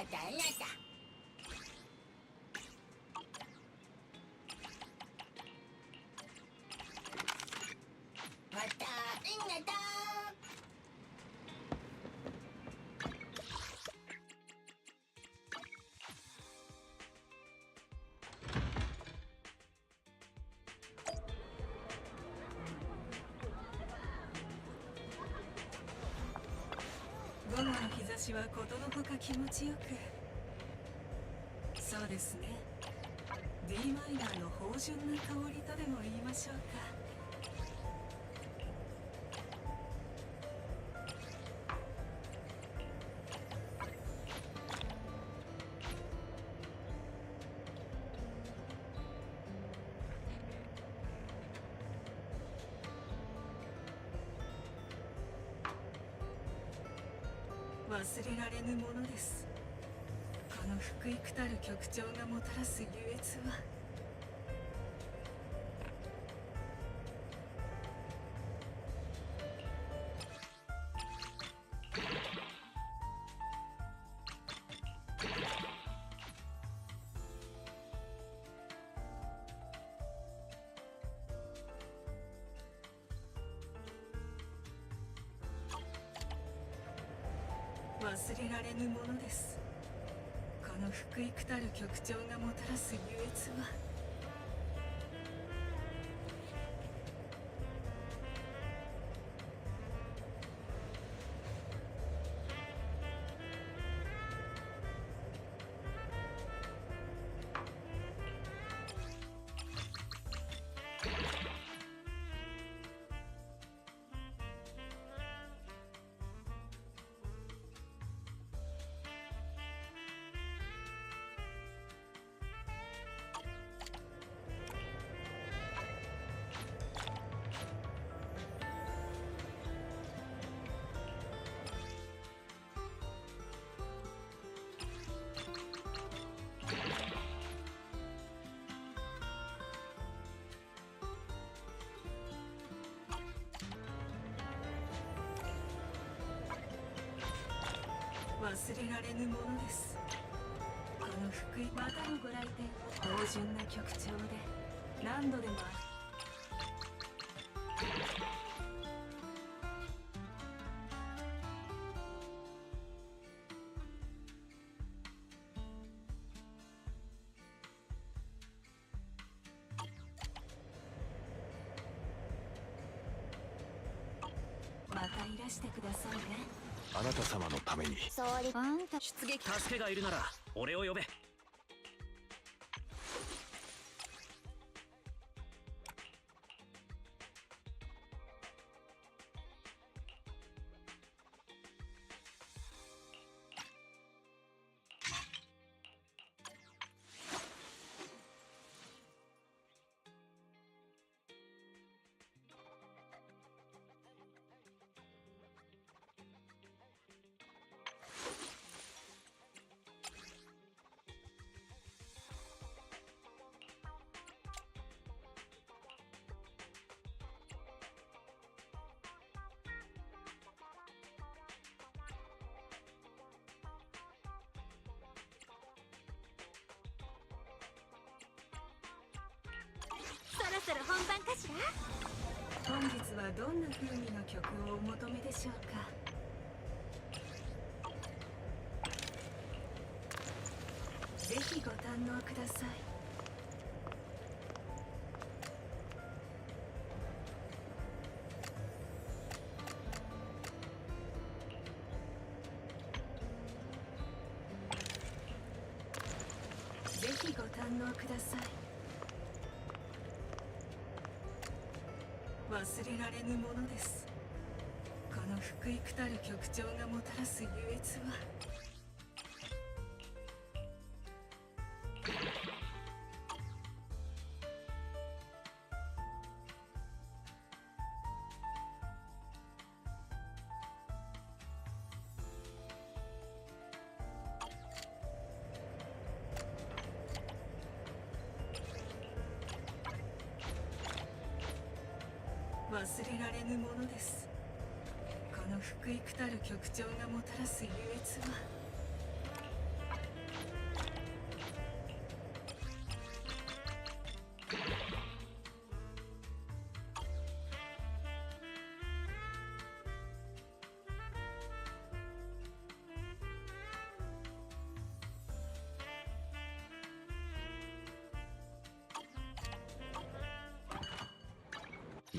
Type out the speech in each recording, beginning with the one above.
たあなた。またあなた。午後の日差しはことのほか気持ちよく、そうですね、 D マイナーの芳醇な香りとでも言いましょうか。忘れられぬものです。この福幾たる曲調がもたらす優越は。忘れられぬものです。この福幾たる曲調がもたらす優越は。忘れられぬものです。この福井またのご来店、芳醇な曲調で何度でもまたいらしてくださいね。あなた様のために。総理、あんた出撃。助けがいるなら俺を呼べ。そろそろ本番かしら。本日はどんな風味の曲をお求めでしょうか。ぜひご堪能ください。ぜひご堪能ください。忘れられぬものです。この福幾たる曲調がもたらす優越は。忘れられぬものです。この福幾たる曲調がもたらす優越は。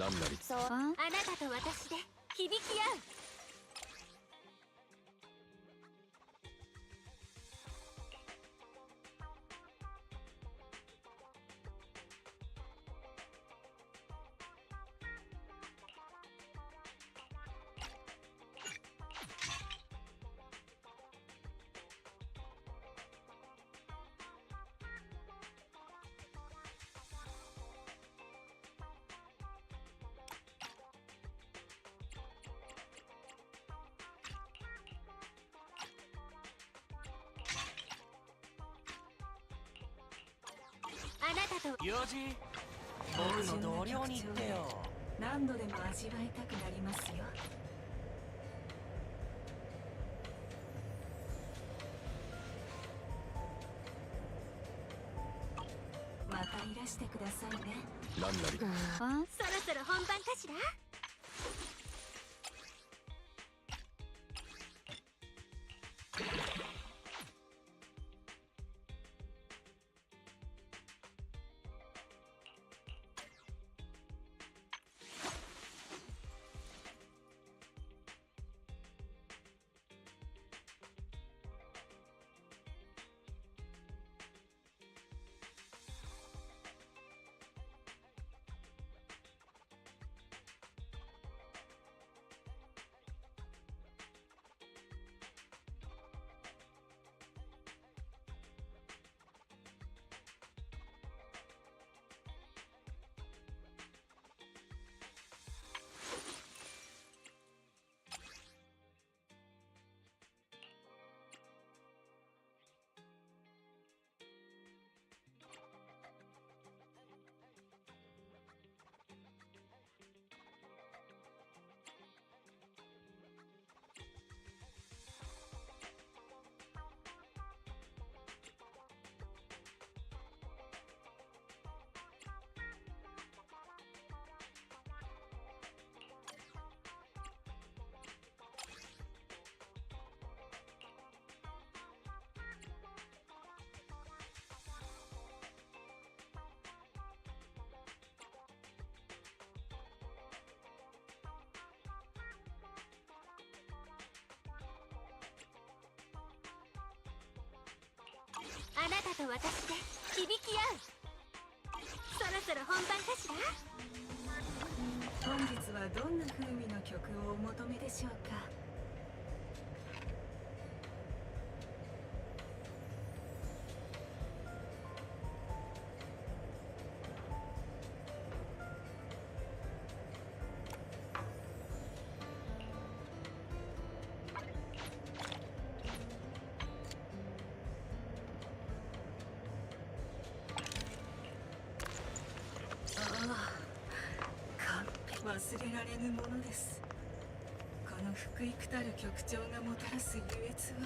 何なりそうあなたと私で響き合う。あなたと用事僕の同僚に言ってよ。何度でも味わいたくなりますよ。またいらしてくださいね。何なりそろそろ本番かしら。あなたと私で響き合う。そろそろ本番かしら。本日はどんな風味の曲をお求めでしょうか。忘れられぬものです。この福幾たる曲調がもたらす優越は。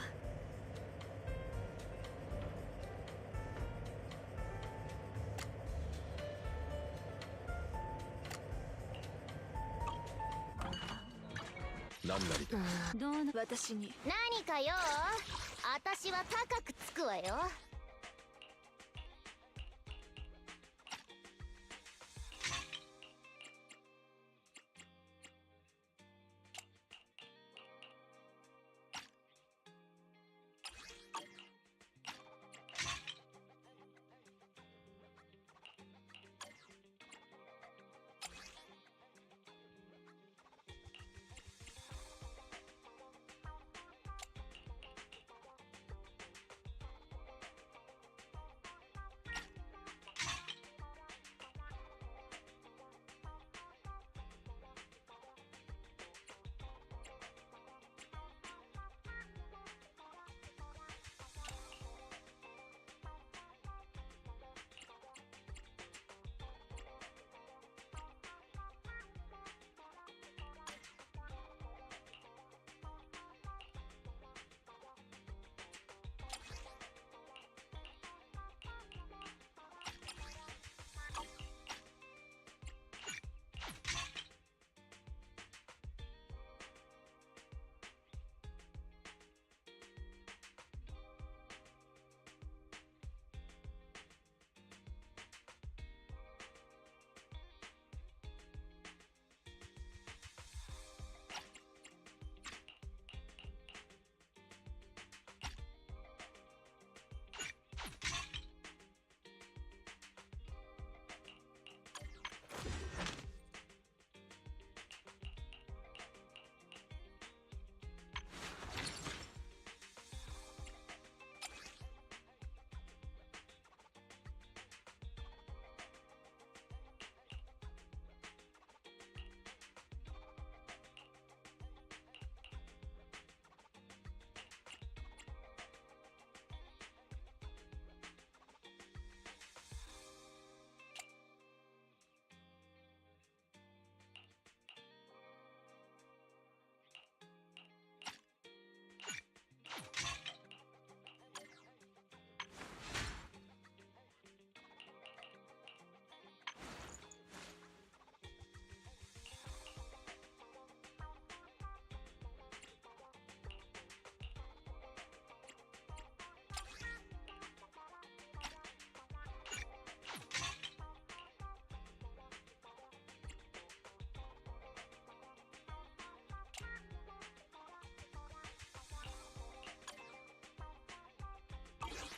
何なりどうな私に何かよ。私は高くつくわよ。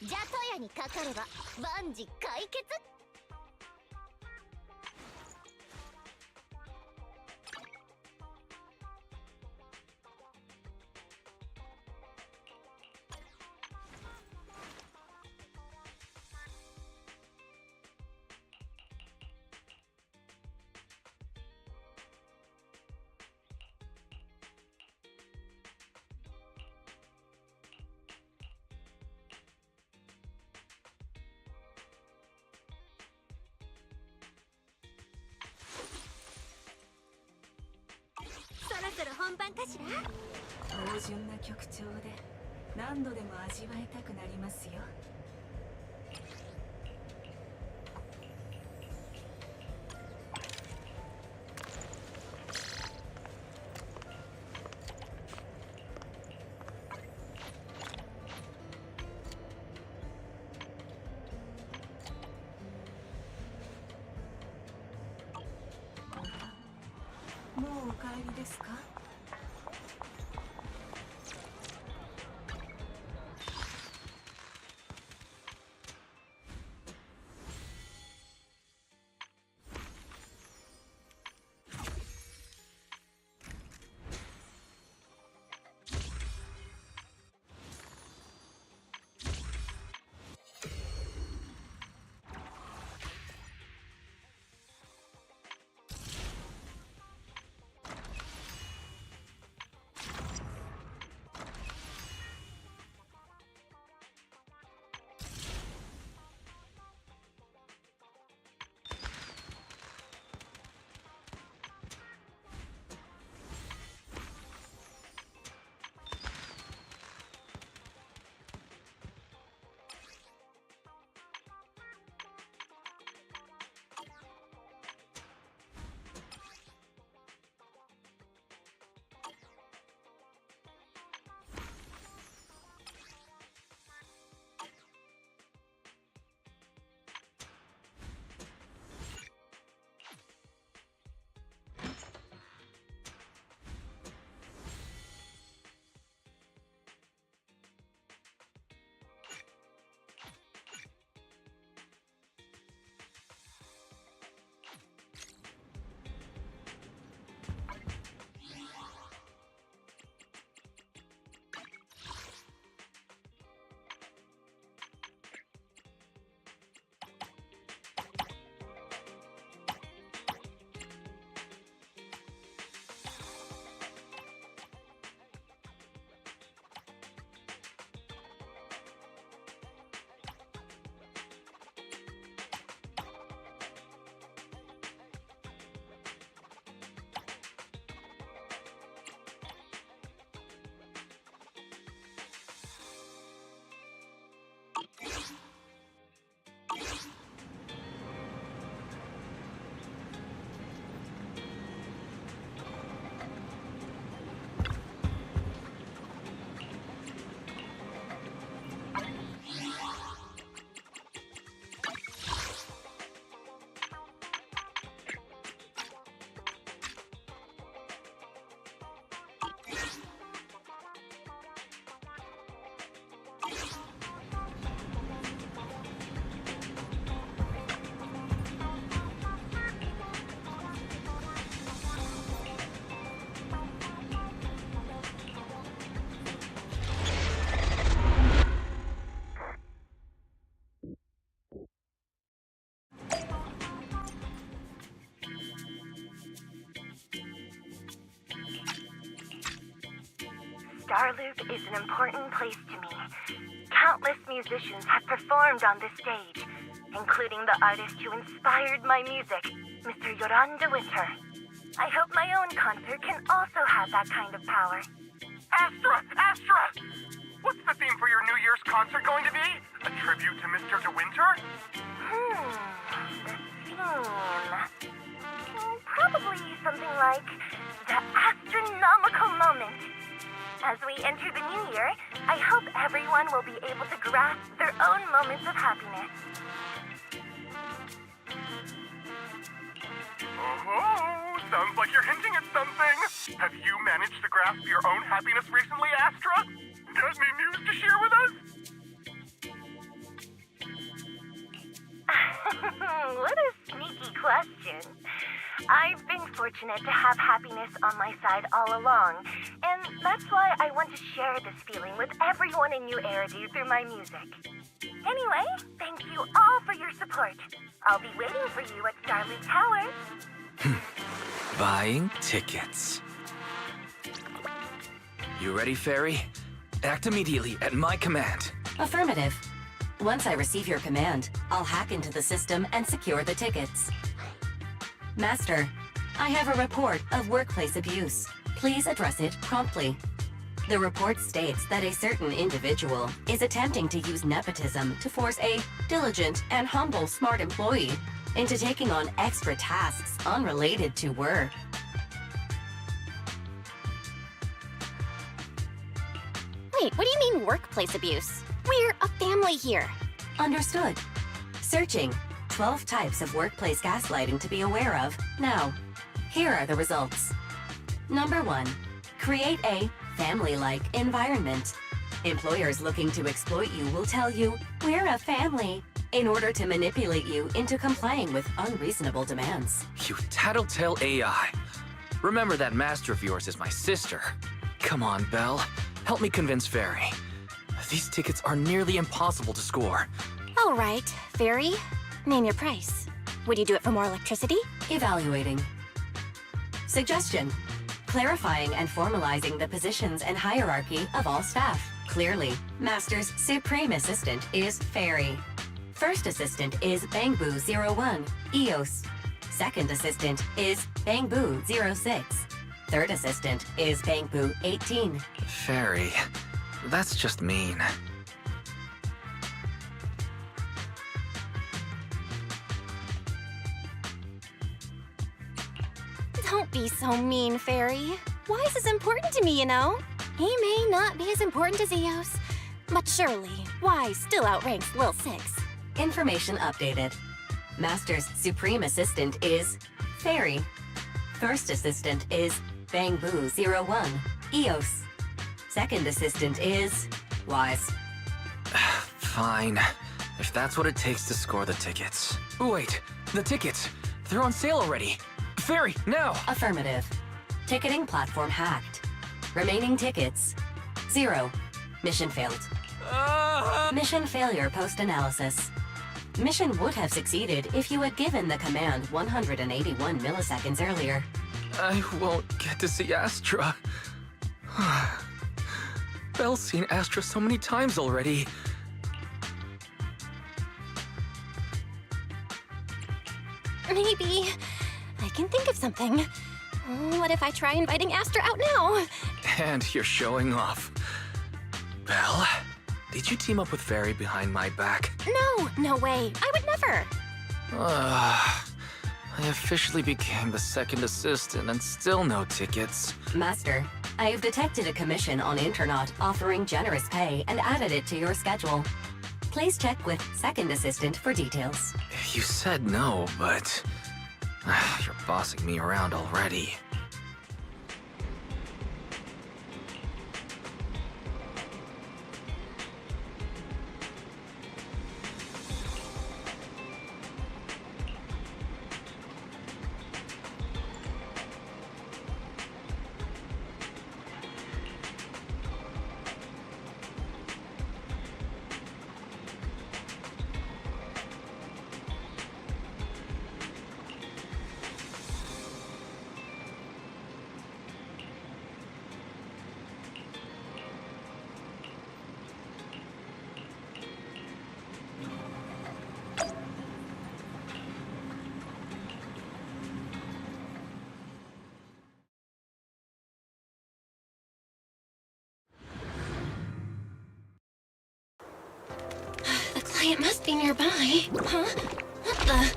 じゃとやにかかれば万事解決。そろそろ本番かしら。芳醇な曲調で何度でも味わいたくなりますよ。もうお帰りですか？Starloop is an important place to me. Countless musicians have performed on this stage, including the artist who inspired my music, Mr. Yoran de Winter. I hope my own concert can also have that kind of power. Astra! What's the theme for your New Year's concert going to be? A tribute to Mr. De Winter? The theme... Probably something like the astronomical moment. As we enter the new year, I hope everyone will be able to grasp their own moments of happiness. Oh, sounds like you're hinting at something. Have you managed to grasp your own happiness recently, Astra? Got any news to share with us? What a sneaky question. I've been fortunate to have happiness on my side all along, and that's why I want to share this feeling with everyone in New Eridu through my music. Anyway, thank you all for your support. I'll be waiting for you at Starling Tower. Buying tickets. You ready, Fairy? Act immediately at my command. Affirmative. Once I receive your command, I'll hack into the system and secure the tickets. Master, I have a report of workplace abuse. Please address it promptly. The report states that a certain individual is attempting to use nepotism to force a diligent and humble smart employee into taking on extra tasks unrelated to work. Wait, what do you mean workplace abuse? We're a family here. Understood. Searching. 12 types of workplace gaslighting to be aware of. Now, here are the results. Number 1. Create a family-like environment. Employers looking to exploit you will tell you, "We're a family," in order to manipulate you into complying with unreasonable demands. You tattletale AI. Remember that master of yours is my sister. Come on, Belle. Help me convince Fairy. These tickets are nearly impossible to score. All right, Fairy. Name your price. Would you do it for more electricity? Evaluating. Suggestion. Clarifying and formalizing the positions and hierarchy of all staff. Clearly, Master's Supreme Assistant is Fairy. First Assistant is Bangboo 01, EOS. Second Assistant is Bangboo 06. Third Assistant is Bangboo 18. Fairy, that's just mean. Don't be so mean, Fairy. Wise is important to me, you know. He may not be as important as Eos, but surely Wise still outranks Lil Six. Information updated. Master's Supreme Assistant is Fairy. First Assistant is Bangboo 01, EOS. Second Assistant is Wise. Fine. If that's what it takes to score the tickets. Wait, the tickets. They're on sale already. Fairy, now! Affirmative. Ticketing platform hacked. Remaining tickets 0. Mission failed. Mission failure post-analysis. Mission would have succeeded if you had given the command 181 milliseconds earlier. I won't get to see Astra. Belle's seen Astra so many times already. Maybe I can think of something. What if I try inviting Astra out now? And you're showing off. Belle, did you team up with Fairy behind my back? No, no way. I would never. I officially became the second assistant and still no tickets. Master, I have detected a commission on Internaut offering generous pay and added it to your schedule. Please check with Second Assistant for details. You said no, but you're bossing me around already. The client must be nearby. Huh? What the?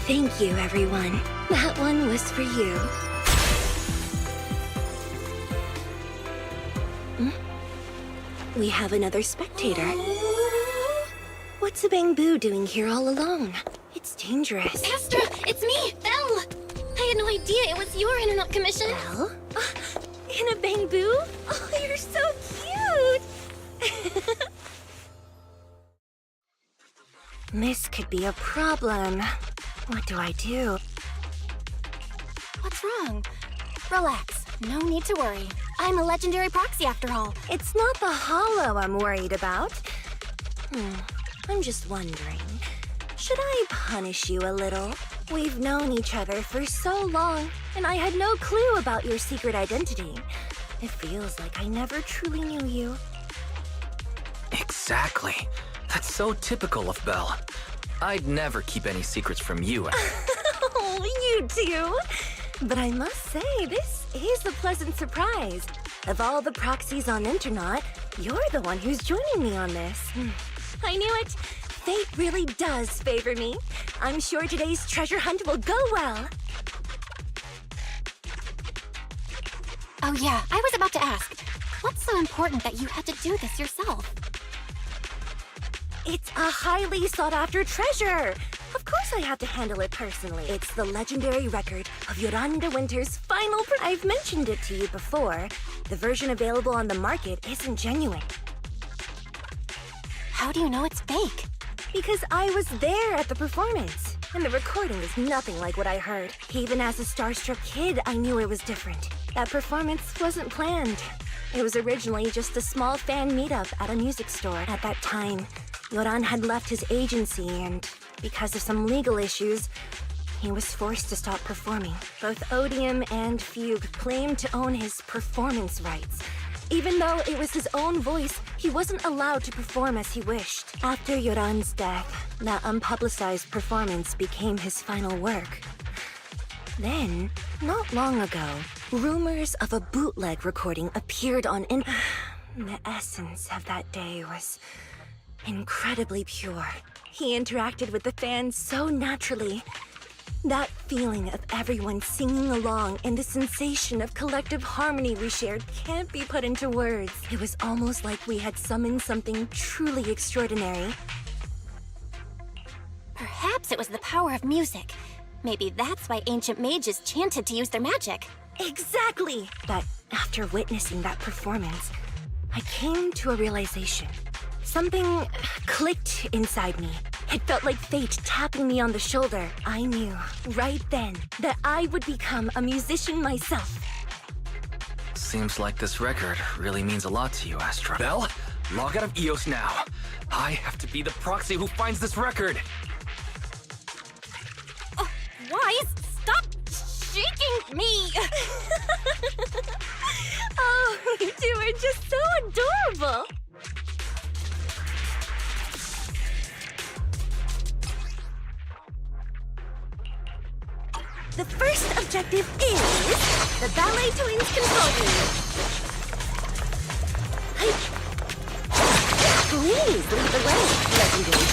Thank you, everyone. That one was for you. We have another spectator. What's a Bangboo doing here all alone? It's dangerous. Astra, it's me, Belle! had no idea it was your internet commission. Well, in a bamboo? Oh, you're so cute! This could be a problem. What do I do? What's wrong? Relax. No need to worry. I'm a legendary proxy after all. It's not the hollow I'm worried about. I'm just wondering, should I punish you a little? We've known each other for so long, and I had no clue about your secret identity. It feels like I never truly knew you. Exactly. That's so typical of Belle. I'd never keep any secrets from you. Oh, you do? But I must say, this is a pleasant surprise. Of all the proxies on Internet, you're the one who's joining me on this. I knew it. Fate really does favor me. I'm sure today's treasure hunt will go well. Oh yeah, I was about to ask. What's so important that you had to do this yourself? It's a highly sought-after treasure. Of course I have to handle it personally. It's the legendary record of Yolanda Winter's final I've mentioned it to you before. The version available on the market isn't genuine. How do you know it's fake? Because I was there at the performance, and the recording is nothing like what I heard. Even as a starstruck kid, I knew it was different. That performance wasn't planned. It was originally just a small fan meetup at a music store. At that time, Yoran had left his agency, and because of some legal issues, he was forced to stop performing. Both Odium and Fugue claimed to own his performance rights. Even though it was his own voice, he wasn't allowed to perform as he wished. After Yoran's death, that unpublicized performance became his final work. Then, not long ago, rumors of a bootleg recording appeared on The essence of that day was incredibly pure. He interacted with the fans so naturally. That feeling of everyone singing along and the sensation of collective harmony we shared can't be put into words. It was almost like we had summoned something truly extraordinary. Perhaps it was the power of music. Maybe that's why ancient mages chanted to use their magic. Exactly! But after witnessing that performance, I came to a realization. Something clicked inside me. It felt like fate tapping me on the shoulder. I knew, right then, that I would become a musician myself. Seems like this record really means a lot to you, Astra. Belle, log out of EOS now. I have to be the proxy who finds this record. Oh, Wise, stop shaking me! Oh, you two are just so adorable! The first objective is the Ballet Twins control room. Please lead the way, legendary.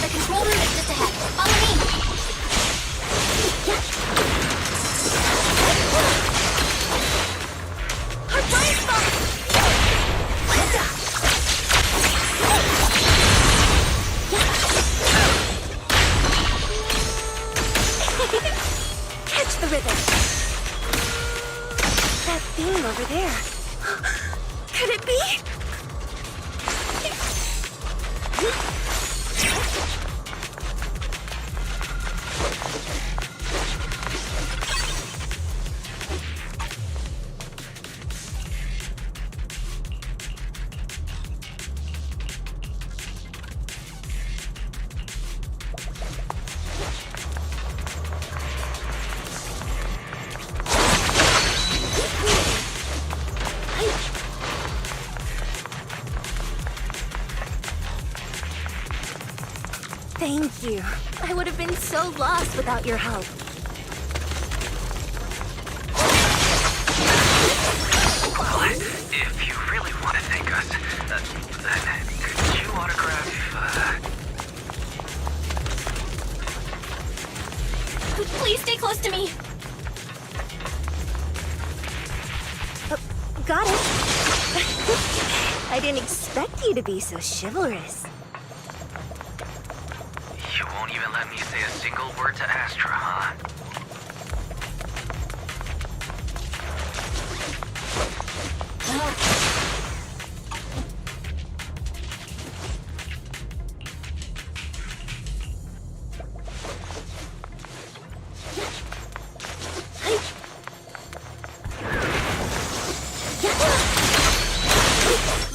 The control room is just ahead. Follow me! Our blind spot! Catch the rhythm. That thing over there. Could it be? Thank you. I would have been so lost without your help. Well, if you really want to thank us, then could you autograph, Please stay close to me. Got it. I didn't expect you to be so chivalrous. You won't even let time you say a single word to Astra, huh?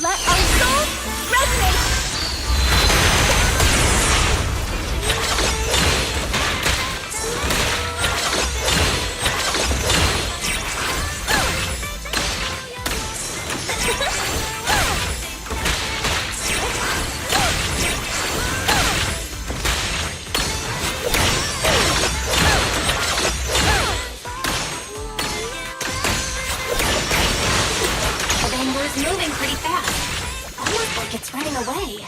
Let our souls resonate! The Bangor's moving pretty fast. Almost like it's running away.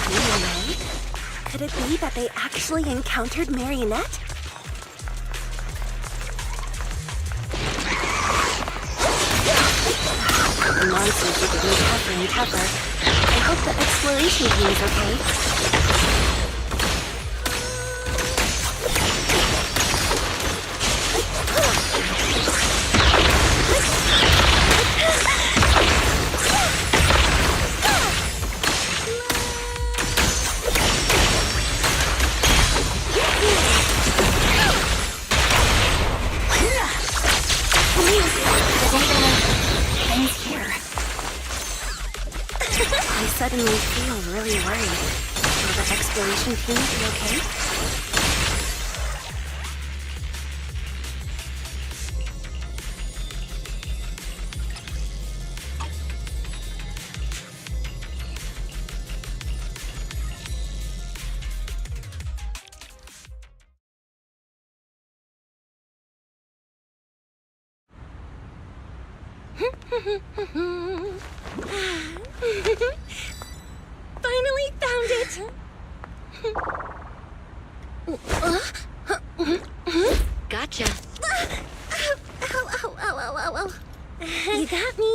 Anyway, could it be that they actually encountered Marionette? The monsters are getting tougher and tougher. I hope the exploration team is okay. I suddenly feel really worried. Will the exploration team be okay? Finally found it! Gotcha. Ow. You got me.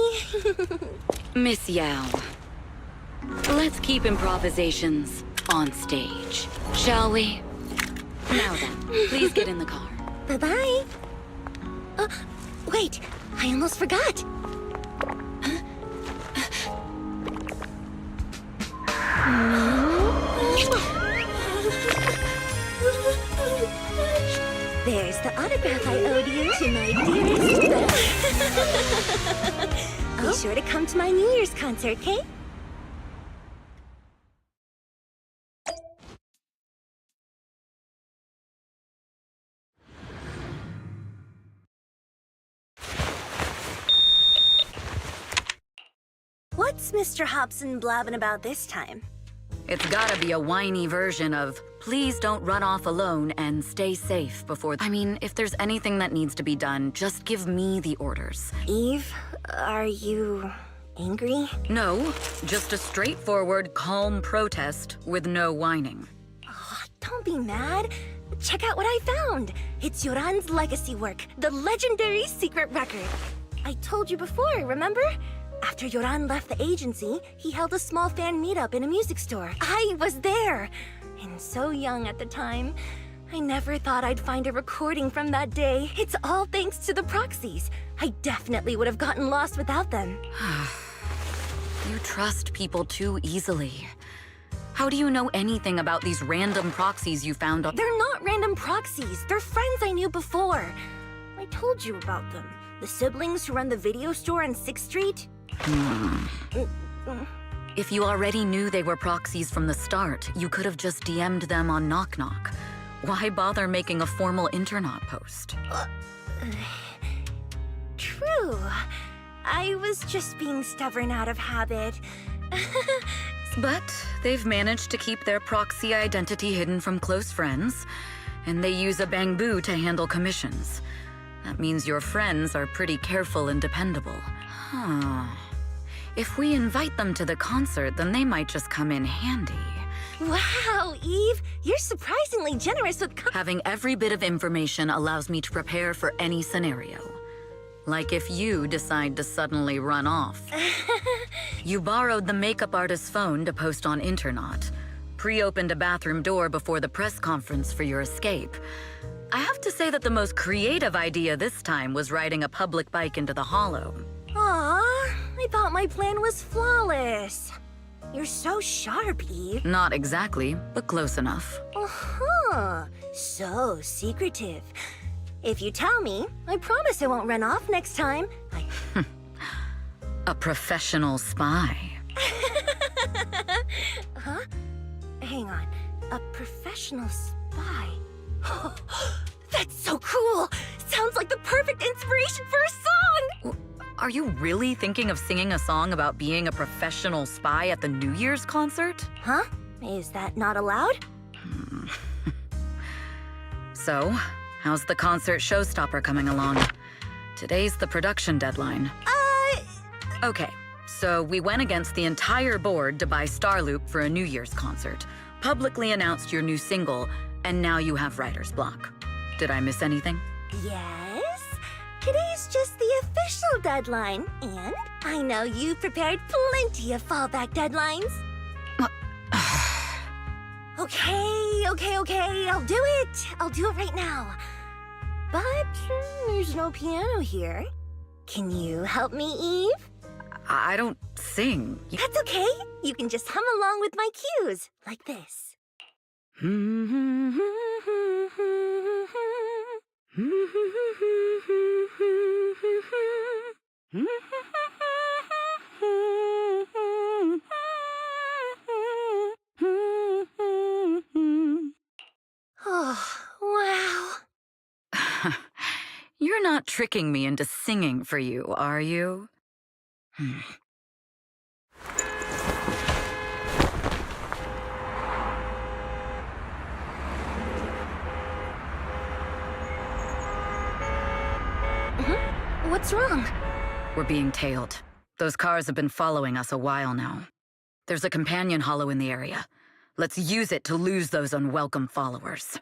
Miss Yao. Let's keep improvisations on stage, shall we? Now then, please get in the car. Bye-bye. Wait, I almost forgot. There's the autograph I owed you to my dearest Belle. Be sure to come to my New Year's concert, okay? What's Mr. Hobson blabbing about this time? It's gotta be a whiny version of, please don't run off alone and stay safe before... I mean, if there's anything that needs to be done, just give me the orders. Eve, are you angry? No, just a straightforward, calm protest with no whining. Oh, don't be mad. Check out what I found. It's Yoran's legacy work, the legendary secret record. I told you before, remember? After Yoran left the agency, he held a small fan meetup in a music store. I was there! And so young at the time. I never thought I'd find a recording from that day. It's all thanks to the proxies. I definitely would have gotten lost without them. You trust people too easily. How do you know anything about these random proxies you found on— They're not random proxies. They're friends I knew before. I told you about them. The siblings who run the video store on 6th Street. If you already knew they were proxies from the start, you could have just DM'd them on Knock Knock. Why bother making a formal Internaut post? True. I was just being stubborn out of habit. But they've managed to keep their proxy identity hidden from close friends, and they use a Bangbu to handle commissions. That means your friends are pretty careful and dependable. Huh. If we invite them to the concert, then they might just come in handy. Wow, Eve, you're surprisingly generous with Having every bit of information allows me to prepare for any scenario. Like if you decide to suddenly run off. You borrowed the makeup artist's phone to post on Internaut. Pre-opened a bathroom door before the press conference for your escape. I have to say that the most creative idea this time was riding a public bike into the Hollow. Aw, I thought my plan was flawless. You're so sharp, Eve. Not exactly, but close enough. Uh-huh. So secretive. If you tell me, I promise I won't run off next time. A professional spy. Huh? Hang on. A professional spy? That's so cool! Sounds like the perfect inspiration for a song! Are you really thinking of singing a song about being a professional spy at the New Year's concert? Huh? Is that not allowed? So, how's the concert showstopper coming along? Today's the production deadline. Okay, so we went against the entire board to buy Starloop for a New Year's concert, publicly announced your new single, and now you have writer's block. Did I miss anything? Yes? Today's just the official deadline, and I know you've prepared plenty of fallback deadlines. Okay, I'll do it. I'll do it right now. But there's no piano here. Can you help me, Eve? I don't sing. That's okay. You can just hum along with my cues, like this. Oh, wow. You're not tricking me into singing for you, are you? What's wrong? We're being tailed. Those cars have been following us a while now. There's a companion hollow in the area. Let's use it to lose those unwelcome followers.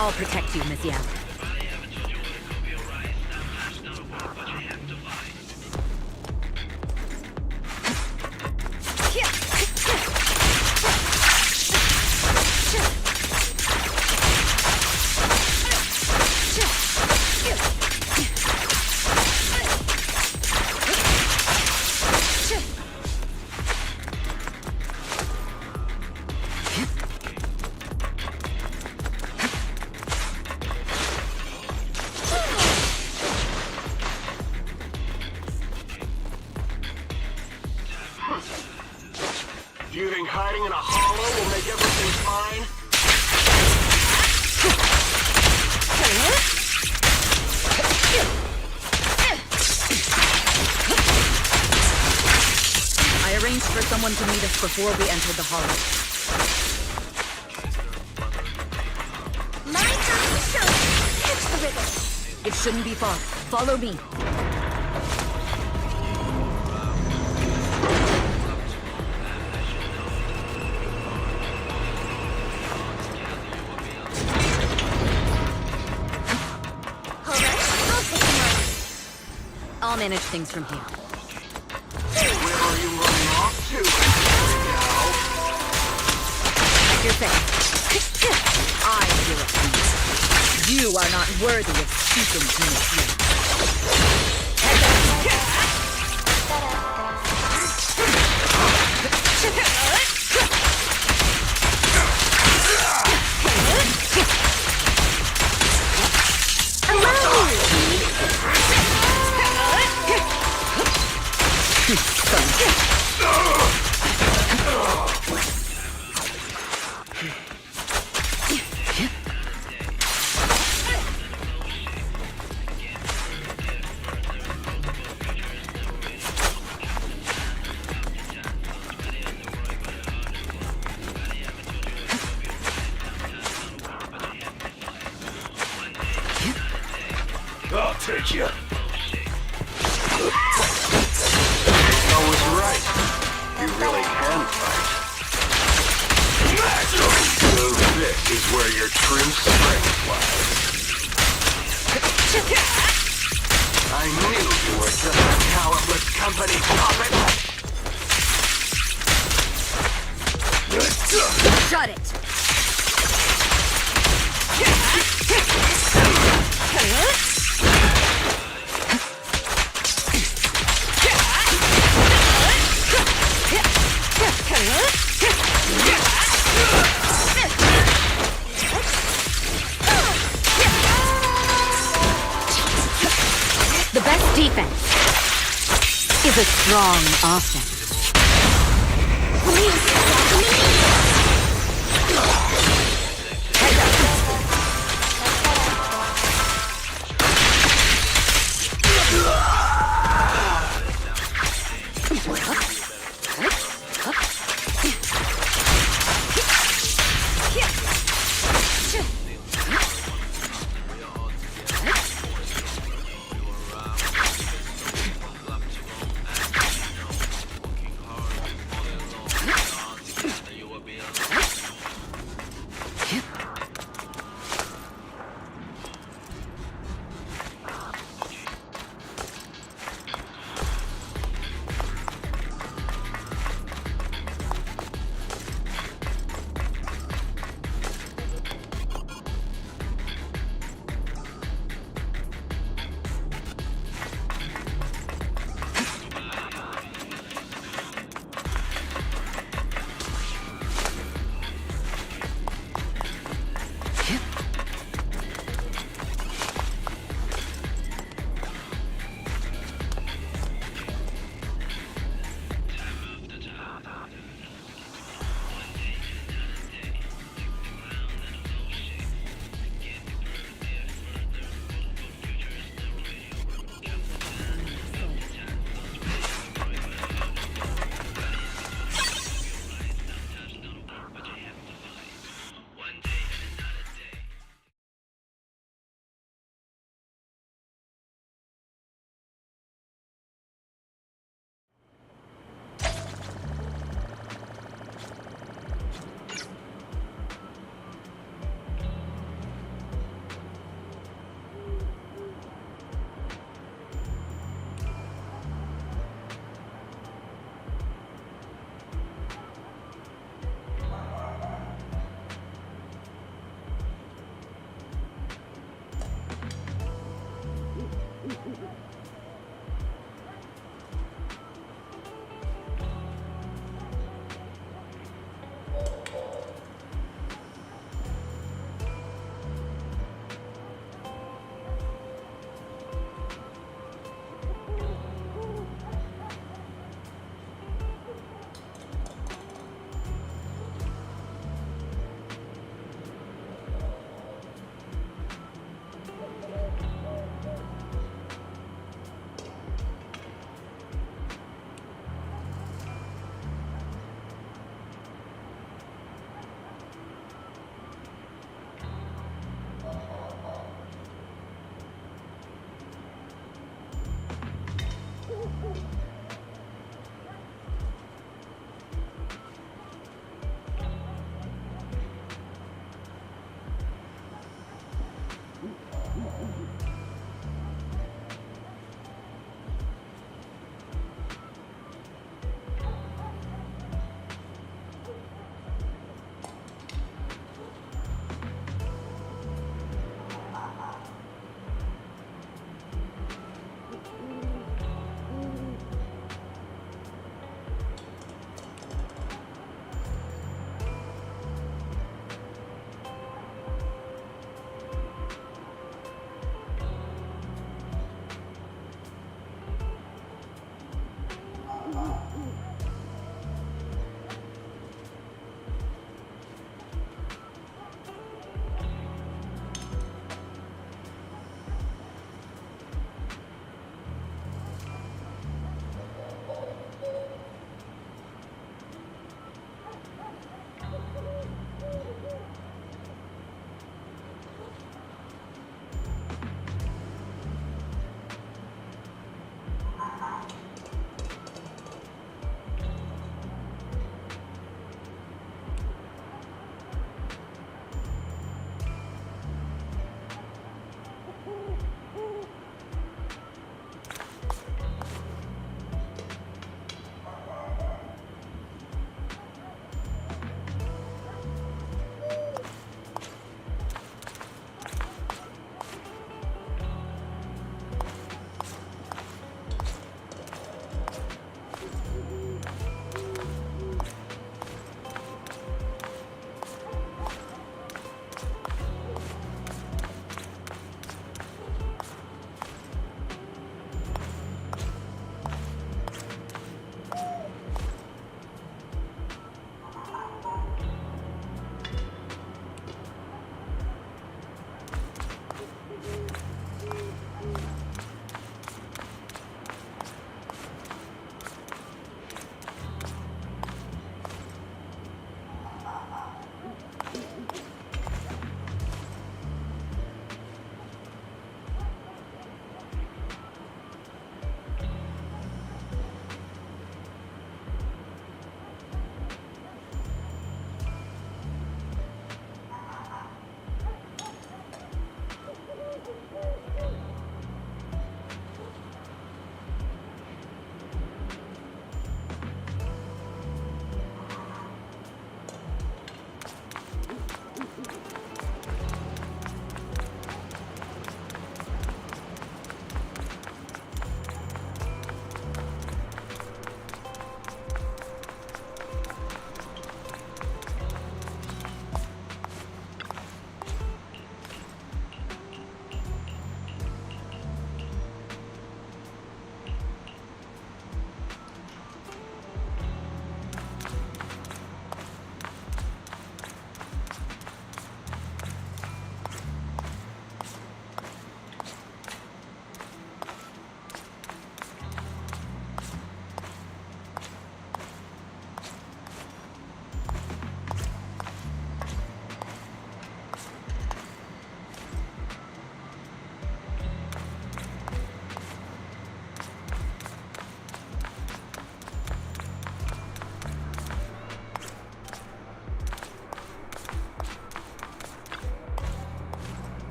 I'll protect you, Miss Yao. Do you think hiding in a hollow will make everything fine? I arranged for someone to meet us before we entered the hollow. My turn to show you. Catch the rhythm. It shouldn't be far. Follow me. I'll manage things from here. Where are you running off to? Like you're saying, I do it. You are not worthy of speaking to me. I'll take you. I was right. You really can fight. So this is where your true strength lies. I knew you were just a talentless company puppet. Shut it! The best defense is a strong offense.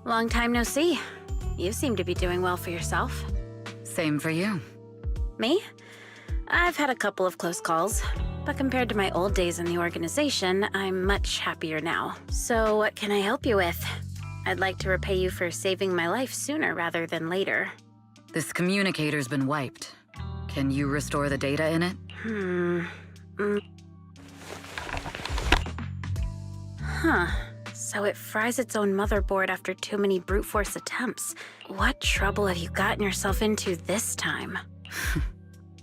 Long time no see. You seem to be doing well for yourself. Same for you. Me? I've had a couple of close calls, but compared to my old days in the organization, I'm much happier now. So what can I help you with? I'd like to repay you for saving my life sooner rather than later. This communicator's been wiped. Can you restore the data in it? Huh. So it fries its own motherboard after too many brute force attempts. What trouble have you gotten yourself into this time?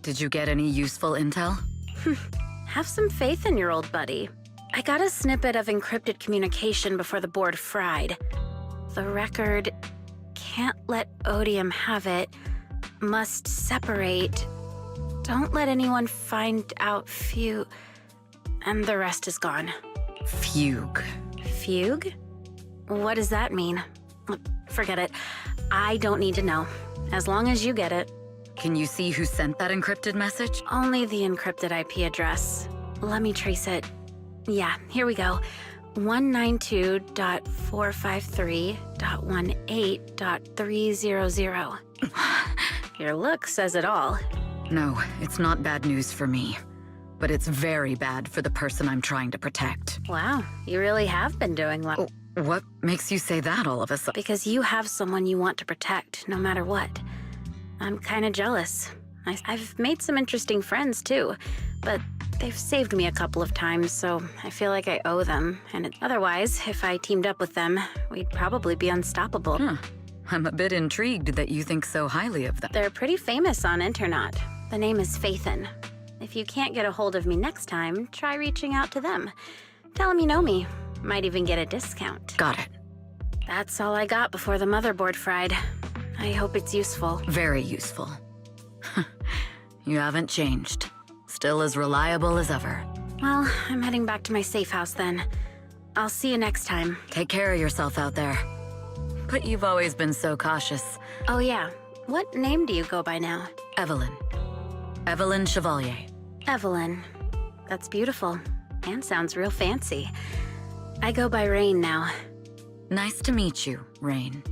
Did you get any useful intel? Have some faith in your old buddy. I got a snippet of encrypted communication before the board fried. The record can't let Odium have it. Must separate. Don't let anyone find out Fugue. And the rest is gone. Fugue. Fugue? What does that mean? Forget it. I don't need to know. As long as you get it. Can you see who sent that encrypted message? Only the encrypted IP address. Let me trace it. Yeah, here we go. 192.453.18.300. Your look says it all. No, it's not bad news for me. But it's very bad for the person I'm trying to protect. Wow, you really have been doing well. What makes you say that all of a sudden? Because you have someone you want to protect, no matter what. I'm kind of jealous. I've made some interesting friends, too. But they've saved me a couple of times, so I feel like I owe them. And otherwise, if I teamed up with them, we'd probably be unstoppable. I'm a bit intrigued that you think so highly of them. They're pretty famous on Internaut. The name is Phaethon. If you can't get a hold of me next time, try reaching out to them. Tell them you know me. Might even get a discount. Got it. That's all I got before the motherboard fried. I hope it's useful. Very useful. You haven't changed. Still as reliable as ever. Well, I'm heading back to my safe house then. I'll see you next time. Take care of yourself out there. But you've always been so cautious. Oh yeah, what name do you go by now? Evelyn. Evelyn Chevalier. Evelyn. That's beautiful. And sounds real fancy. I go by Rain now. Nice to meet you, Rain.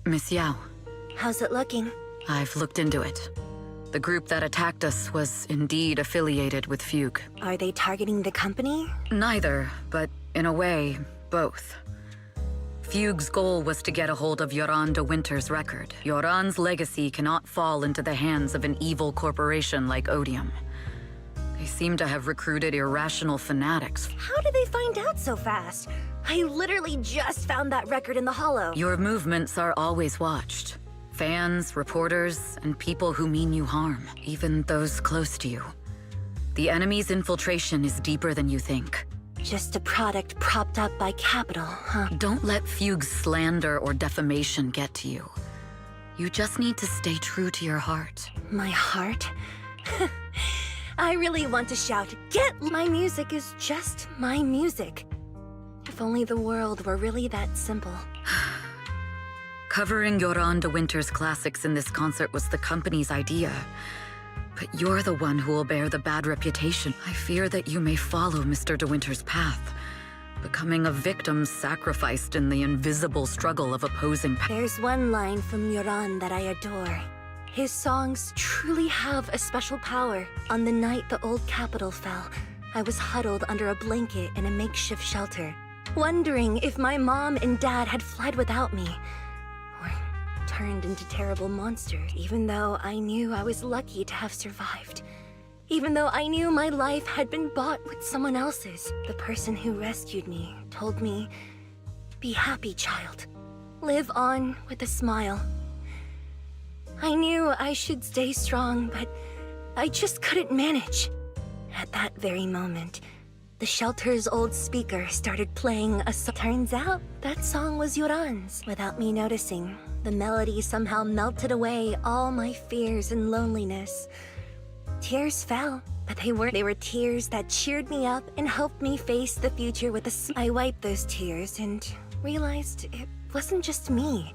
Miss Yao. How's it looking? I've looked into it. The group that attacked us was indeed affiliated with Fugue. Are they targeting the company? Neither, but in a way, both. Fugue's goal was to get a hold of Yoran de Winter's record. Yoran's legacy cannot fall into the hands of an evil corporation like Odium. They seem to have recruited irrational fanatics. How did they find out so fast? I literally just found that record in the hollow. Your movements are always watched. Fans, reporters, and people who mean you harm, even those close to you. The enemy's infiltration is deeper than you think. Just a product propped up by capital, huh? Don't let Fugue's slander or defamation get to you. You just need to stay true to your heart. My heart? I really want to shout, "Get my music is just my music." If only the world were really that simple. Covering Yoran de Winter's classics in this concert was the company's idea. But you're the one who will bear the bad reputation. I fear that you may follow Mr. de Winter's path, becoming a victim sacrificed in the invisible struggle of opposing There's one line from Yoran that I adore. His songs truly have a special power. On the night the old capital fell, I was huddled under a blanket in a makeshift shelter, wondering if my mom and dad had fled without me, or turned into terrible monsters, even though I knew I was lucky to have survived. Even though I knew my life had been bought with someone else's. The person who rescued me told me, "Be happy, child. Live on with a smile." I knew I should stay strong, but I just couldn't manage. At that very moment, the shelter's old speaker started playing a song. Turns out, that song was Yoran's. Without me noticing, the melody somehow melted away all my fears and loneliness. Tears fell, but they were tears that cheered me up and helped me face the future with a smile. I wiped those tears and realized it wasn't just me.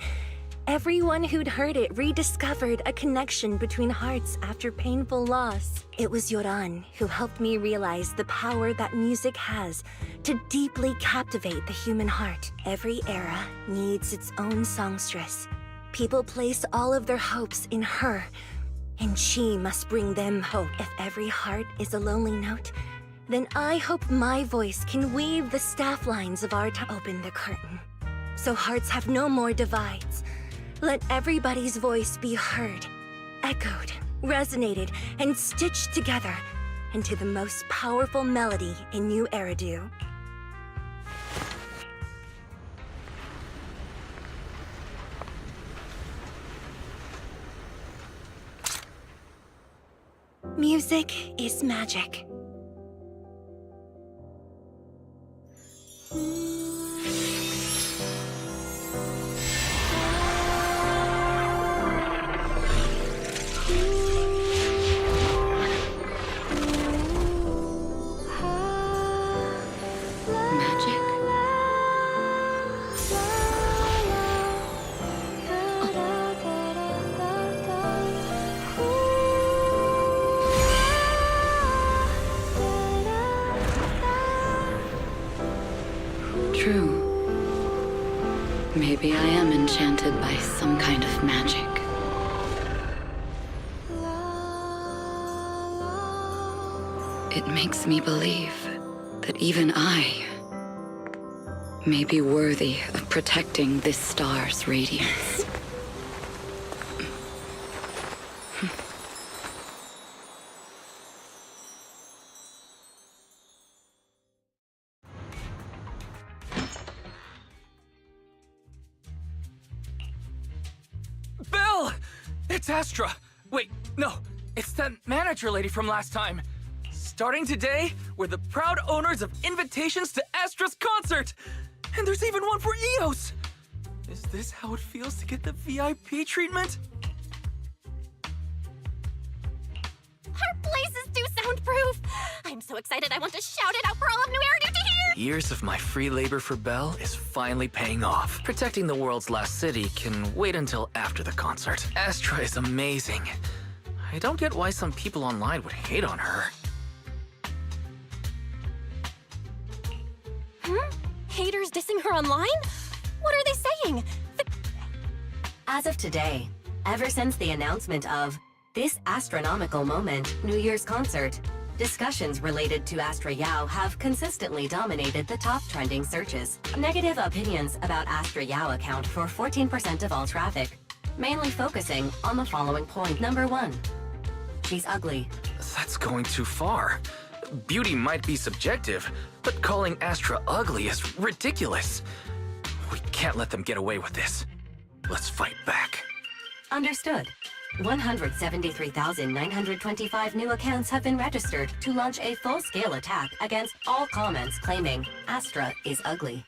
Everyone who'd heard it rediscovered a connection between hearts after painful loss. It was Yoran who helped me realize the power that music has to deeply captivate the human heart. Every era needs its own songstress. People place all of their hopes in her, and she must bring them hope. If every heart is a lonely note, then I hope my voice can weave the staff lines of our time. Open the curtain, so hearts have no more divides. Let everybody's voice be heard, echoed, resonated, and stitched together into the most powerful melody in New Eridu. Music is magic. True. Maybe I am enchanted by some kind of magic. It makes me believe that even I may be worthy of protecting this star's radiance. Belle! It's Astra! Wait, no, it's that manager lady from last time. Starting today, we're the proud owners of invitations to Astra's concert! And there's even one for Eos! Is this how it feels to get the VIP treatment? Our place is too soundproof! I'm so excited I want to shout it out for all of New Eridu to hear! Years of my free labor for Belle is finally paying off. Protecting the world's last city can wait until after the concert. Astra is amazing. I don't get why some people online would hate on her. Haters dissing her online? What are they saying? As of today, ever since the announcement of this astronomical moment, New Year's concert, discussions related to Astra Yao have consistently dominated the top trending searches. Negative opinions about Astra Yao account for 14% of all traffic, mainly focusing on the following point. Number 1, she's ugly. That's going too far. Beauty might be subjective, but calling Astra ugly is ridiculous. We can't let them get away with this. Let's fight back. Understood. 173,925 new accounts have been registered to launch a full-scale attack against all comments claiming Astra is ugly.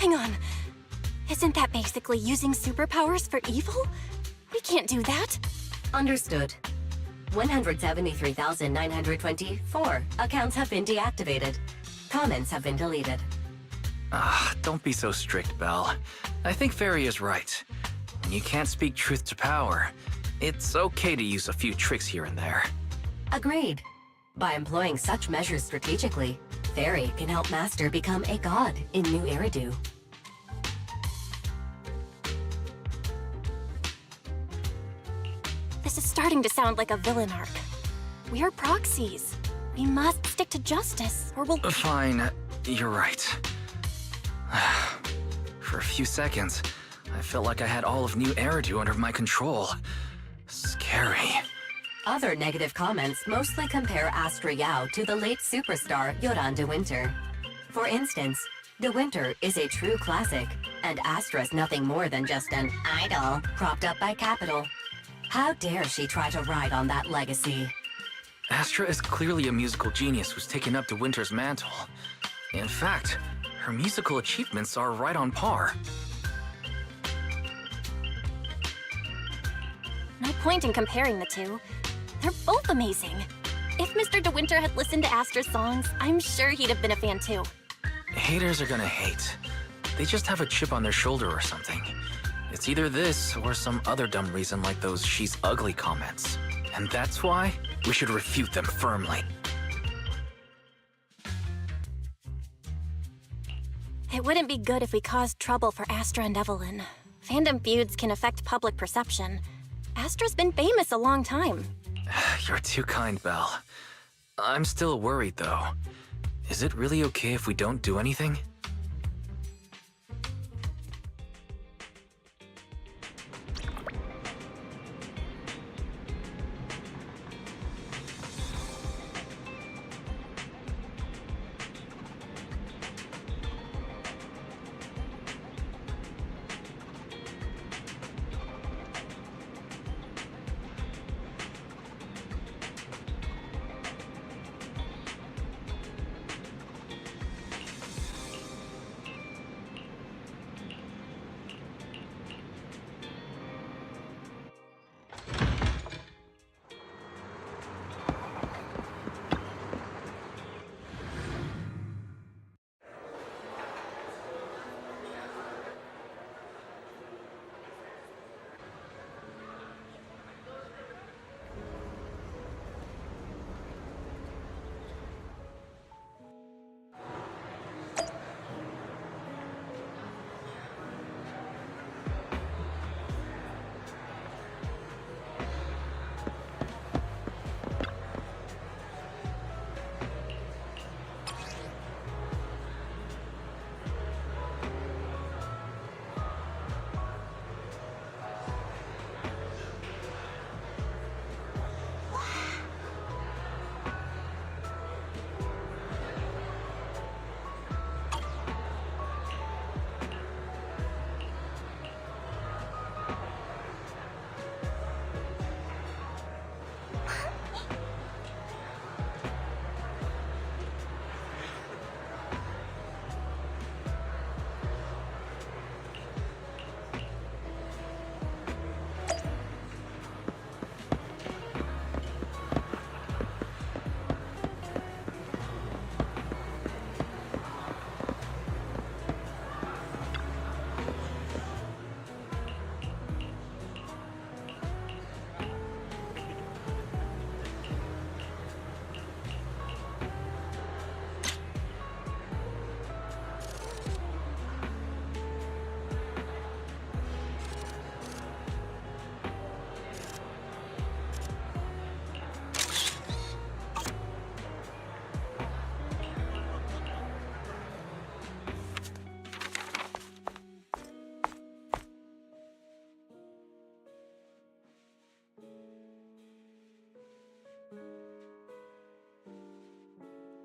Hang on. Isn't that basically using superpowers for evil? We can't do that. Understood. 173,924 accounts have been deactivated. Comments have been deleted. Don't be so strict, Belle. I think Fairy is right. When you can't speak truth to power, it's okay to use a few tricks here and there. Agreed. By employing such measures strategically, Fairy can help Master become a god in New Eridu. This is starting to sound like a villain arc. We're proxies. We must stick to justice, or we'll... Fine, you're right. For a few seconds, I felt like I had all of New Eridu under my control. Scary. Other negative comments mostly compare Astra Yao to the late superstar Yoran de Winter. For instance, de Winter is a true classic, and Astra's nothing more than just an idol propped up by Capital. How dare she try to ride on that legacy? Astra is clearly a musical genius who's taken up de Winter's mantle. In fact, her musical achievements are right on par. No point in comparing the two. They're both amazing. If Mr. De Winter had listened to Astra's songs, I'm sure he'd have been a fan too. Haters are gonna hate. They just have a chip on their shoulder or something. It's either this or some other dumb reason like those "she's ugly" comments. And that's why we should refute them firmly. It wouldn't be good if we caused trouble for Astra and Evelyn. Fandom feuds can affect public perception. Astra's been famous a long time. You're too kind, Belle. I'm still worried, though. Is it really okay if we don't do anything?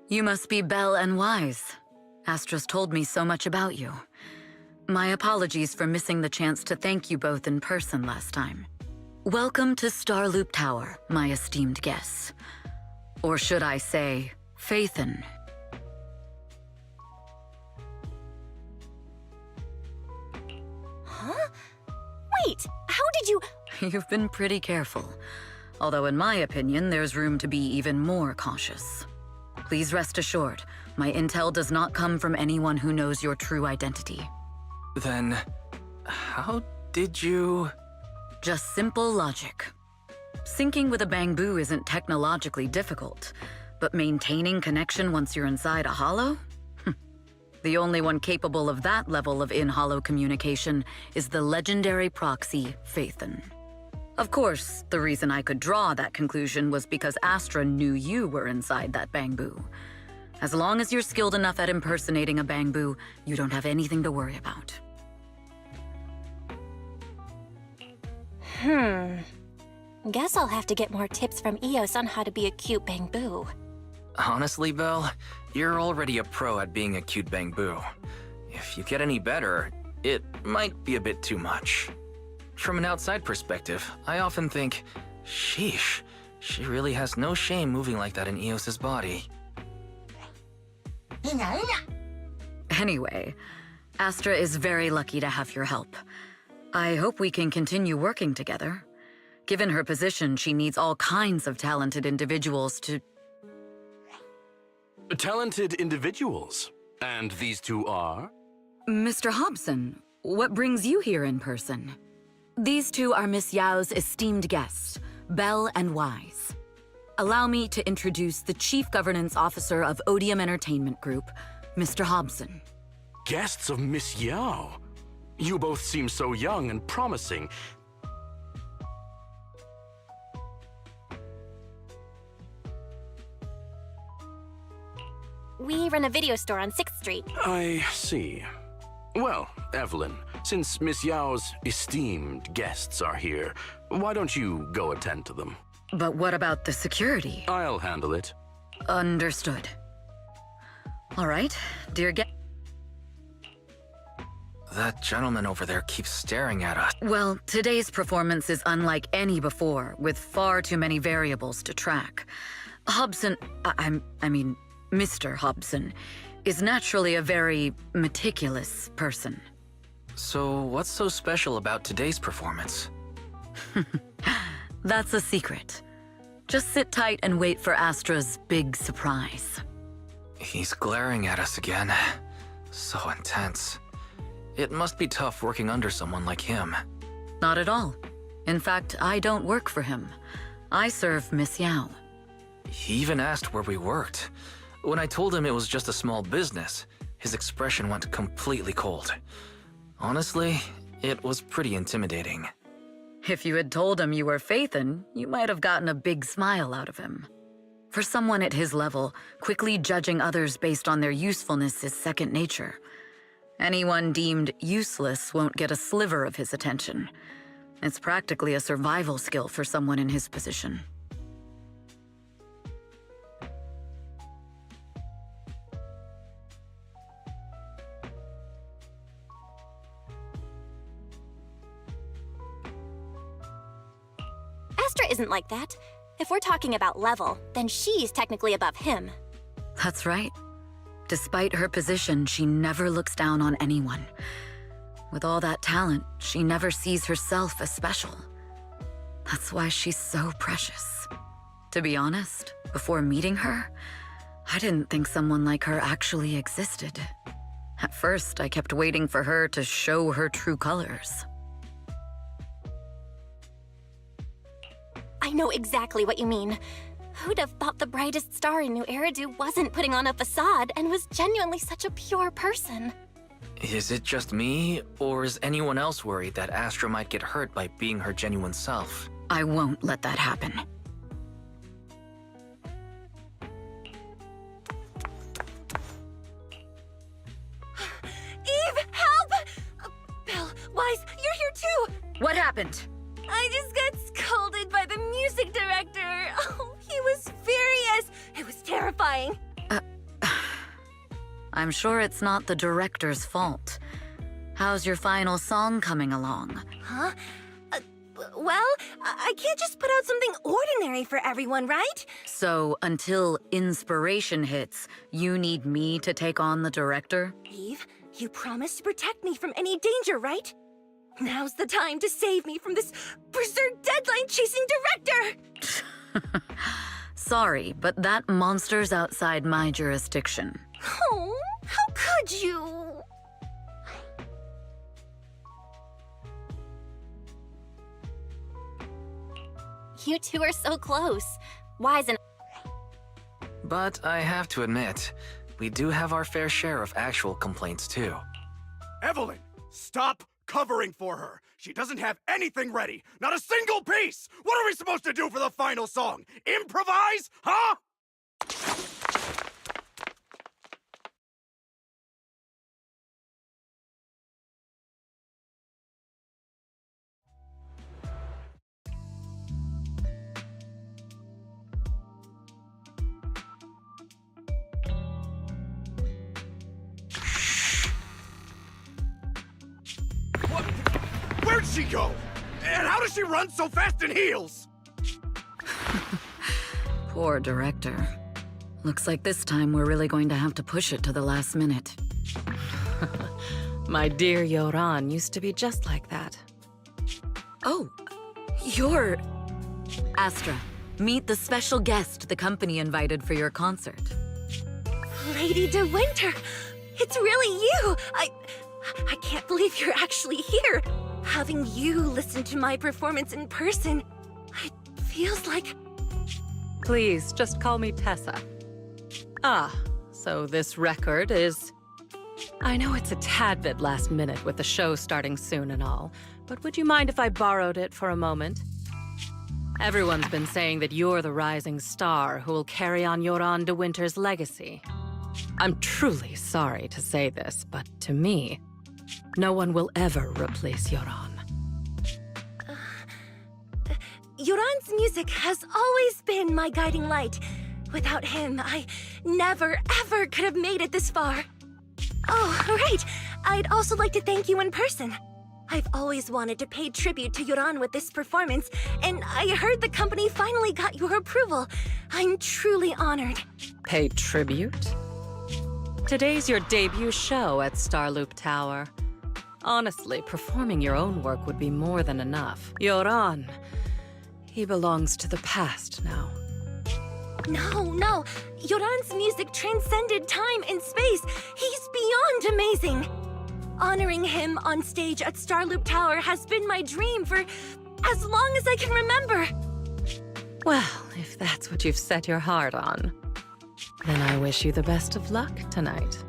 You must be Belle and Wise. Astra's told me so much about you. My apologies for missing the chance to thank you both in person last time. Welcome to Starloop Tower, my esteemed guests. Or should I say, Phaethon. Wait, how did you... You've been pretty careful. Although in my opinion, there's room to be even more cautious. Please rest assured, my intel does not come from anyone who knows your true identity. Then, how did you... Just simple logic. Syncing with a Bangbu isn't technologically difficult, but maintaining connection once you're inside a holo? The only one capable of that level of in-holo communication is the legendary proxy, Phaethon. Of course, the reason I could draw that conclusion was because Astra knew you were inside that Bangbu. As long as you're skilled enough at impersonating a Bangbu, you don't have anything to worry about. Guess I'll have to get more tips from Eos on how to be a cute Bangbu. Honestly, Belle, you're already a pro at being a cute Bangbu. If you get any better, it might be a bit too much. From an outside perspective, I often think, sheesh, she really has no shame moving like that in Eos's body. Anyway, Astra is very lucky to have your help. I hope we can continue working together. Given her position, she needs all kinds of talented individuals to... Talented individuals? And these two are? Mr. Hobson, what brings you here in person? These two are Miss Yao's esteemed guests, Belle and Wise. Allow me to introduce the Chief Governance Officer of Odium Entertainment Group, Mr. Hobson. Guests of Miss Yao? You both seem so young and promising. We run a video store on 6th Street. I see. Well, Evelyn, since Miss Yao's esteemed guests are here, why don't you go attend to them? But what about the security? I'll handle it. Understood. All right, dear guest. That gentleman over there keeps staring at us. Well, today's performance is unlike any before, with far too many variables to track. Hobson, I mean, Mr. Hobson, is naturally a very meticulous person. So what's so special about today's performance? That's a secret. Just sit tight and wait for Astra's big surprise. He's glaring at us again. So intense. It must be tough working under someone like him. Not at all. In fact, I don't work for him. I serve Miss Yao. He even asked where we worked. When I told him it was just a small business, his expression went completely cold. Honestly, it was pretty intimidating. If you had told him you were Phaethon, you might have gotten a big smile out of him. For someone at his level, quickly judging others based on their usefulness is second nature. Anyone deemed useless won't get a sliver of his attention. It's practically a survival skill for someone in his position. Astra isn't like that. If we're talking about level, then she's technically above him. That's right. Despite her position, she never looks down on anyone. With all that talent, she never sees herself as special. That's why she's so precious. To be honest, before meeting her, I didn't think someone like her actually existed. At first, I kept waiting for her to show her true colors. I know exactly what you mean. Who'd have thought the brightest star in New Eridu wasn't putting on a facade and was genuinely such a pure person? Is it just me, or is anyone else worried that Astra might get hurt by being her genuine self? I won't let that happen. Eve, help! Belle, Wise, you're here too! What happened? I just got scolded by the music director. Oh, he was furious. It was terrifying. I'm sure it's not the director's fault. How's your final song coming along? Huh? Well, I can't just put out something ordinary for everyone, right? So, until inspiration hits, you need me to take on the director? Eve, you promised to protect me from any danger, right? Now's the time to save me from this berserk deadline-chasing director! Sorry, but that monster's outside my jurisdiction. Oh, how could you? You two are so close. Wise and But I have to admit, we do have our fair share of actual complaints too. Evelyn, stop covering for her. She doesn't have anything ready. Not a single piece. What are we supposed to do for the final song? Improvise? Huh? Where'd she go? And how does she run so fast in heels? Poor director. Looks like this time we're really going to have to push it to the last minute. My dear Yoran used to be just like that. Oh, you're... Astra, meet the special guest the company invited for your concert. Lady De Winter! It's really you! I can't believe you're actually here! Having you listen to my performance in person, it feels like... Please, just call me Tessa. Ah, so this record is... I know it's a tad bit last minute with the show starting soon and all, but would you mind if I borrowed it for a moment? Everyone's been saying that you're the rising star who will carry on Yoran De Winter's legacy. I'm truly sorry to say this, but to me, no one will ever replace Yoran. Yoran's music has always been my guiding light. Without him, I never, ever could have made it this far. Oh, right. I'd also like to thank you in person. I've always wanted to pay tribute to Yoran with this performance, and I heard the company finally got your approval. I'm truly honored. Pay tribute? Today's your debut show at Starloop Tower. Honestly, performing your own work would be more than enough. Yoran, he belongs to the past now. No. Yoran's music transcended time and space. He's beyond amazing. Honoring him on stage at Starloop Tower has been my dream for as long as I can remember. Well, if that's what you've set your heart on, then I wish you the best of luck tonight.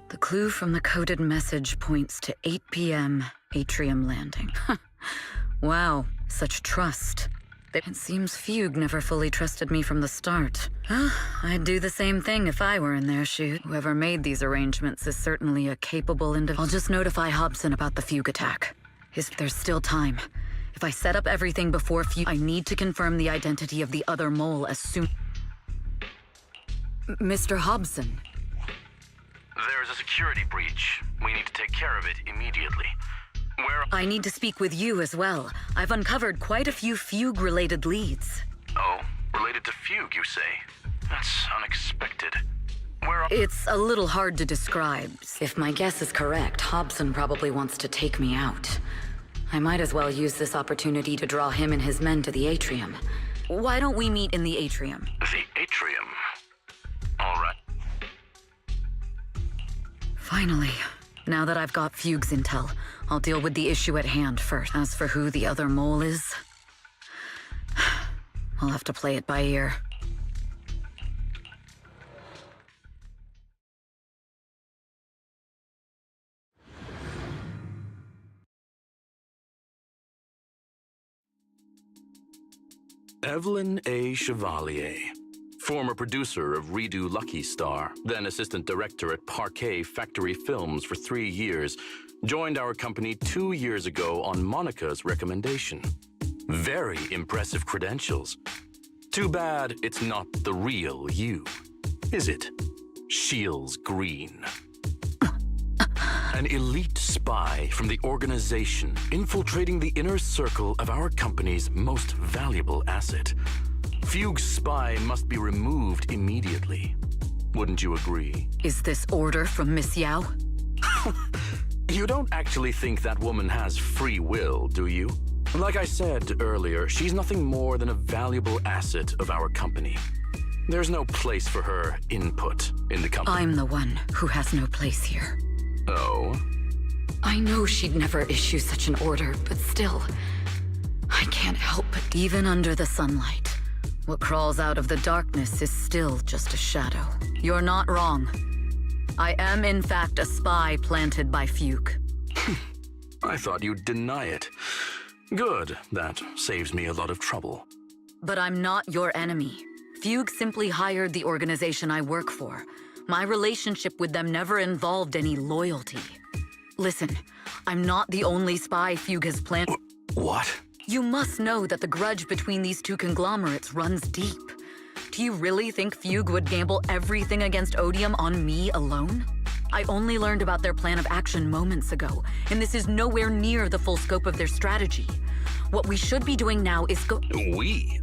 The clue from the coded message points to 8 p.m. Atrium Landing. Wow, such trust. It seems Fugue never fully trusted me from the start. I'd do the same thing if I were in their shoes. Whoever made these arrangements is certainly a capable individual. I'll just notify Hobson about the Fugue attack. There's still time. If I set up everything before I need to confirm the identity of the other mole as soon... Mr. Hobson. There's a security breach. We need to take care of it immediately. I need to speak with you as well. I've uncovered quite a few Fugue-related leads. Oh, related to Fugue, you say? That's unexpected. It's a little hard to describe. If my guess is correct, Hobson probably wants to take me out. I might as well use this opportunity to draw him and his men to the atrium. Why don't we meet in the atrium? The atrium? All right. Finally. Now that I've got Fugue's intel, I'll deal with the issue at hand first. As for who the other mole is, I'll have to play it by ear. Evelyn A. Chevalier, former producer of Redo Lucky Star, then assistant director at Parquet Factory Films for 3 years, joined our company 2 years ago on Monica's recommendation. Very impressive credentials. Too bad it's not the real you, is it? Shields Green. An elite spy from the organization infiltrating the inner circle of our company's most valuable asset. Fugue's spy must be removed immediately. Wouldn't you agree? Is this order from Miss Yao? You don't actually think that woman has free will, do you? Like I said earlier, she's nothing more than a valuable asset of our company. There's no place for her input in the company. I'm the one who has no place here. Oh? I know she'd never issue such an order, but still, I can't help but... Even under the sunlight, what crawls out of the darkness is still just a shadow. You're not wrong. I am, in fact, a spy planted by Fugue. I thought you'd deny it. Good. That saves me a lot of trouble. But I'm not your enemy. Fugue simply hired the organization I work for. My relationship with them never involved any loyalty. Listen, I'm not the only spy Fugue has planted. What? You must know that the grudge between these two conglomerates runs deep. Do you really think Fugue would gamble everything against Odium on me alone? I only learned about their plan of action moments ago, and this is nowhere near the full scope of their strategy. What we should be doing now is We?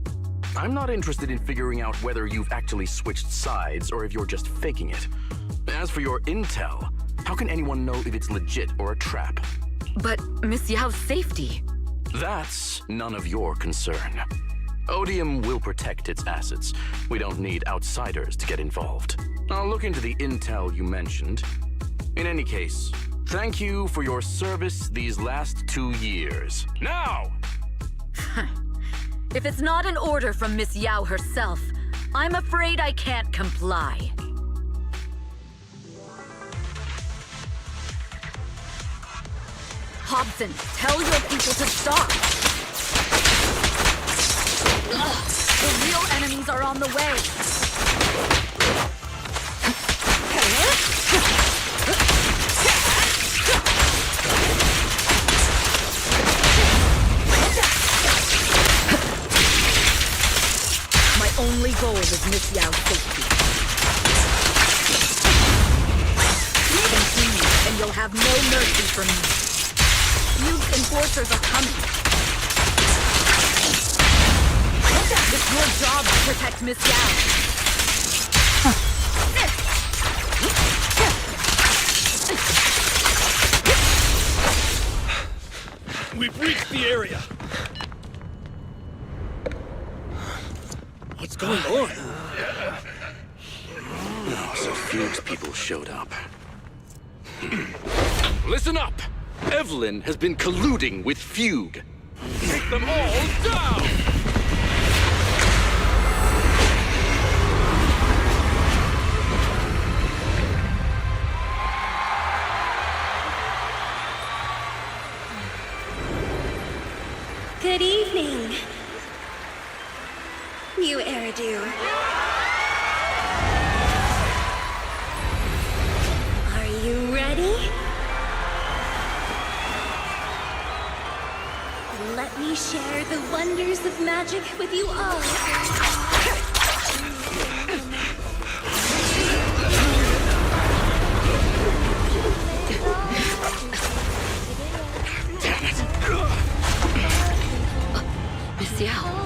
I'm not interested in figuring out whether you've actually switched sides or if you're just faking it. As for your intel, how can anyone know if it's legit or a trap? But Miss Yao's safety... That's none of your concern. Odium will protect its assets. We don't need outsiders to get involved. I'll look into the intel you mentioned. In any case, thank you for your service these last 2 years. Now! If it's not an order from Miss Yao herself, I'm afraid I can't comply. Hobson, tell your people to stop! The real enemies are on the way! My only goal is Miss Yao's safety. Continue, and you'll have no mercy from me. Fugue's enforcers are coming. It's your job to protect Miss Yao. We've reached the area. What's going on? Oh, so Fugue's people showed up. Listen up! Evelyn has been colluding with Fugue. Take them all down! Good evening, new Eridu. Are you ready? wonders of magic with you all. Miss Yao.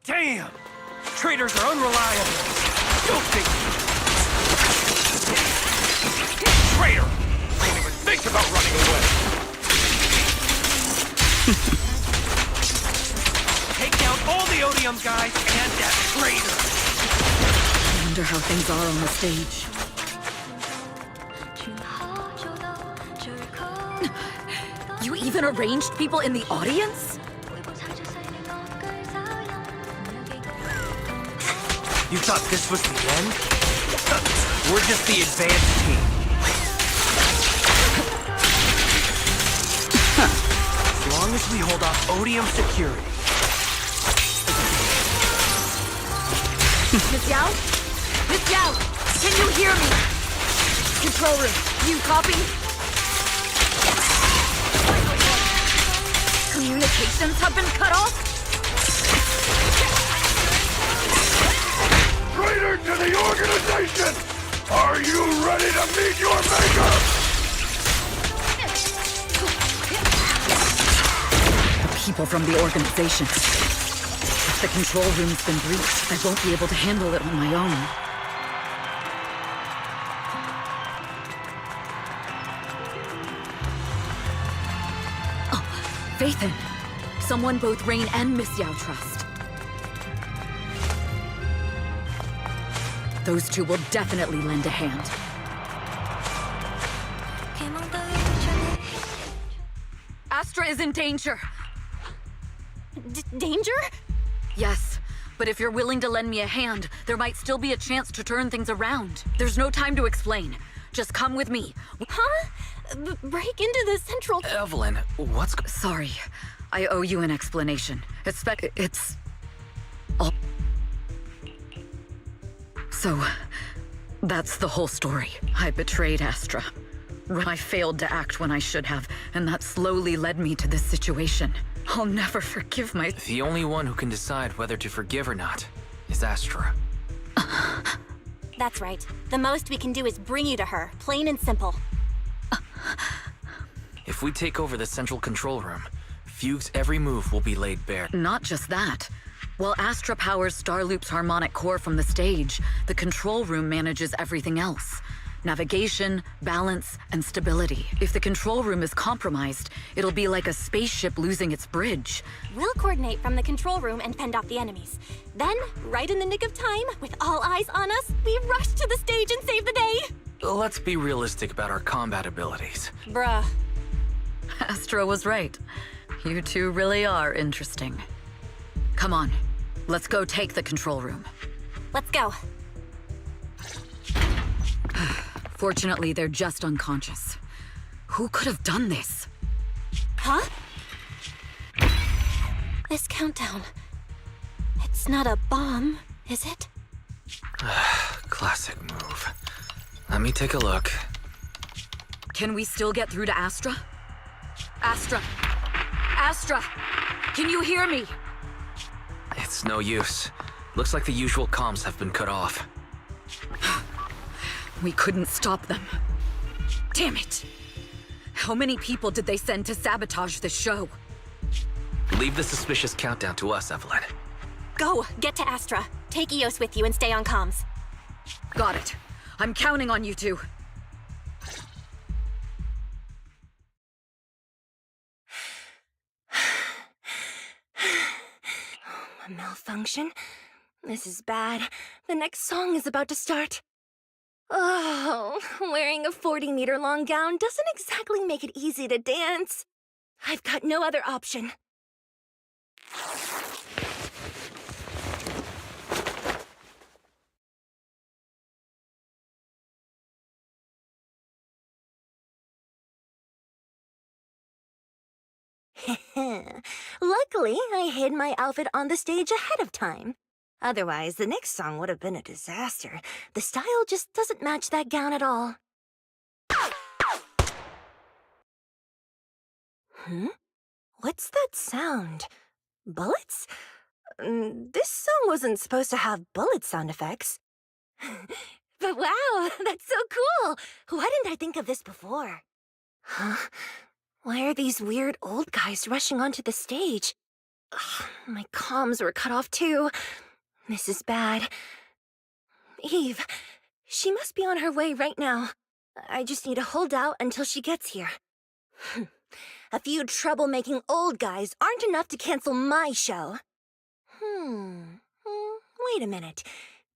Damn! Traitors are unreliable. Guilty! Traitor! Don't even think about running away! Take down all the Odium guys and that traitor! I wonder how things are on the stage. You even arranged people in the audience? You thought this was the end? We're just the advanced team. As long as we hold off Odium security. Miss Yao? Miss Yao! Can you hear me? Control room, you copy? Communications have been cut off? Traitor to the organization! Are you ready to meet your maker? The people from the organization. If the control room's been breached, I won't be able to handle it on my own. Oh, Phaethon. Someone both Rain and Miss Yao trust. Those two will definitely lend a hand. Astra is in danger. Danger? Yes, but if you're willing to lend me a hand, there might still be a chance to turn things around. There's no time to explain. Just come with me. Huh? Break into the central... Evelyn, what's... Sorry, I owe you an explanation. It's... all... So, that's the whole story. I betrayed Astra. I failed to act when I should have, and that slowly led me to this situation. I'll never forgive my... The only one who can decide whether to forgive or not is Astra. That's right. The most we can do is bring you to her, plain and simple. If we take over the central control room, Fugue's every move will be laid bare. Not just that. While Astra powers Starloop's harmonic core from the stage, the control room manages everything else. Navigation, balance, and stability. If the control room is compromised, it'll be like a spaceship losing its bridge. We'll coordinate from the control room and fend off the enemies. Then, right in the nick of time, with all eyes on us, we rush to the stage and save the day! Let's be realistic about our combat abilities. Bruh. Astra was right. You two really are interesting. Come on, let's go take the control room. Let's go. Fortunately, they're just unconscious. Who could have done this? Huh? This countdown. It's not a bomb, is it? Classic move. Let me take a look. Can we still get through to Astra? Astra! Astra! Can you hear me? It's no use. Looks like the usual comms have been cut off. We couldn't stop them. Damn it! How many people did they send to sabotage this show? Leave the suspicious countdown to us, Evelyn. Go! Get to Astra. Take Eos with you and stay on comms. Got it. I'm counting on you two. A malfunction? This is bad. The next song is about to start. Oh, wearing a 40-meter-long gown doesn't exactly make it easy to dance. I've got no other option. Luckily, I hid my outfit on the stage ahead of time. Otherwise, the next song would have been a disaster. The style just doesn't match that gown at all. What's that sound? Bullets? This song wasn't supposed to have bullet sound effects. But wow, that's so cool! Why didn't I think of this before? Huh? Why are these weird old guys rushing onto the stage? Ugh, my comms were cut off too. This is bad. Eve, she must be on her way right now. I just need to hold out until she gets here. A few troublemaking old guys aren't enough to cancel my show. Wait a minute.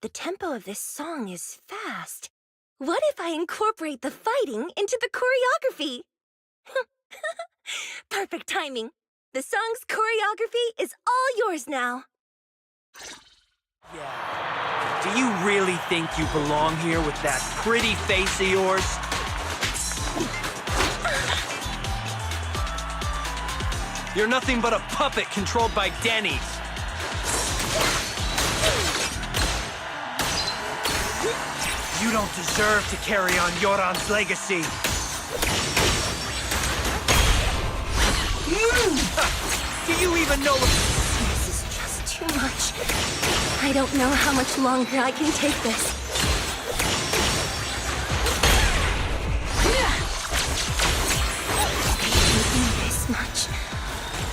The tempo of this song is fast. What if I incorporate the fighting into the choreography? Perfect timing. The song's choreography is all yours now. Yeah. Do you really think you belong here with that pretty face of yours? You're nothing but a puppet controlled by Denny's. You don't deserve to carry on Yoran's legacy. Do you even know? This is just too much. I don't know how much longer I can take this. They hate me this much.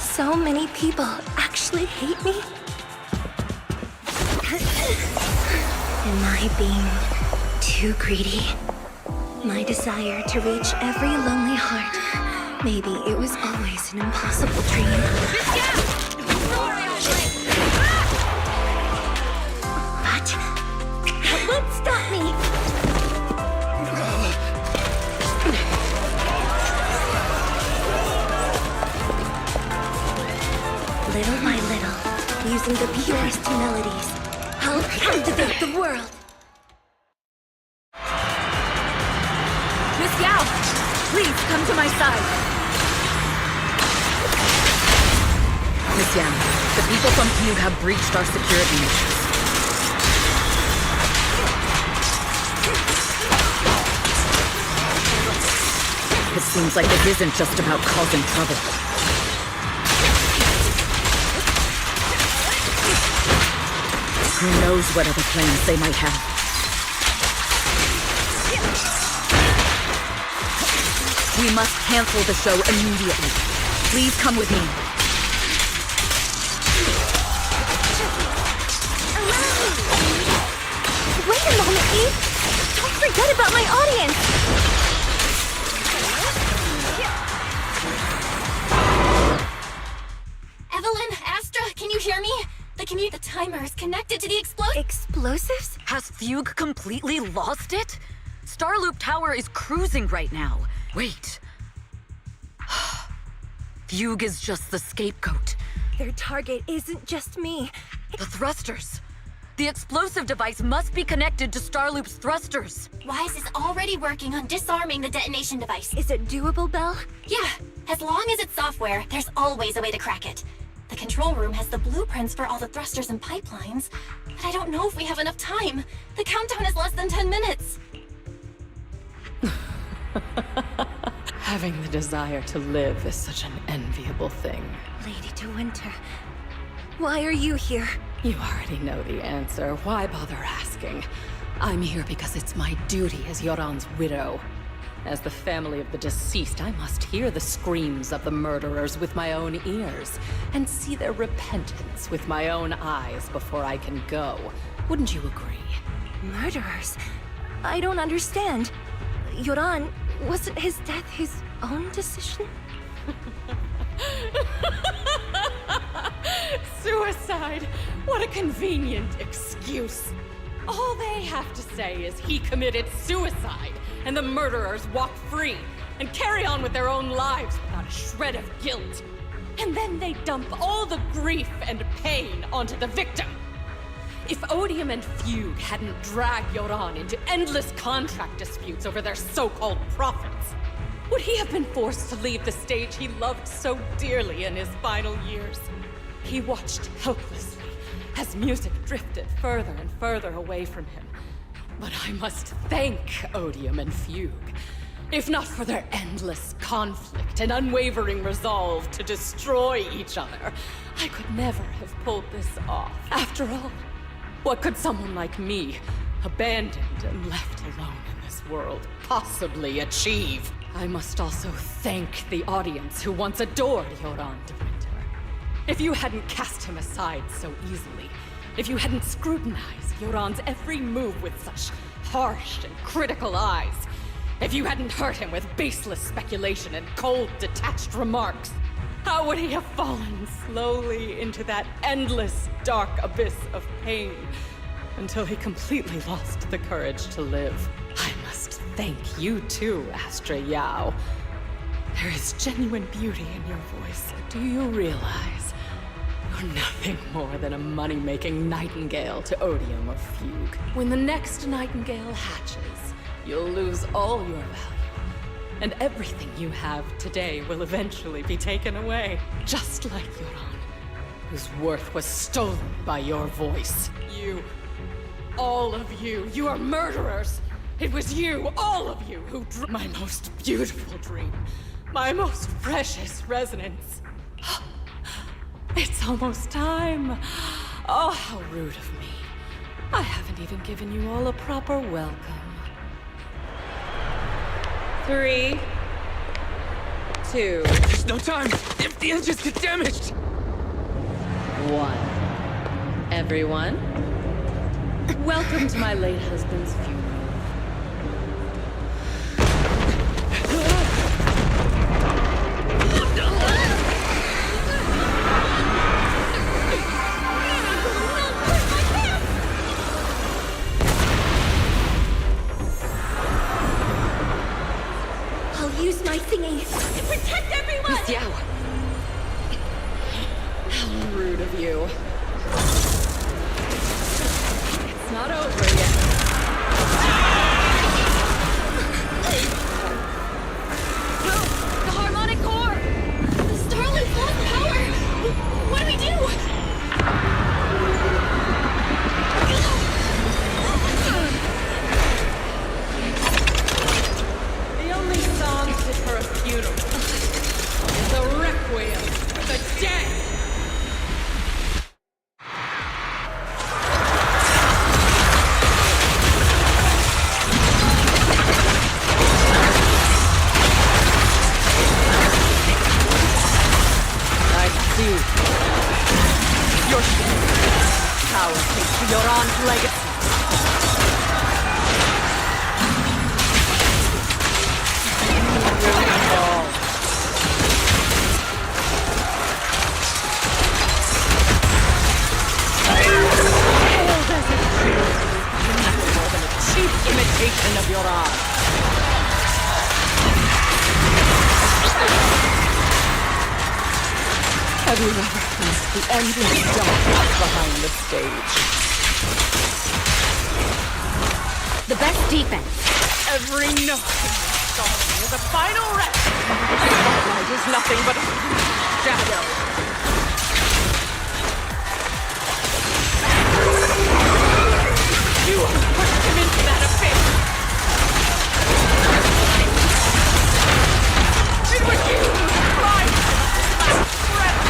So many people actually hate me. Am I being too greedy? My desire to reach every lonely heart. Maybe it was always an impossible dream. But that won't stop me. Little by little, using the purest melodies, I'll captivate the world. Miss Yao, please come to my side. Miss Yan, the people from Fugue have breached our security measures. It seems like this isn't just about causing trouble. Who knows what other plans they might have. We must cancel the show immediately. Please come with me. Wait a moment, Eve! Don't forget about my audience! Evelyn, Astra, can you hear me? The timer is connected to the Explosives? Has Fugue completely lost it? Starloop Tower is cruising right now. Wait. Fugue is just the scapegoat. Their target isn't just me. The thrusters. The explosive device must be connected to Starloop's thrusters. WISE is already working on disarming the detonation device. Is it doable, Belle? Yeah, as long as it's software, there's always a way to crack it. The control room has the blueprints for all the thrusters and pipelines, but I don't know if we have enough time. The countdown is less than 10 minutes. Having the desire to live is such an enviable thing. Lady De Winter, why are you here? You already know the answer. Why bother asking? I'm here because it's my duty as Yoran's widow. As the family of the deceased, I must hear the screams of the murderers with my own ears, and see their repentance with my own eyes before I can go. Wouldn't you agree? Murderers? I don't understand. Yoran, wasn't his death his own decision? Suicide! What a convenient excuse. All they have to say is he committed suicide, and the murderers walk free and carry on with their own lives without a shred of guilt. And then they dump all the grief and pain onto the victim. If Odium and Fugue hadn't dragged Yoran into endless contract disputes over their so-called profits, would he have been forced to leave the stage he loved so dearly in his final years? He watched helplessly as music drifted further and further away from him. But I must thank Odium and Fugue. If not for their endless conflict and unwavering resolve to destroy each other, I could never have pulled this off. After all, what could someone like me, abandoned and left alone in this world, possibly achieve? I must also thank the audience who once adored Yoran de Winter. If you hadn't cast him aside so easily, if you hadn't scrutinized Yoran's every move with such harsh and critical eyes, if you hadn't hurt him with baseless speculation and cold, detached remarks, how would he have fallen slowly into that endless, dark abyss of pain until he completely lost the courage to live? I must thank you too, Astra Yao. There is genuine beauty in your voice. Do you realize you're nothing more than a money-making nightingale to Odium or Fugue? When the next nightingale hatches, you'll lose all your value, and everything you have today will eventually be taken away, just like Yoran, whose worth was stolen by your voice. You, all of you, you are murderers! It was you, all of you, who drew my most beautiful dream, my most precious resonance. It's almost time. Oh, how rude of me. I haven't even given you all a proper welcome. 3, 2. There's no time! If the engines get damaged! 1. Everyone, welcome to my late husband's funeral. Use my thingy to protect everyone! Miss Yao! How rude of you. It's not over yet. The harmonic core! The Starlink lost power! What do we do? The only song fit for a funeral is the requiem for the dead! I see. Your power takes to Yoran's legacy. Imitation of Yoran. Have you ever felt the endless darkness behind the stage? The best defense. Every note in this song is a final rest. The spotlight is nothing but a shadow. You pushed him into that abyss. It was you who cried last breath.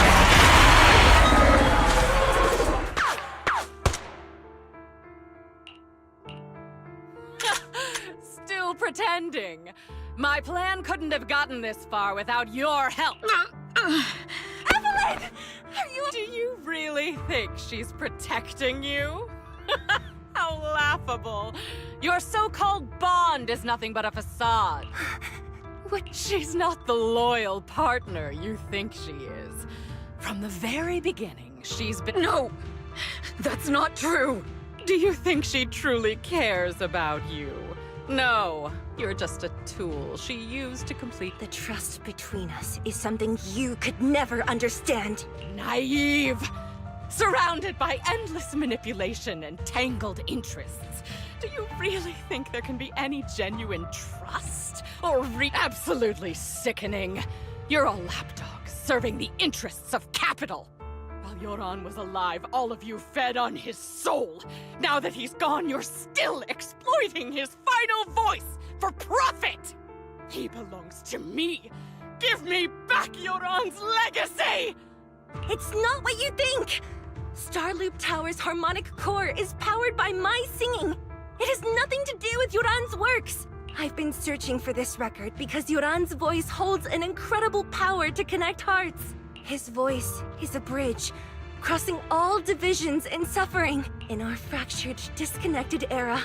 Still pretending. My plan couldn't have gotten this far without your help. Evelyn! Do you really think she's protecting you? How How laughable. Your so-called bond is nothing but a facade. She's not the loyal partner you think she is. From the very beginning, she's been— No! That's not true! Do you think she truly cares about you? No, you're just a tool she used to complete— The trust between us is something you could never understand. Naive! Surrounded by endless manipulation and tangled interests. Do you really think there can be any genuine trust? Or absolutely sickening? You're a lapdog serving the interests of capital. While Yoran was alive, all of you fed on his soul. Now that he's gone, you're still exploiting his final voice for profit! He belongs to me! Give me back Yoran's legacy! It's not what you think! Starloop Tower's harmonic core is powered by my singing. It has nothing to do with Yoran's works. I've been searching for this record because Yoran's voice holds an incredible power to connect hearts. His voice is a bridge, crossing all divisions and suffering. In our fractured, disconnected era,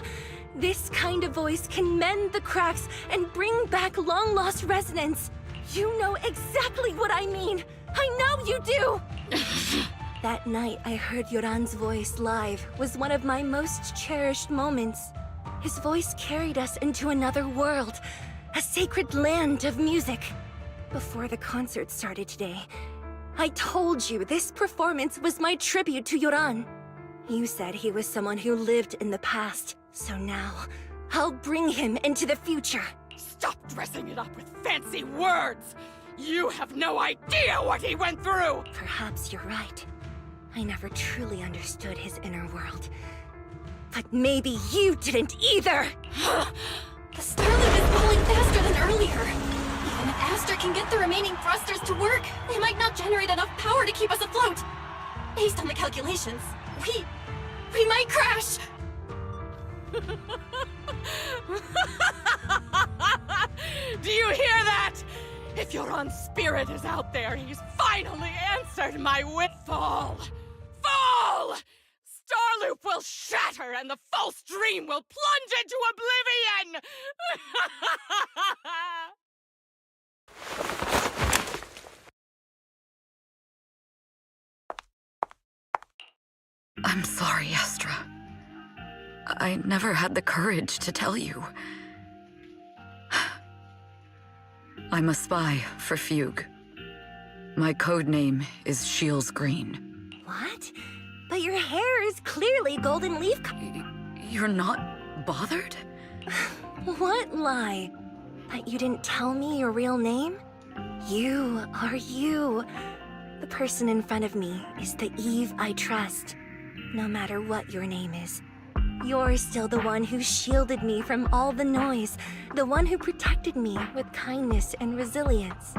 this kind of voice can mend the cracks and bring back long-lost resonance. You know exactly what I mean. I know you do! That night I heard Yoran's voice live was one of my most cherished moments. His voice carried us into another world, a sacred land of music. Before the concert started today, I told you this performance was my tribute to Yoran. You said he was someone who lived in the past, so now I'll bring him into the future. Stop dressing it up with fancy words! You have no idea what he went through! Perhaps you're right. I never truly understood his inner world. But maybe you didn't either! The Starloop is falling faster than earlier. Even if Astra can get the remaining thrusters to work, they might not generate enough power to keep us afloat. Based on the calculations, we might crash! Do you hear that? If Yoran's spirit is out there, he's finally answered my fall! Fall! Starloop will shatter and the false dream will plunge into oblivion! I'm sorry, Astra. I never had the courage to tell you. I'm a spy for Fugue. My code name is Shields Green. What? But your hair is clearly golden leaf. You're not bothered? What lie? That you didn't tell me your real name? You are you. The person in front of me is the Eve I trust. No matter what your name is. You're still the one who shielded me from all the noise, the one who protected me with kindness and resilience.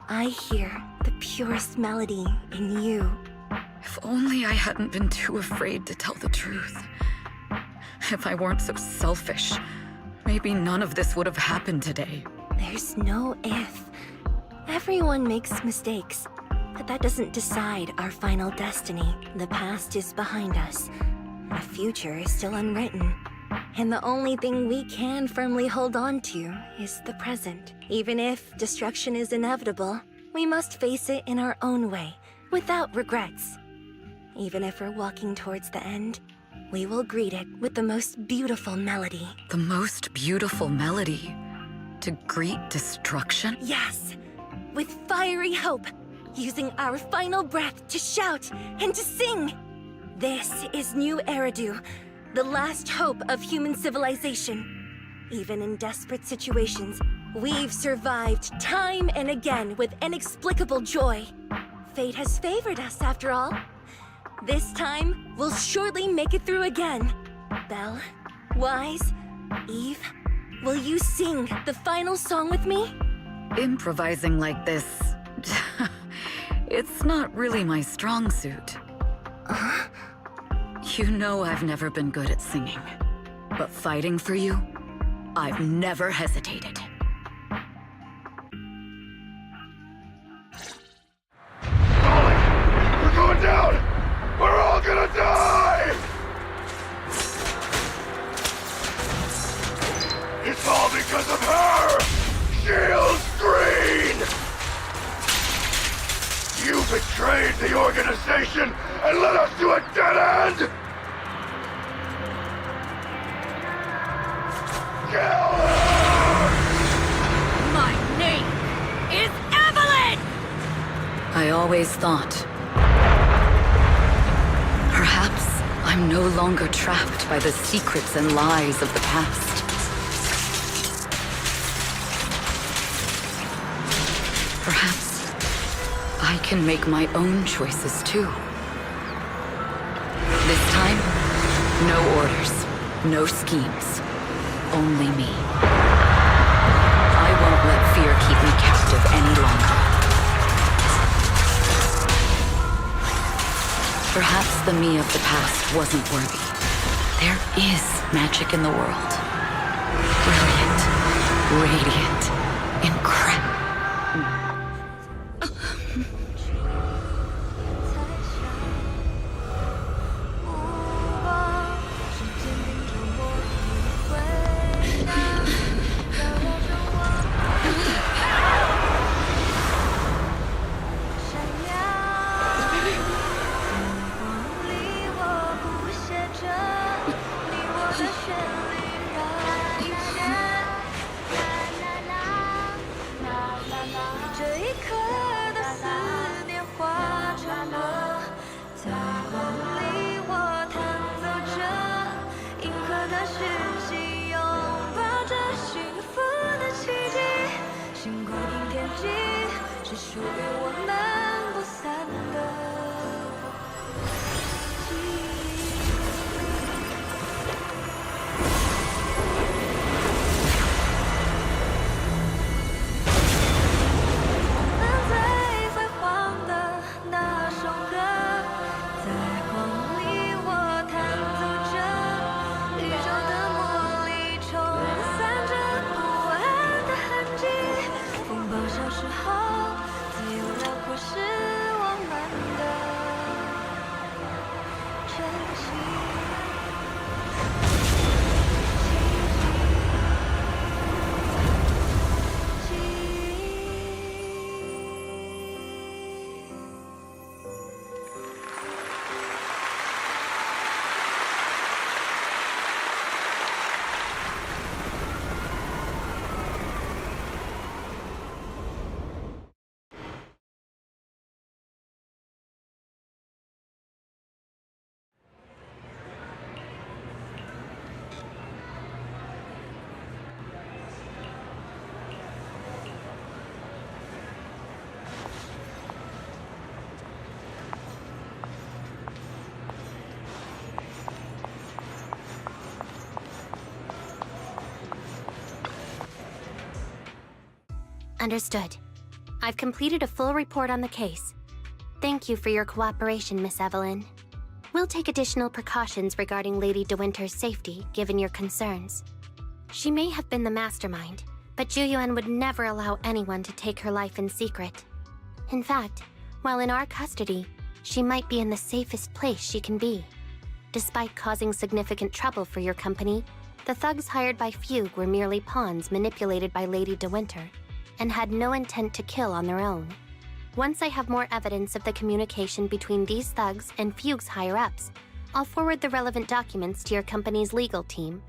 I hear the purest melody in you. If only I hadn't been too afraid to tell the truth. If I weren't so selfish, maybe none of this would have happened today. There's no if. Everyone makes mistakes, but that doesn't decide our final destiny. The past is behind us. The future is still unwritten. And the only thing we can firmly hold on to is the present. Even if destruction is inevitable, we must face it in our own way, without regrets. Even if we're walking towards the end, we will greet it with the most beautiful melody. The most beautiful melody? To greet destruction? Yes! With fiery hope, using our final breath to shout and to sing! This is New Eridu, the last hope of human civilization. Even in desperate situations, we've survived time and again with inexplicable joy. Fate has favored us, after all. This time, we'll surely make it through again. Belle, Wise, Eve, will you sing the final song with me? Improvising like this... it's not really my strong suit. You know I've never been good at singing. But fighting for you, I've never hesitated. We're going down! We're all gonna die! betrayed the organization and led us to a dead end! Kill her! My name is Evelyn! I always thought, perhaps I'm no longer trapped by the secrets and lies of the past. Perhaps I can make my own choices too. This time, no orders, no schemes, only me. I won't let fear keep me captive any longer. Perhaps the me of the past wasn't worthy. There is magic in the world. Brilliant, radiant, incredible. Understood. I've completed a full report on the case. Thank you for your cooperation, Miss Evelyn. We'll take additional precautions regarding Lady De Winter's safety, given your concerns. She may have been the mastermind, but Juyuan would never allow anyone to take her life in secret. In fact, while in our custody, she might be in the safest place she can be. Despite causing significant trouble for your company, the thugs hired by Fugue were merely pawns manipulated by Lady De Winter, and had no intent to kill on their own. Once I have more evidence of the communication between these thugs and Fugue's higher-ups, I'll forward the relevant documents to your company's legal team.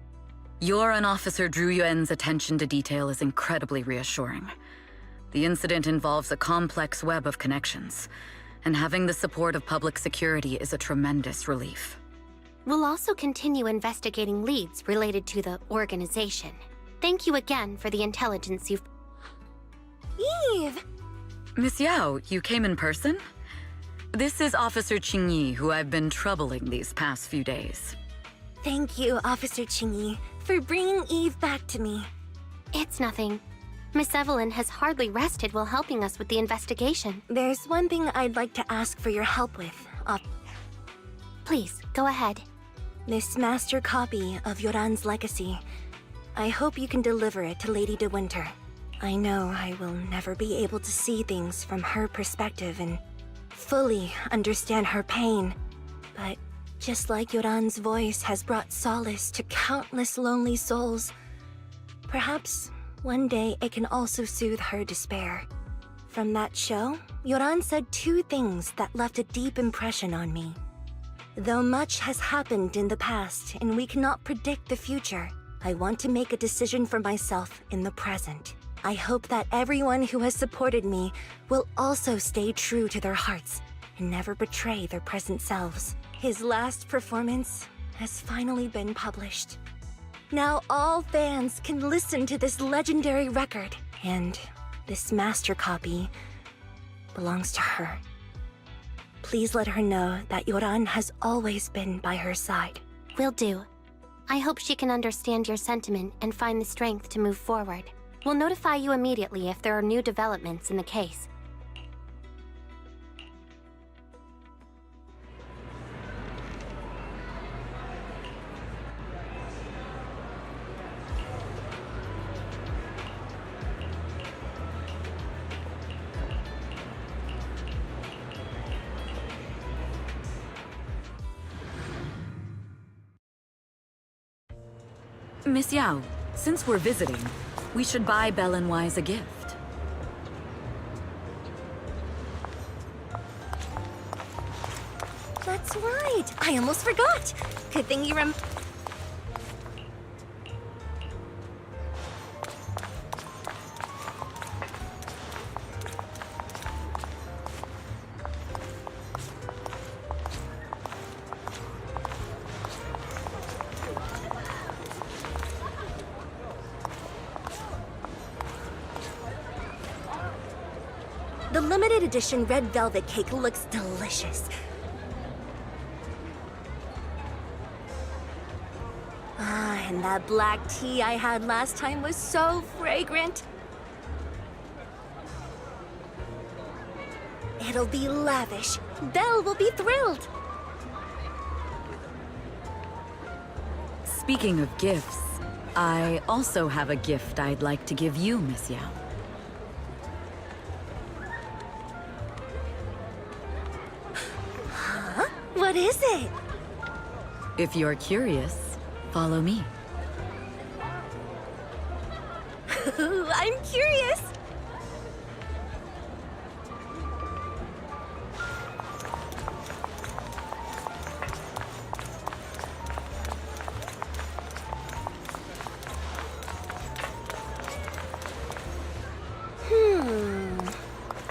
Your and Officer Zhu Yuan's attention to detail is incredibly reassuring. The incident involves a complex web of connections, and having the support of public security is a tremendous relief. We'll also continue investigating leads related to the organization. Thank you again for the intelligence you've... Eve! Miss Yao, you came in person? This is Officer Qingyi, who I've been troubling these past few days. Thank you, Officer Qingyi, for bringing Eve back to me. It's nothing. Miss Evelyn has hardly rested while helping us with the investigation. There's one thing I'd like to ask for your help with. Please, go ahead. This master copy of Yoran's legacy. I hope you can deliver it to Lady De Winter. I know I will never be able to see things from her perspective and fully understand her pain. But just like Yoran's voice has brought solace to countless lonely souls, perhaps one day it can also soothe her despair. From that show, Yoran said two things that left a deep impression on me. Though much has happened in the past and we cannot predict the future, I want to make a decision for myself in the present. I hope that everyone who has supported me will also stay true to their hearts and never betray their present selves. His last performance has finally been published. Now all fans can listen to this legendary record, and this master copy belongs to her. Please let her know that Yoran has always been by her side. Will do. I hope she can understand your sentiment and find the strength to move forward. We'll notify you immediately if there are new developments in the case. Miss Yao, since we're visiting, we should buy Belle and Wise a gift. That's right! I almost forgot! Good thing you The limited edition red velvet cake looks delicious. Ah, and that black tea I had last time was so fragrant. It'll be lavish. Belle will be thrilled. Speaking of gifts, I also have a gift I'd like to give you, Miss Yao. What is it? If you're curious, follow me. I'm curious.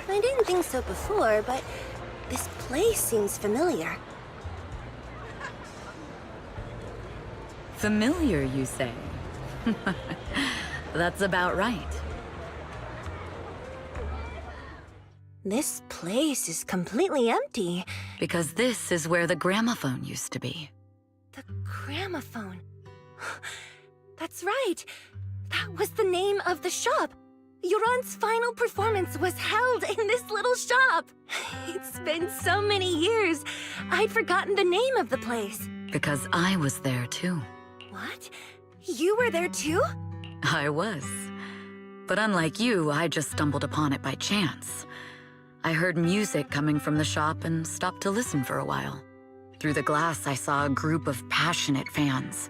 I didn't think so before, but this place seems familiar. Familiar, you say? That's about right. This place is completely empty. Because this is where the gramophone used to be. The gramophone. That's right. That was the name of the shop. Yoran's final performance was held in this little shop. It's been so many years, I'd forgotten the name of the place. Because I was there too. What? You were there too? I was. But unlike you, I just stumbled upon it by chance. I heard music coming from the shop and stopped to listen for a while. Through the glass, I saw a group of passionate fans.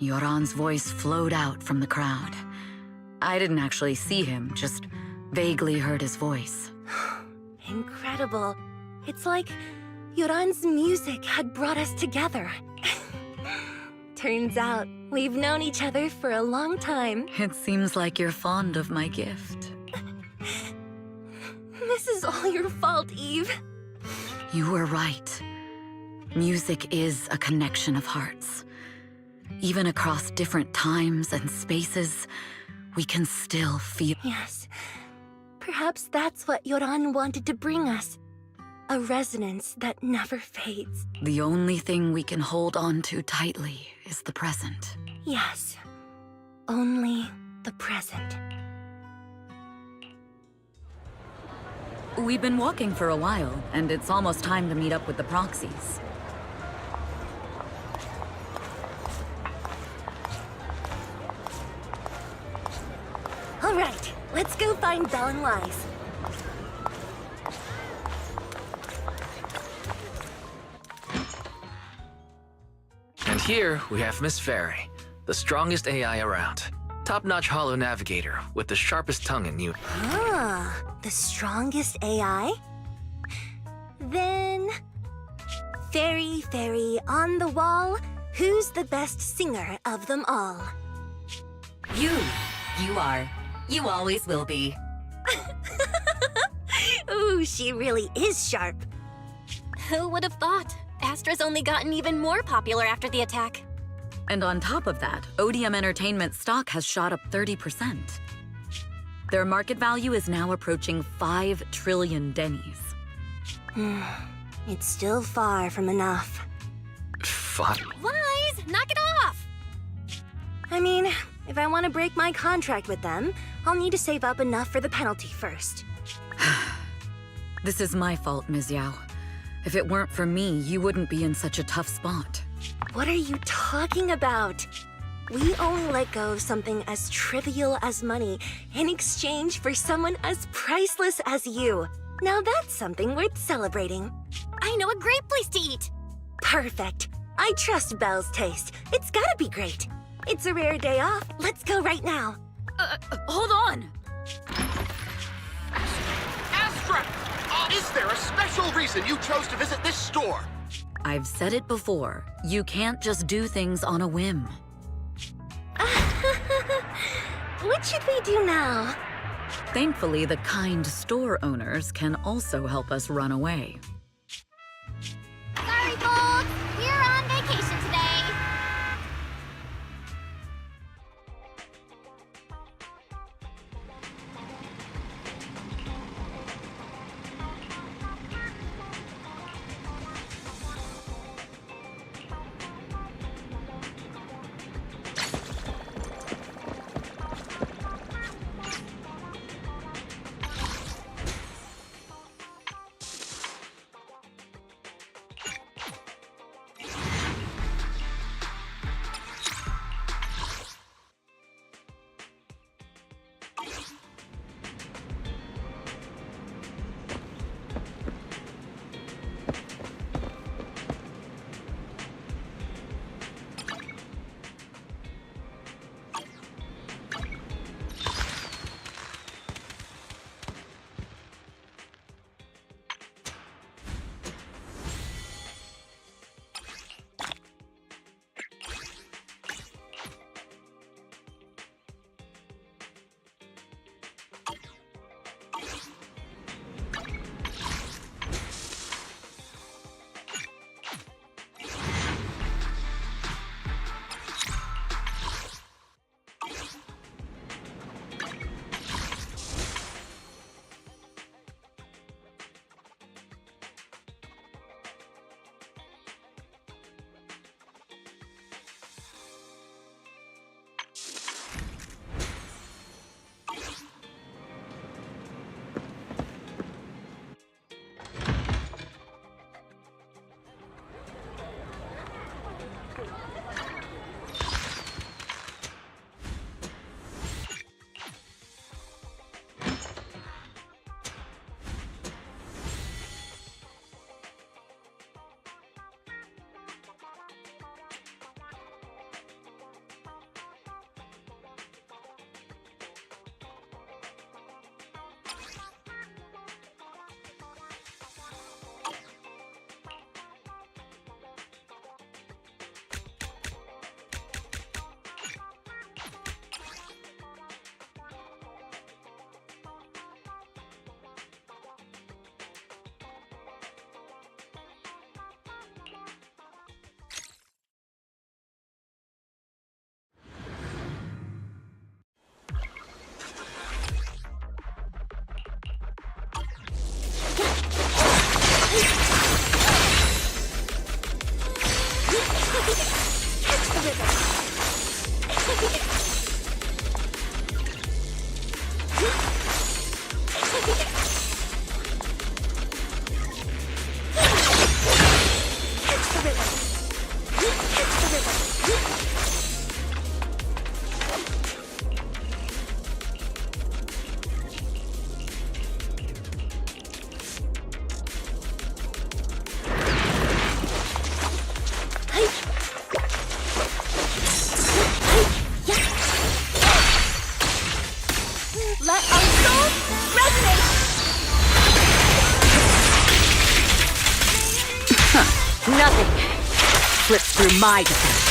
Yoran's voice flowed out from the crowd. I didn't actually see him, just vaguely heard his voice. Incredible. It's like Yoran's music had brought us together. Turns out, we've known each other for a long time. It seems like you're fond of my gift. This is all your fault, Eve. You were right. Music is a connection of hearts. Even across different times and spaces, we can still feel... Yes. Perhaps that's what Yoran wanted to bring us. A resonance that never fades. The only thing we can hold on to tightly is the present. Yes. Only the present. We've been walking for a while, and it's almost time to meet up with the proxies. All right, let's go find Belle and Wise. And here we have Miss Fairy, the strongest AI around. Top-notch holo navigator with the sharpest tongue in you. Ah, The strongest AI? Then... Fairy, fairy, on the wall, who's the best singer of them all? You. You are. You always will be. Ooh, she really is sharp. Who would have thought? Astra's only gotten even more popular after the attack. And on top of that, Odium Entertainment stock has shot up 30%. Their market value is now approaching 5 trillion dennies. It's still far from enough. 5? Wise, knock it off! I mean, if I want to break my contract with them, I'll need to save up enough for the penalty first. This is my fault, Ms. Yao. If it weren't for me, you wouldn't be in such a tough spot. What are you talking about? We only let go of something as trivial as money in exchange for someone as priceless as you. Now that's something worth celebrating. I know a great place to eat! Perfect. I trust Belle's taste. It's gotta be great. It's a rare day off. Let's go right now. Hold on! Astra! Is there a special reason you chose to visit this store? I've said it before. You can't just do things on a whim. What should we do now? Thankfully, the kind store owners can also help us run away. Sorry, folks! We're on vacation today! Nothing slips through my defense.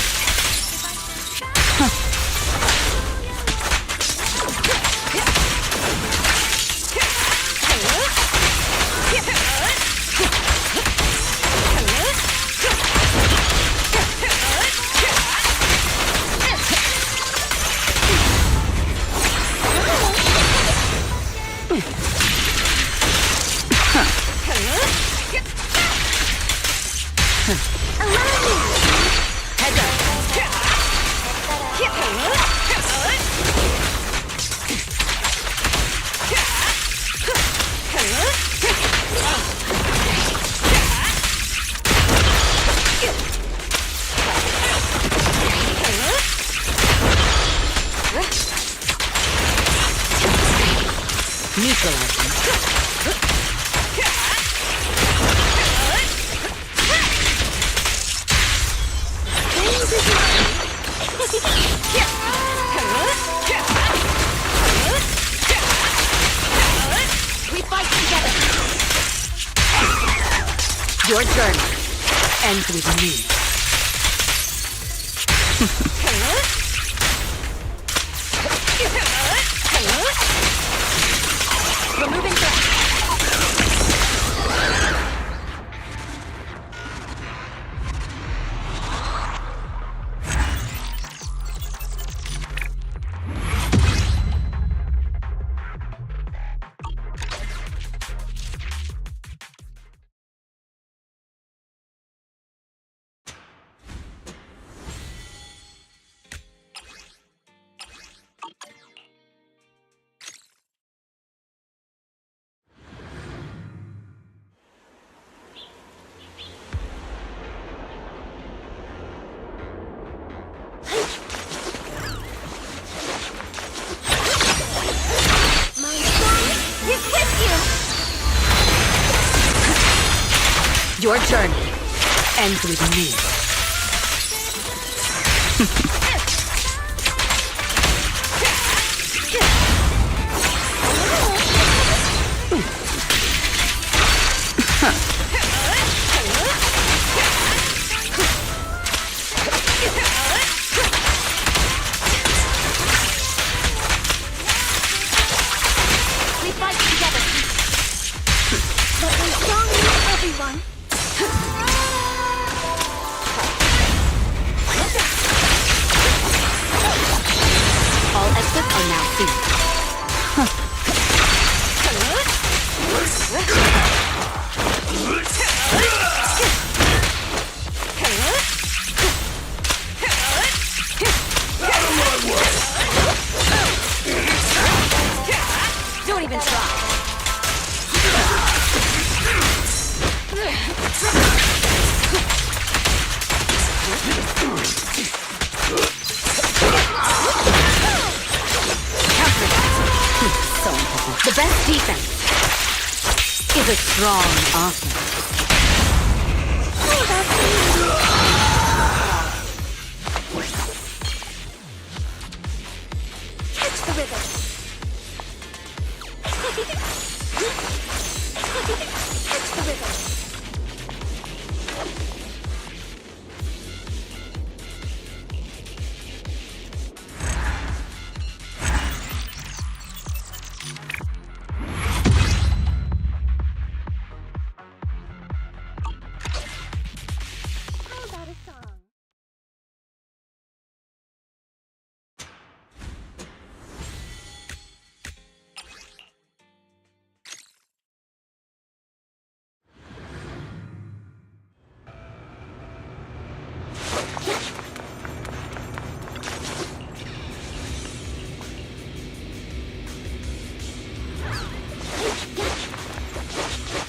We fight together. Your journey ends with me. Removing threat. Your journey ends with me. We fight together. But we're strong, everyone. All exits are now sealed. Don't even try. The best defense is a strong offense. Catch the rhythm. Catch the rhythm.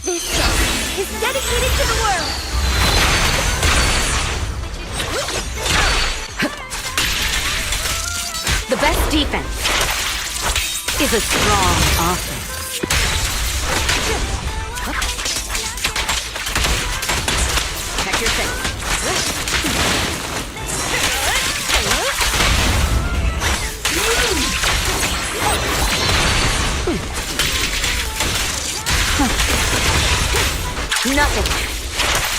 This song is dedicated to the world! The best defense is a strong offense. Check your face. Nothing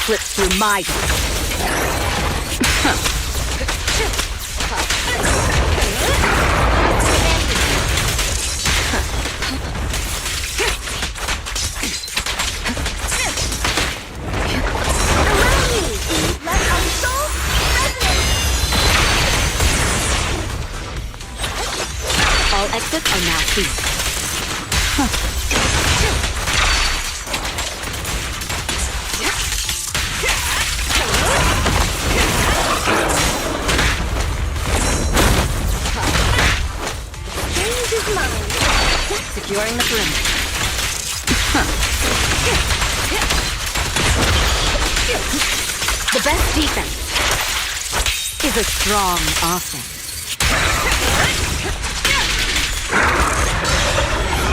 slips through my All exits are now sealed. Change is mine. Securing the perimeter. The best defense is a strong offense.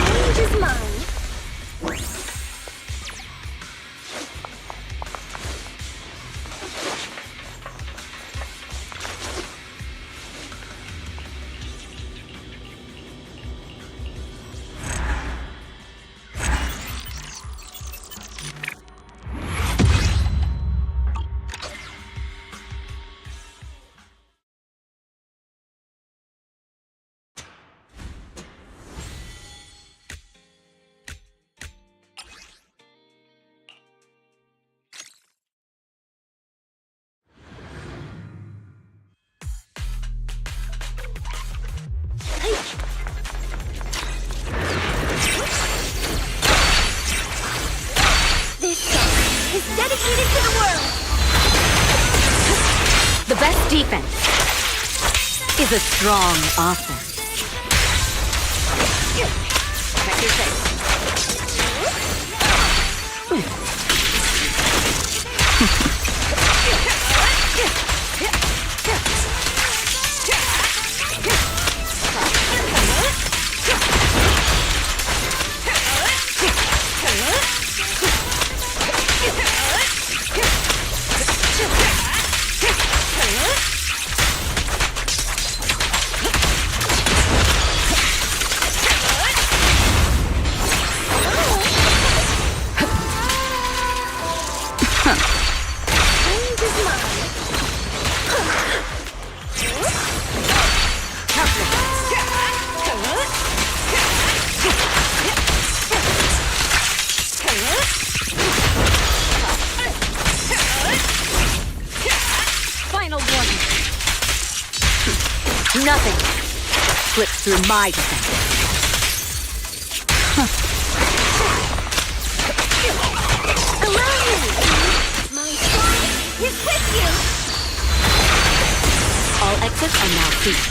Change is mine. This song is dedicated to the world. The best defense is a strong offense. Check your face. Change is mine. Final warning. Nothing slips through my defense. Allow me. My song is with you. All exits are now sealed.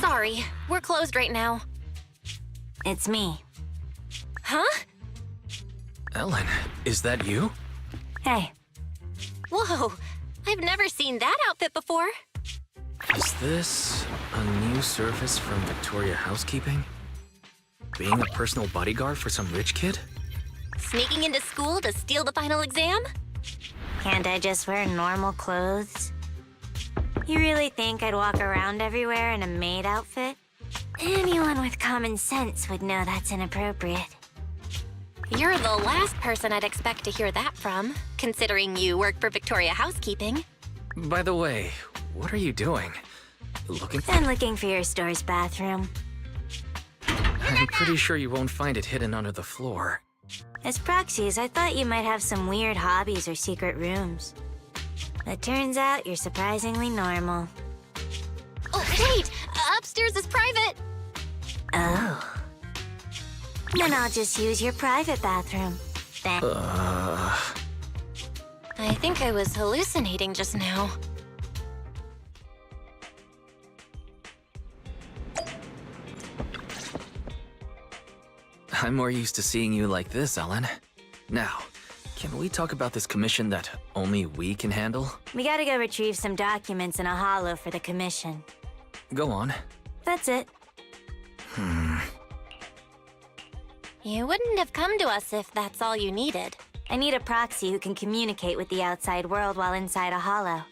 Sorry, we're closed right now. It's me. Huh? Ellen, is that you? Hey. Whoa, I've never seen that outfit before. Is this a new service from Victoria Housekeeping? Being a personal bodyguard for some rich kid? Sneaking into school to steal the final exam? Can't I just wear normal clothes? You really think I'd walk around everywhere in a maid outfit? Anyone with common sense would know that's inappropriate. You're the last person I'd expect to hear that from, considering you work for Victoria Housekeeping. By the way, what are you doing? Looking for... I'm looking for your store's bathroom. I'm pretty sure you won't find it hidden under the floor. As proxies, I thought you might have some weird hobbies or secret rooms. But turns out you're surprisingly normal. Oh, wait! Upstairs is private! Oh. Then I'll just use your private bathroom. I think I was hallucinating just now. I'm more used to seeing you like this, Ellen. Now, can we talk about this commission that only we can handle? We gotta go retrieve some documents in a holo for the commission. Go on. That's it. You wouldn't have come to us if that's all you needed. I need a proxy who can communicate with the outside world while inside a holo.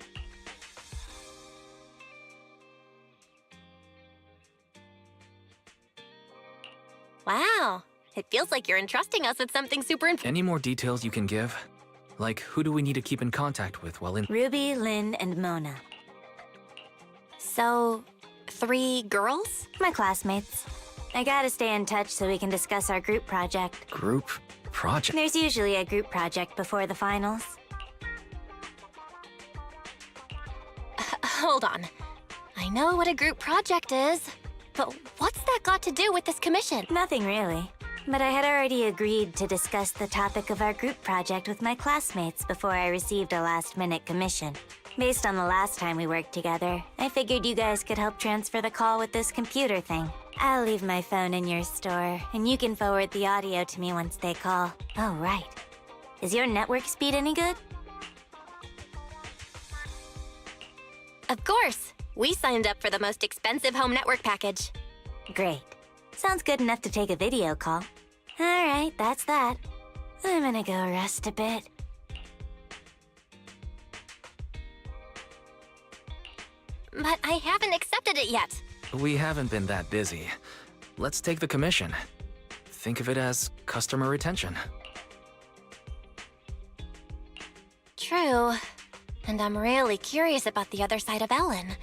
Wow. It feels like you're entrusting us with something super important. Any more details you can give? Like, who do we need to keep in contact with while in— Ruby, Lynn, and Mona. So, 3 girls? My classmates. I gotta stay in touch so we can discuss our group project. Group project? There's usually a group project before the finals. Hold on. I know what a group project is, but what's that got to do with this commission? Nothing really. But I had already agreed to discuss the topic of our group project with my classmates before I received a last-minute commission. Based on the last time we worked together, I figured you guys could help transfer the call with this computer thing. I'll leave my phone in your store, and you can forward the audio to me once they call. Oh, right. Is your network speed any good? Of course. We signed up for the most expensive home network package. Great. Sounds good enough to take a video call. All right, that's that. I'm gonna go rest a bit. But I haven't accepted it yet. We haven't been that busy. Let's take the commission. Think of it as customer retention. True. And I'm really curious about the other side of Ellen.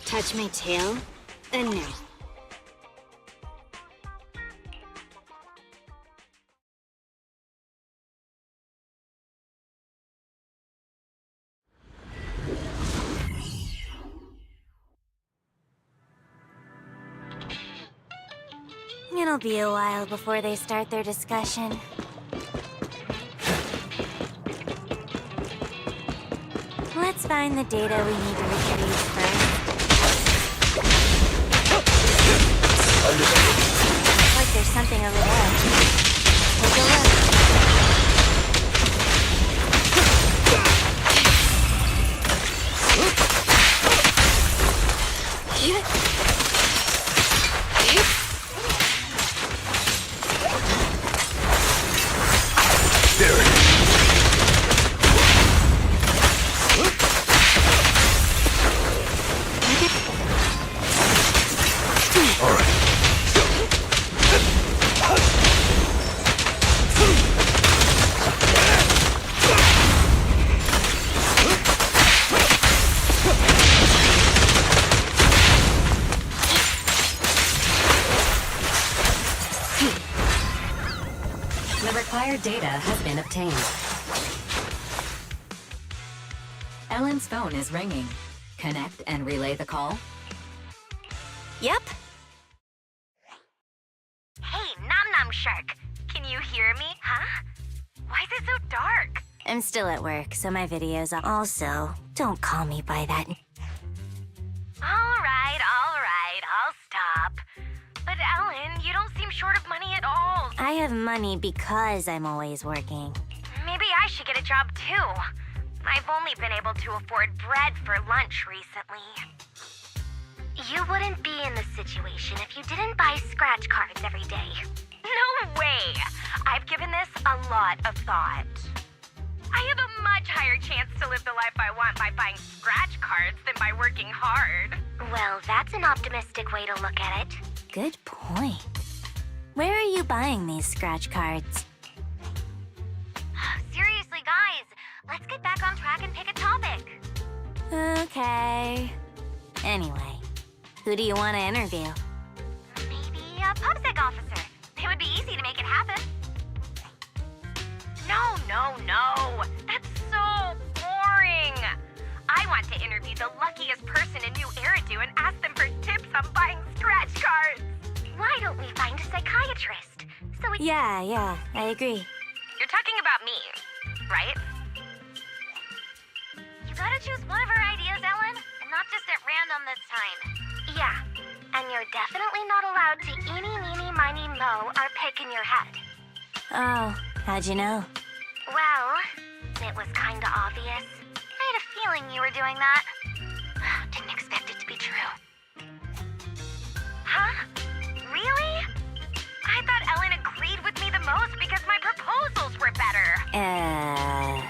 Touch my tail? No. It'll be a while before they start their discussion. Let's find the data we need to retrieve first. Looks like there's something over there. Take a look. required data has been obtained. Ellen's phone is ringing. Connect and relay the call. Yep. Hey, Nom Nom Shark. Can you hear me? Huh? Why is it so dark? I'm still at work, so my video's on. Also, don't call me by that. All right, I'll stop. But Ellen, you don't seem short of money at all. I have money because I'm always working. Maybe I should get a job too. I've only been able to afford bread for lunch recently. You wouldn't be in this situation if you didn't buy scratch cards every day. No way! I've given this a lot of thought. I have a much higher chance to live the life I want by buying scratch cards than by working hard. Well, that's an optimistic way to look at it. Good point. Where are you buying these scratch cards? Seriously, guys, let's get back on track and pick a topic. Okay. Anyway, who do you want to interview? Maybe a PubSec officer. It would be easy to make it happen. No. That's so boring. I want to interview the luckiest person in New Eridu and ask them for tips on buying scratch cards. Why don't we find a psychiatrist? So we... Yeah, I agree. You're talking about me, right? You gotta choose one of our ideas, Ellen, and not just at random this time. Yeah, and you're definitely not allowed to eeny, meeny, miny, moe our pick in your head. Oh, how'd you know? Well, it was kinda obvious. I had a feeling you were doing that. Didn't expect it to be true. Huh? Really? I thought Ellen agreed with me the most because my proposals were better. Ellen,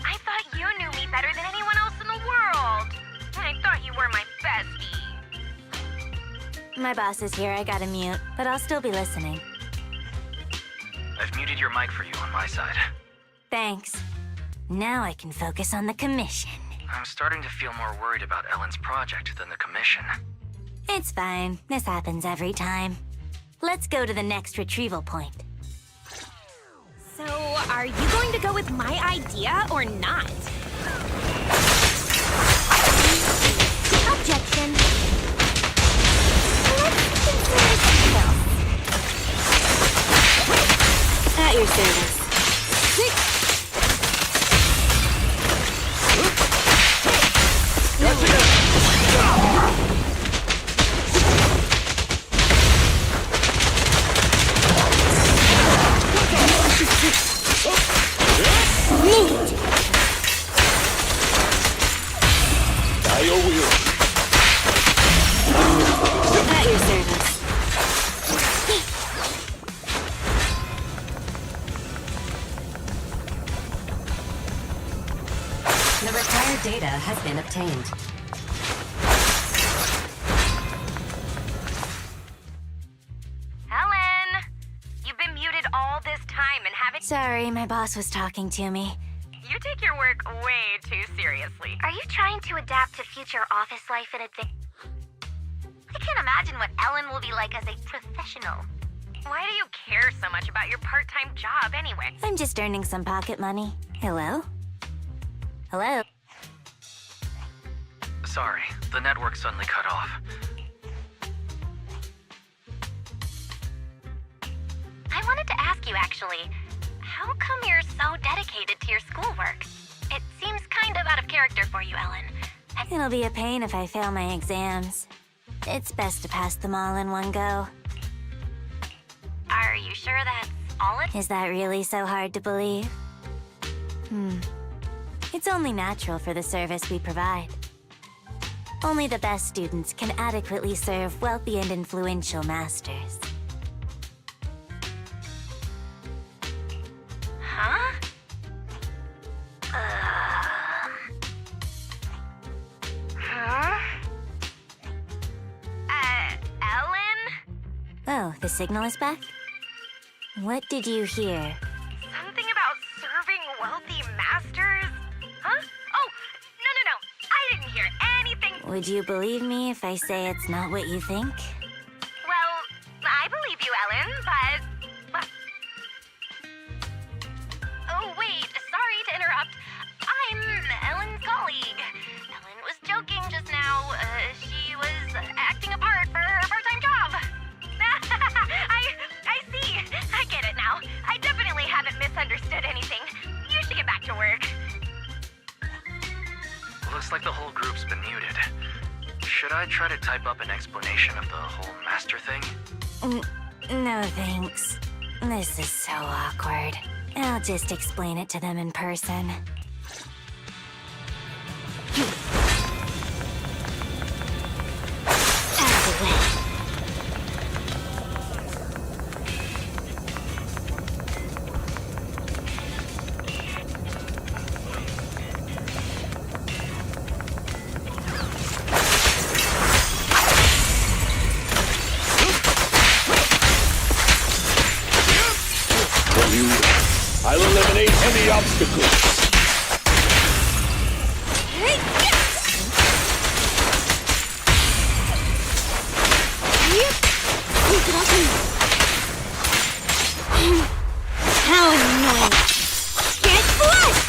I thought you knew me better than anyone else in the world. I thought you were my bestie. My boss is here, I gotta mute, but I'll still be listening. I've muted your mic for you on my side. Thanks. Now I can focus on the commission. I'm starting to feel more worried about Ellen's project than the commission. It's fine. This happens every time. Let's go to the next retrieval point. So, are you going to go with my idea or not? Objection. Let's consider something else. At your service. At your service. The required data has been obtained. Ellen! You've been muted all this time and haven't... Sorry, my boss was talking to me. You take your work way too seriously. Are you trying to adapt to future office life in advance? I can't imagine what Ellen will be like as a professional. Why do you care so much about your part-time job anyway? I'm just earning some pocket money. Hello? Hello? Sorry, the network suddenly cut off. I wanted to ask you, actually, how come you're so dedicated to your schoolwork? It seems kind of out of character for you, Ellen. It'll be a pain if I fail my exams. It's best to pass them all in one go. Are you sure that's all it... Is that really so hard to believe? It's only natural for the service we provide. Only the best students can adequately serve wealthy and influential masters. Huh? Ellen? Oh, the signal is back? What did you hear? Something about serving wealthy masters? Huh? Oh, no. I didn't hear anything. Would you believe me if I say it's not what you think? Well, I believe you, Ellen, but understood anything. You should get back to work. Looks like the whole group's been muted. Should I try to type up an explanation of the whole master thing? No thanks. This is so awkward. I'll just explain it to them in person. Out of the way. I'll eliminate any obstacles. How annoying! Get flushed!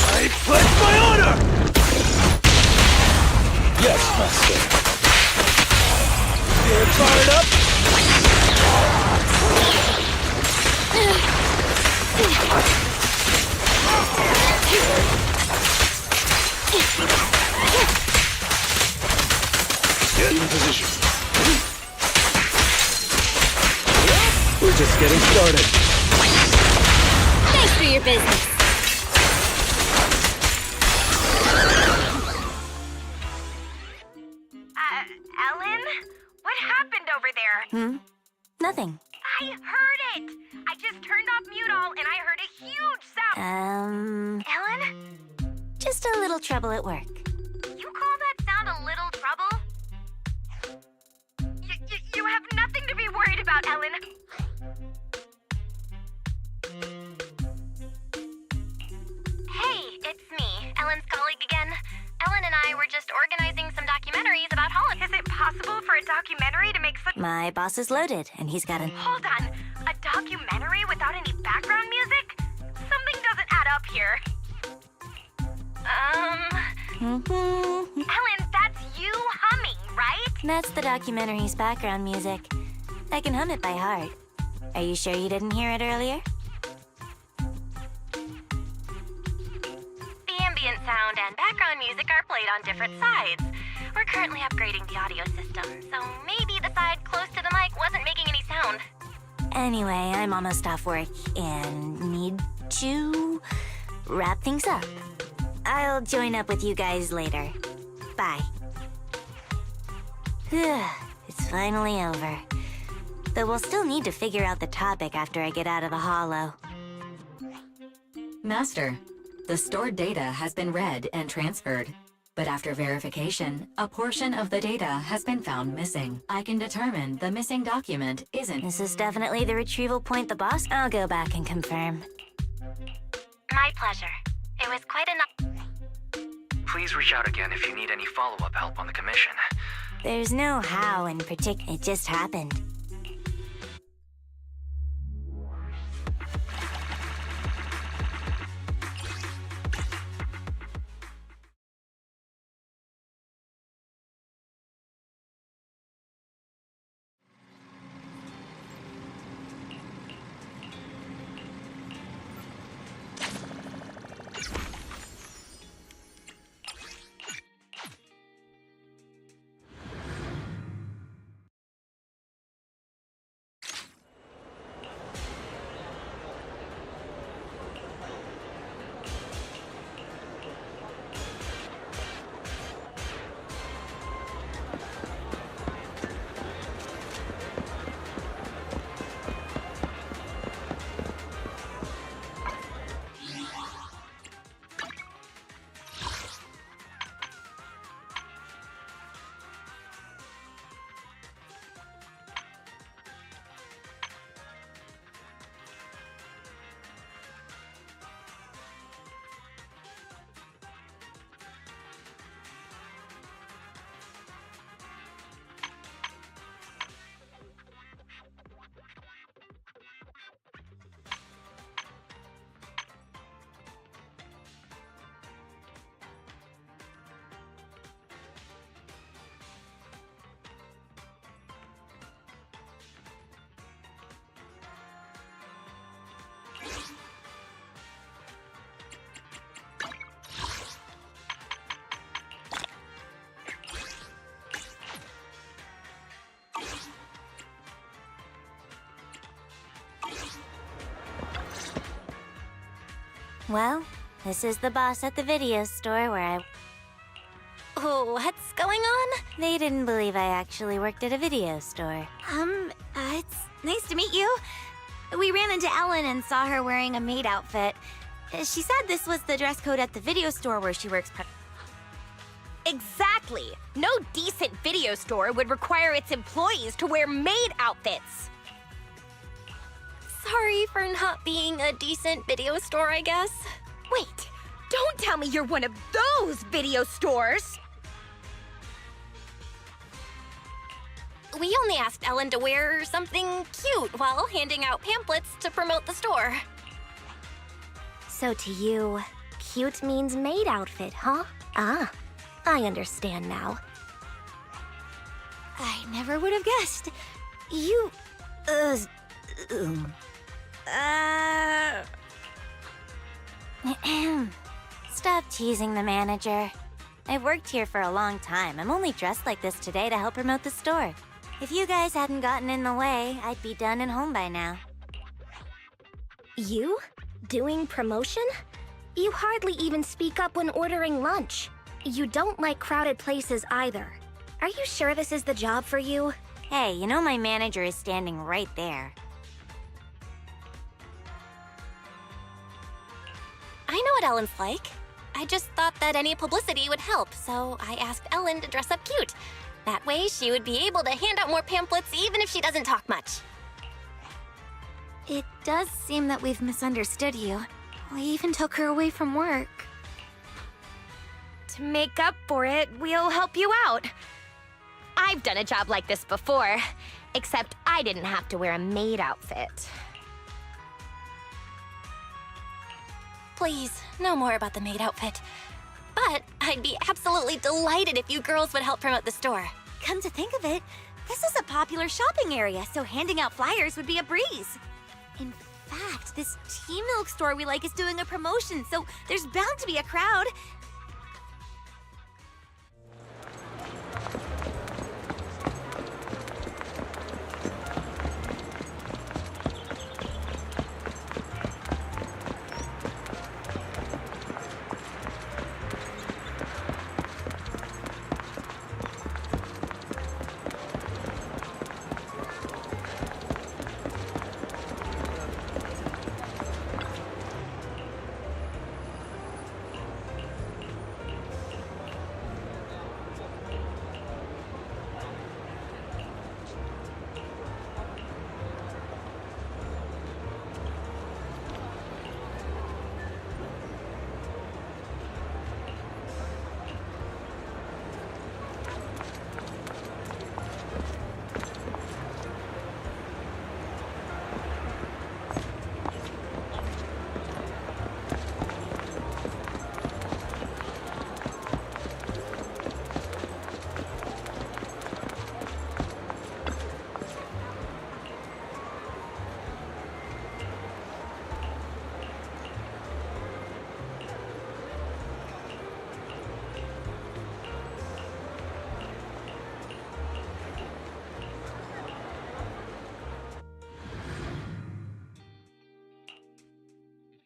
I pledge my honor! Yes, Master. You're fired up? Get in position. We're just getting started. Thanks for your business. Ellen? What happened over there? Nothing. I heard it! I just turned off mute all and I heard a huge sound. Ellen? Just a little trouble at work. You call that sound a little trouble? You have nothing to be worried about, Ellen. Hey, it's me, Ellen's colleague again. Ellen and I were just organizing some documentaries about Holland. Is it possible for a documentary to make such— My boss is loaded, and he's got an— Hold on. A documentary without any background music? Something doesn't add up here. Ellen, that's you humming, right? That's the documentary's background music. I can hum it by heart. Are you sure you didn't hear it earlier? The ambient sound and background music are played on different sides. We're currently upgrading the audio system, so maybe the side close to the mic wasn't making any sound. Anyway, I'm almost off work and need to wrap things up. I'll join up with you guys later. Bye. It's finally over. Though we'll still need to figure out the topic after I get out of the hollow. Master, the stored data has been read and transferred. But after verification, a portion of the data has been found missing. I can determine the missing document isn't— This is definitely the retrieval point the boss— I'll go back and confirm. My pleasure. It was quite enough. Please reach out again if you need any follow-up help on the commission. There's no how in particular. It just happened. Well, this is the boss at the video store where I... Oh, what's going on? They didn't believe I actually worked at a video store. It's nice to meet you. We ran into Ellen and saw her wearing a maid outfit. She said this was the dress code at the video store where she works. Exactly! No decent video store would require its employees to wear maid outfits! Sorry for not being a decent video store, I guess. Wait, don't tell me you're one of those video stores! We only asked Ellen to wear something cute while handing out pamphlets to promote the store. So to you, cute means maid outfit, huh? Ah, I understand now. I never would have guessed. You... Stop teasing the manager. I've worked here for a long time. I'm only dressed like this today to help promote the store. If you guys hadn't gotten in the way, I'd be done and home by now. You? Doing promotion? You hardly even speak up when ordering lunch. You don't like crowded places either. Are you sure this is the job for you? Hey, you know my manager is standing right there. I know what Ellen's like. I just thought that any publicity would help, so I asked Ellen to dress up cute. That way, she would be able to hand out more pamphlets even if she doesn't talk much. It does seem that we've misunderstood you. We even took her away from work. To make up for it, we'll help you out. I've done a job like this before, except I didn't have to wear a maid outfit. Please, no more about the maid outfit. But I'd be absolutely delighted if you girls would help promote the store. Come to think of it, this is a popular shopping area, so handing out flyers would be a breeze. In fact, this tea milk store we like is doing a promotion, so there's bound to be a crowd.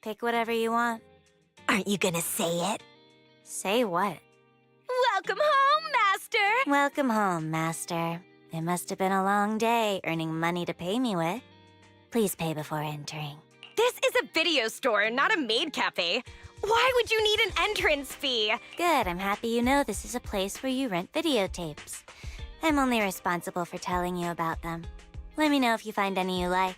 Pick whatever you want. Aren't you gonna say it? Say what? Welcome home, Master! Welcome home, Master. It must have been a long day earning money to pay me with. Please pay before entering. This is a video store, not a maid cafe. Why would you need an entrance fee? Good, I'm happy you know this is a place where you rent videotapes. I'm only responsible for telling you about them. Let me know if you find any you like.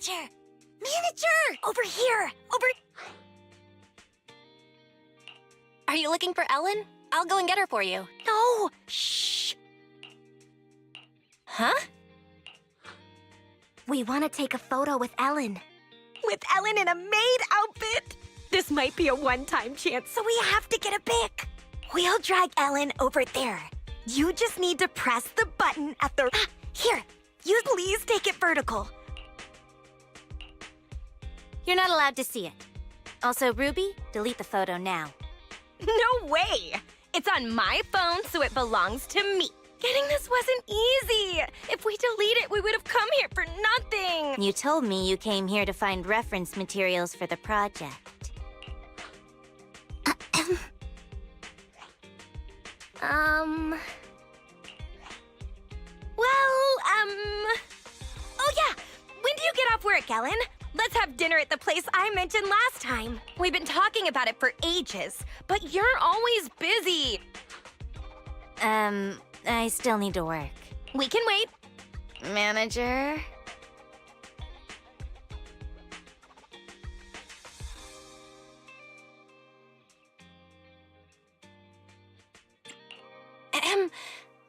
Manager! Manager! Over here! Over... Are you looking for Ellen? I'll go and get her for you. No! Shh! Huh? We want to take a photo with Ellen. With Ellen in a maid outfit! This might be a one-time chance, so we have to get a pic. We'll drag Ellen over there. You just need to press the button at the... Here, you please take it vertical. You're not allowed to see it. Also, Ruby, delete the photo now. No way! It's on my phone, so it belongs to me. Getting this wasn't easy. If we delete it, we would have come here for nothing. You told me you came here to find reference materials for the project. Oh yeah! When do you get off work, Ellen? Let's have dinner at the place I mentioned last time. We've been talking about it for ages, but you're always busy. I still need to work. We can wait. Manager?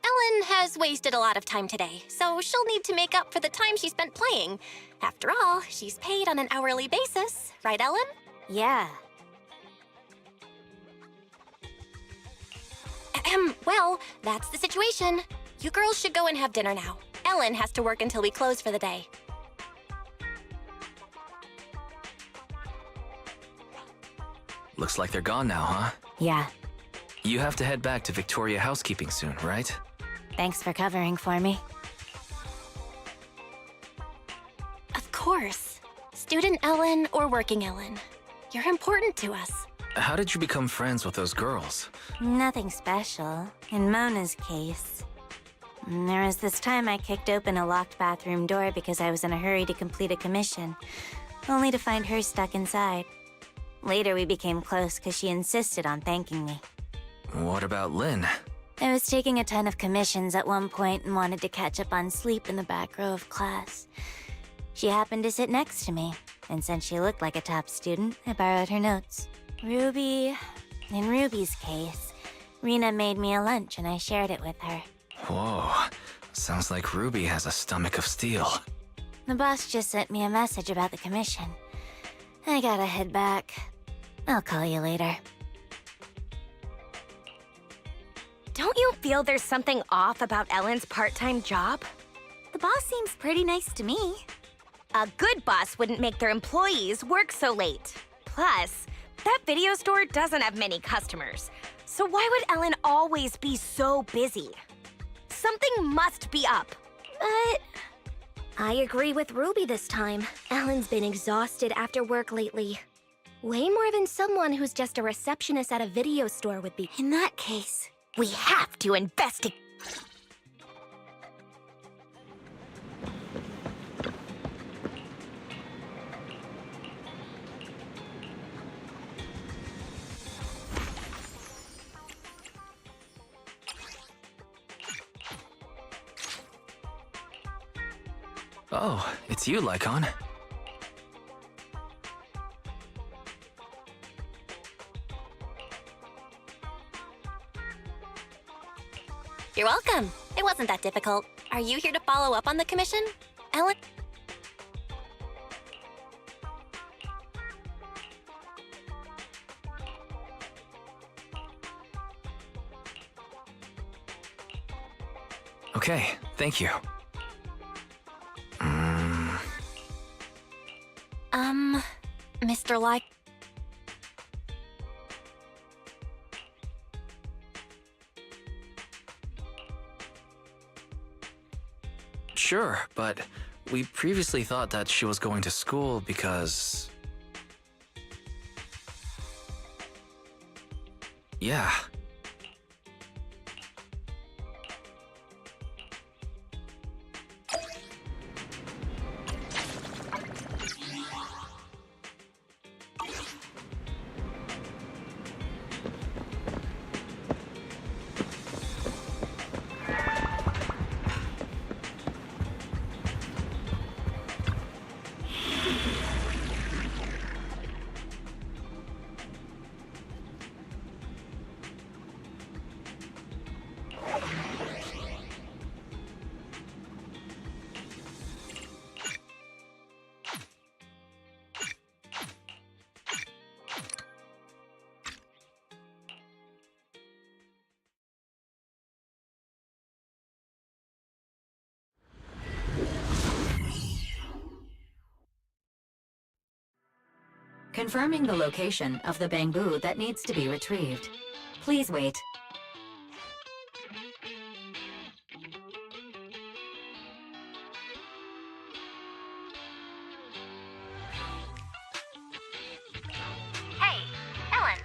Ellen has wasted a lot of time today, so she'll need to make up for the time she spent playing. After all, she's paid on an hourly basis, right, Ellen? Yeah. Well, that's the situation. You girls should go and have dinner now. Ellen has to work until we close for the day. Looks like they're gone now, huh? Yeah. You have to head back to Victoria Housekeeping soon, right? Thanks for covering for me. Of course. Student Ellen or working Ellen. You're important to us. How did you become friends with those girls? Nothing special. In Mona's case. There was this time I kicked open a locked bathroom door because I was in a hurry to complete a commission, only to find her stuck inside. Later we became close because she insisted on thanking me. What about Lynn? I was taking a ton of commissions at one point and wanted to catch up on sleep in the back row of class. She happened to sit next to me, and since she looked like a top student, I borrowed her notes. In Ruby's case, Rena made me a lunch and I shared it with her. Whoa, sounds like Ruby has a stomach of steel. The boss just sent me a message about the commission. I gotta head back. I'll call you later. Don't you feel there's something off about Ellen's part-time job? The boss seems pretty nice to me. A good boss wouldn't make their employees work so late. Plus, that video store doesn't have many customers. So why would Ellen always be so busy? Something must be up. But I agree with Ruby this time. Ellen's been exhausted after work lately. Way more than someone who's just a receptionist at a video store would be. In that case, we have to investigate. Oh, it's you, Lycon. You're welcome. It wasn't that difficult. Are you here to follow up on the commission? Ellen? Okay, thank you. Mr. Lycon. Sure, but we previously thought that she was going to school because... Yeah. confirming the location of the bamboo that needs to be retrieved. Please wait. Hey, Ellen.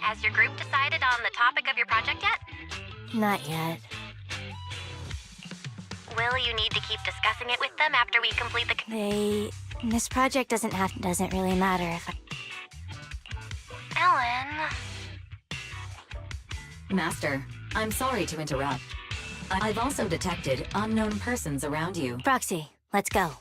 Has your group decided on the topic of your project yet? Not yet. Will you need to keep discussing it with them after we complete the... This project doesn't really matter if Ellen... Master, I'm sorry to interrupt. I've also detected unknown persons around you. Proxy, let's go.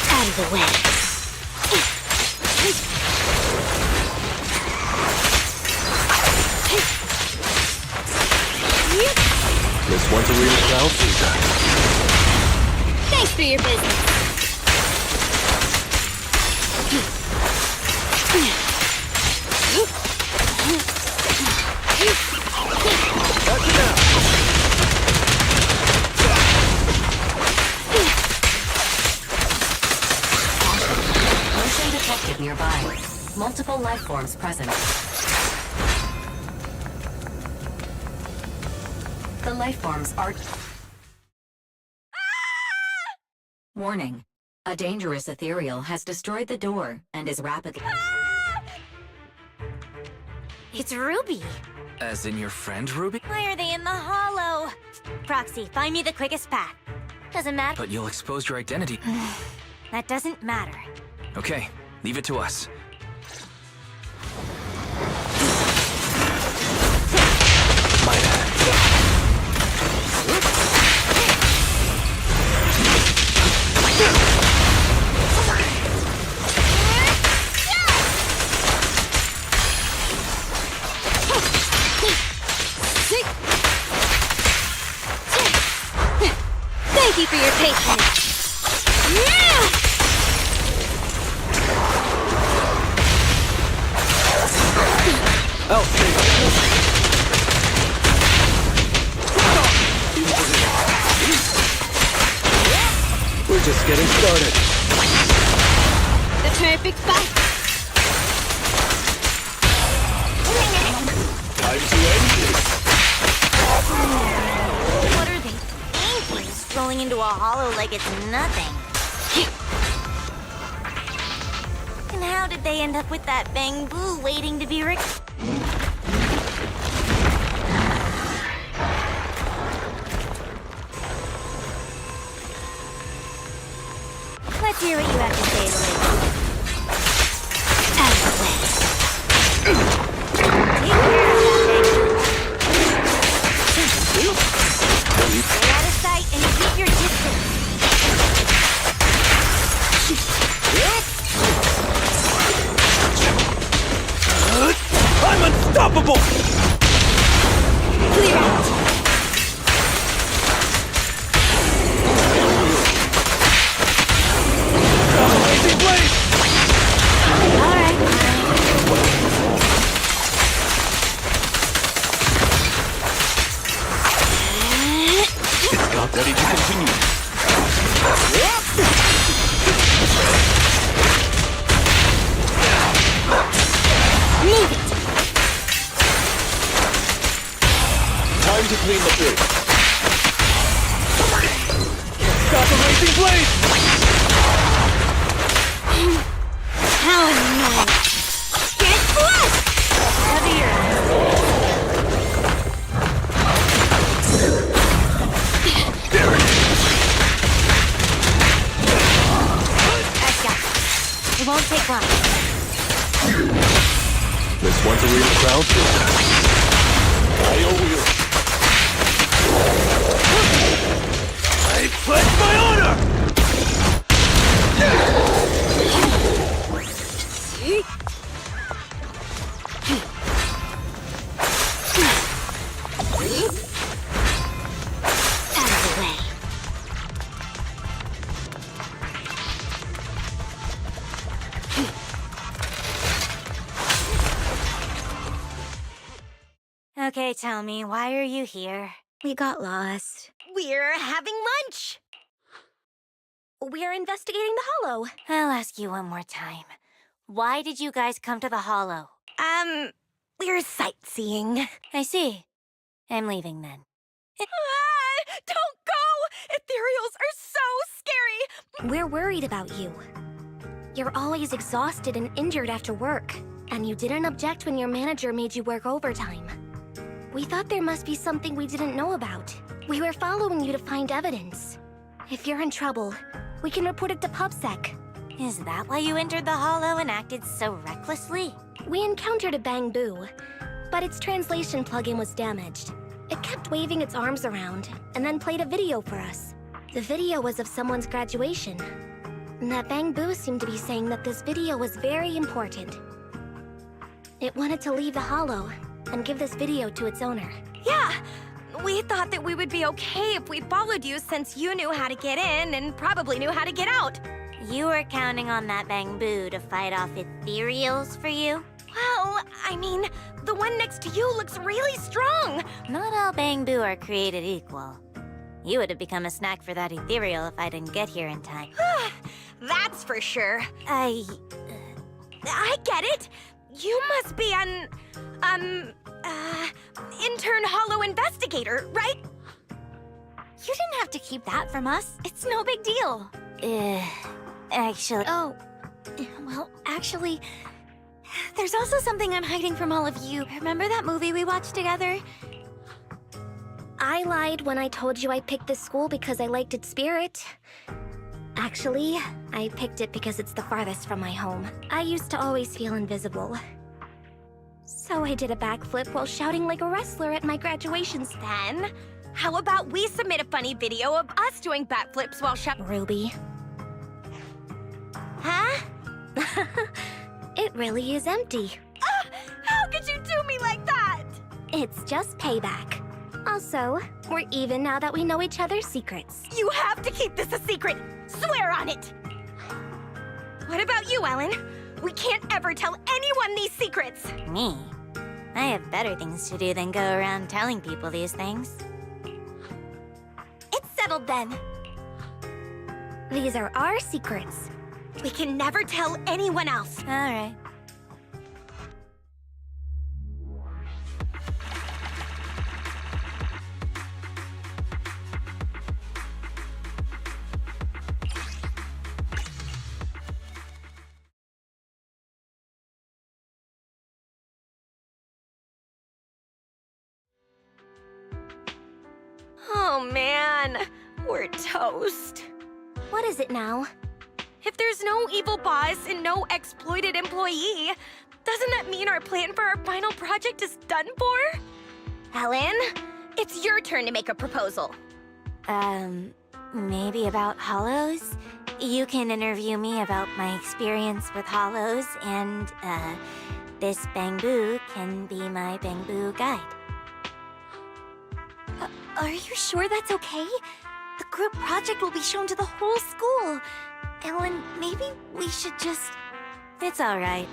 Out of the way. This one's a real crowd pleaser. Thanks for your business. Motion detected nearby. Multiple life forms present. The life forms are... Warning. A dangerous ethereal has destroyed the door and is rapidly... It's Ruby. As in your friend, Ruby? Why are they in the hollow? Proxy, find me the quickest path. Doesn't matter. But you'll expose your identity. That doesn't matter. Okay, leave it to us. My bad. Thank you for your patience. We're just getting started. The perfect fight. Time to end this. What are they thinking? Strolling into a hollow like it's nothing. And how did they end up with that bamboo waiting to be Let's hear what you have to say, Lily. Out of the way. Take care of that bamboo. Stay out of sight and keep your distance. I'm unstoppable! Clear out. Amazing blade! Alright. It's not ready to continue. Move it. Time to clean the bridge. Stop the racing blade! How annoying. Get flushed. Cover your eyes. I've got it. It won't take long. This one's a real crowd pleaser. I owe you. I pledge my honor! Out of the way. Okay, tell me, why are you here? We got lost. We're having lunch. We're investigating the Hollow. I'll ask you one more time. Why did you guys come to the Hollow? We're sightseeing. I see. I'm leaving then. Don't go! Ethereals are so scary! We're worried about you. You're always exhausted and injured after work, and you didn't object when your manager made you work overtime. We thought there must be something we didn't know about. We were following you to find evidence. If you're in trouble, we can report it to PubSec. Is that why you entered the Hollow and acted so recklessly? We encountered a Bang Boo, but its translation plugin was damaged. It kept waving its arms around, and then played a video for us. The video was of someone's graduation. And that Bang Boo seemed to be saying that this video was very important. It wanted to leave the Hollow and give this video to its owner. Yeah, we thought that we would be okay if we followed you since you knew how to get in and probably knew how to get out. You were counting on that Bang Boo to fight off Ethereals for you? Well, I mean, the one next to you looks really strong. Not all Bang Boo are created equal. You would have become a snack for that Ethereal if I didn't get here in time. That's for sure. I get it. You must be an, intern Hollow investigator, right? You didn't have to keep that from us. It's no big deal. Actually... Oh, well, actually, there's also something I'm hiding from all of you. Remember that movie we watched together? I lied when I told you I picked this school because I liked its spirit. Actually, I picked it because it's the farthest from my home. I used to always feel invisible. So I did a backflip while shouting like a wrestler at my graduation. Then, how about we submit a funny video of us doing backflips while Ruby. Huh? It really is empty. How could you do me like that? It's just payback. Also, we're even now that we know each other's secrets. You have to keep this a secret! Swear on it! What about you, Ellen? We can't ever tell anyone these secrets! Me? I have better things to do than go around telling people these things. It's settled then. These are our secrets. We can never tell anyone else. All right. Oh man, we're toast. What is it now? If there's no evil boss and no exploited employee, doesn't that mean our plan for our final project is done for? Ellen, it's your turn to make a proposal. Maybe about Hollows? You can interview me about my experience with Hollows, and, this Bang Boo can be my Bang Boo guide. Are you sure that's okay? The group project will be shown to the whole school. Ellen, maybe we should just... It's all right.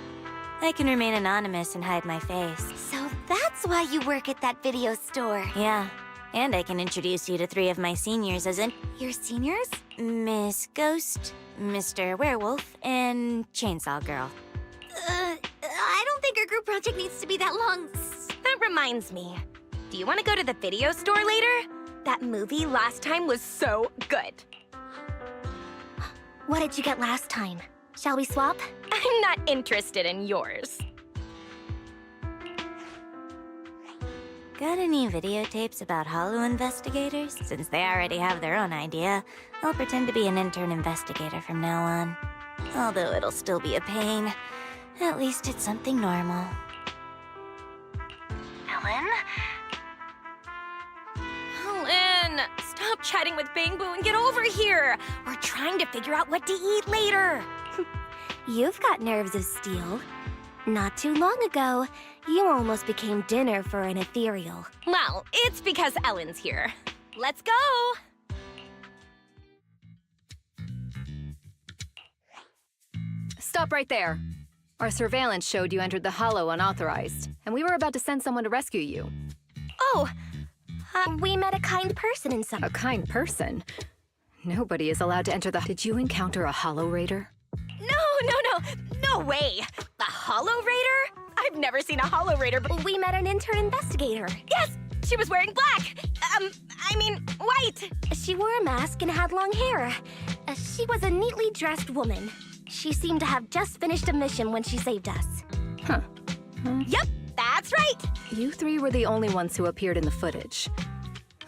I can remain anonymous and hide my face. So that's why you work at that video store. Yeah, and I can introduce you to 3 of my seniors as in... Your seniors? Miss Ghost, Mr. Werewolf, and Chainsaw Girl. I don't think our group project needs to be that long. That reminds me. Do you want to go to the video store later? That movie last time was so good. What did you get last time? Shall we swap? I'm not interested in yours. Got any videotapes about Hollow investigators? Since they already have their own idea, I'll pretend to be an intern investigator from now on. Although it'll still be a pain. At least it's something normal. Ellen? on! Stop chatting with Bangbu and get over here! We're trying to figure out what to eat later! You've got nerves of steel. Not too long ago, you almost became dinner for an ethereal. Well, it's because Ellen's here. Let's go! Stop right there. Our surveillance showed you entered the Hollow unauthorized, and we were about to send someone to rescue you. Oh, we met a kind person in some... A kind person? Nobody is allowed to enter the... Did you encounter a Hollow Raider? No way! The Hollow Raider? I've never seen a Hollow Raider, but... We met an intern investigator. Yes! She was wearing black! White! She wore a mask and had long hair. She was a neatly dressed woman. She seemed to have just finished a mission when she saved us. Huh. Yep, that's right! You three were the only ones who appeared in the footage.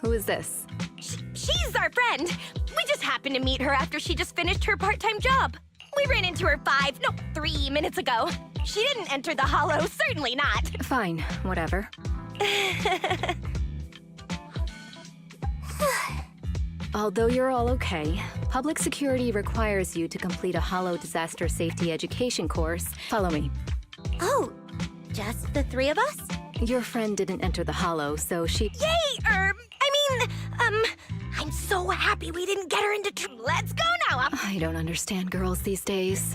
Who is this? She's our friend! We just happened to meet her after she just finished her part-time job. We ran into her 3 minutes ago. She didn't enter the Hollow, certainly not. Fine, whatever. Although you're all okay, public security requires you to complete a Hollow disaster safety education course. Follow me. Oh, just the three of us? Your friend didn't enter the Hollow, so she... Yay! I'm so happy we didn't get her into Let's go now! I don't understand girls these days.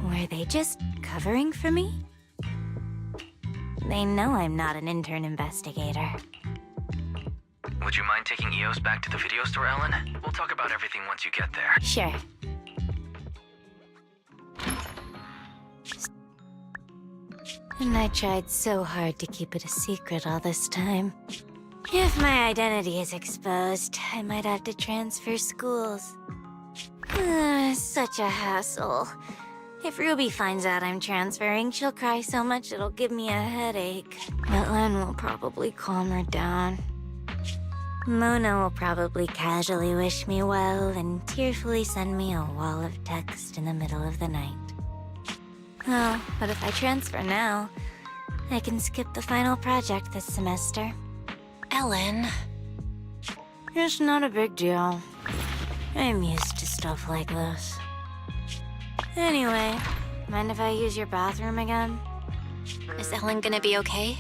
Were they just covering for me? They know I'm not an intern investigator. Would you mind taking EOS back to the video store, Ellen? We'll talk about everything once you get there. Sure. And I tried so hard to keep it a secret all this time. If my identity is exposed, I might have to transfer schools. Such a hassle. If Ruby finds out I'm transferring, she'll cry so much it'll give me a headache. But Len will probably calm her down. Mona will probably casually wish me well and tearfully send me a wall of text in the middle of the night. Oh, but if I transfer now, I can skip the final project this semester. Ellen. It's not a big deal. I'm used to stuff like this. Anyway, mind if I use your bathroom again? Is Ellen gonna be okay?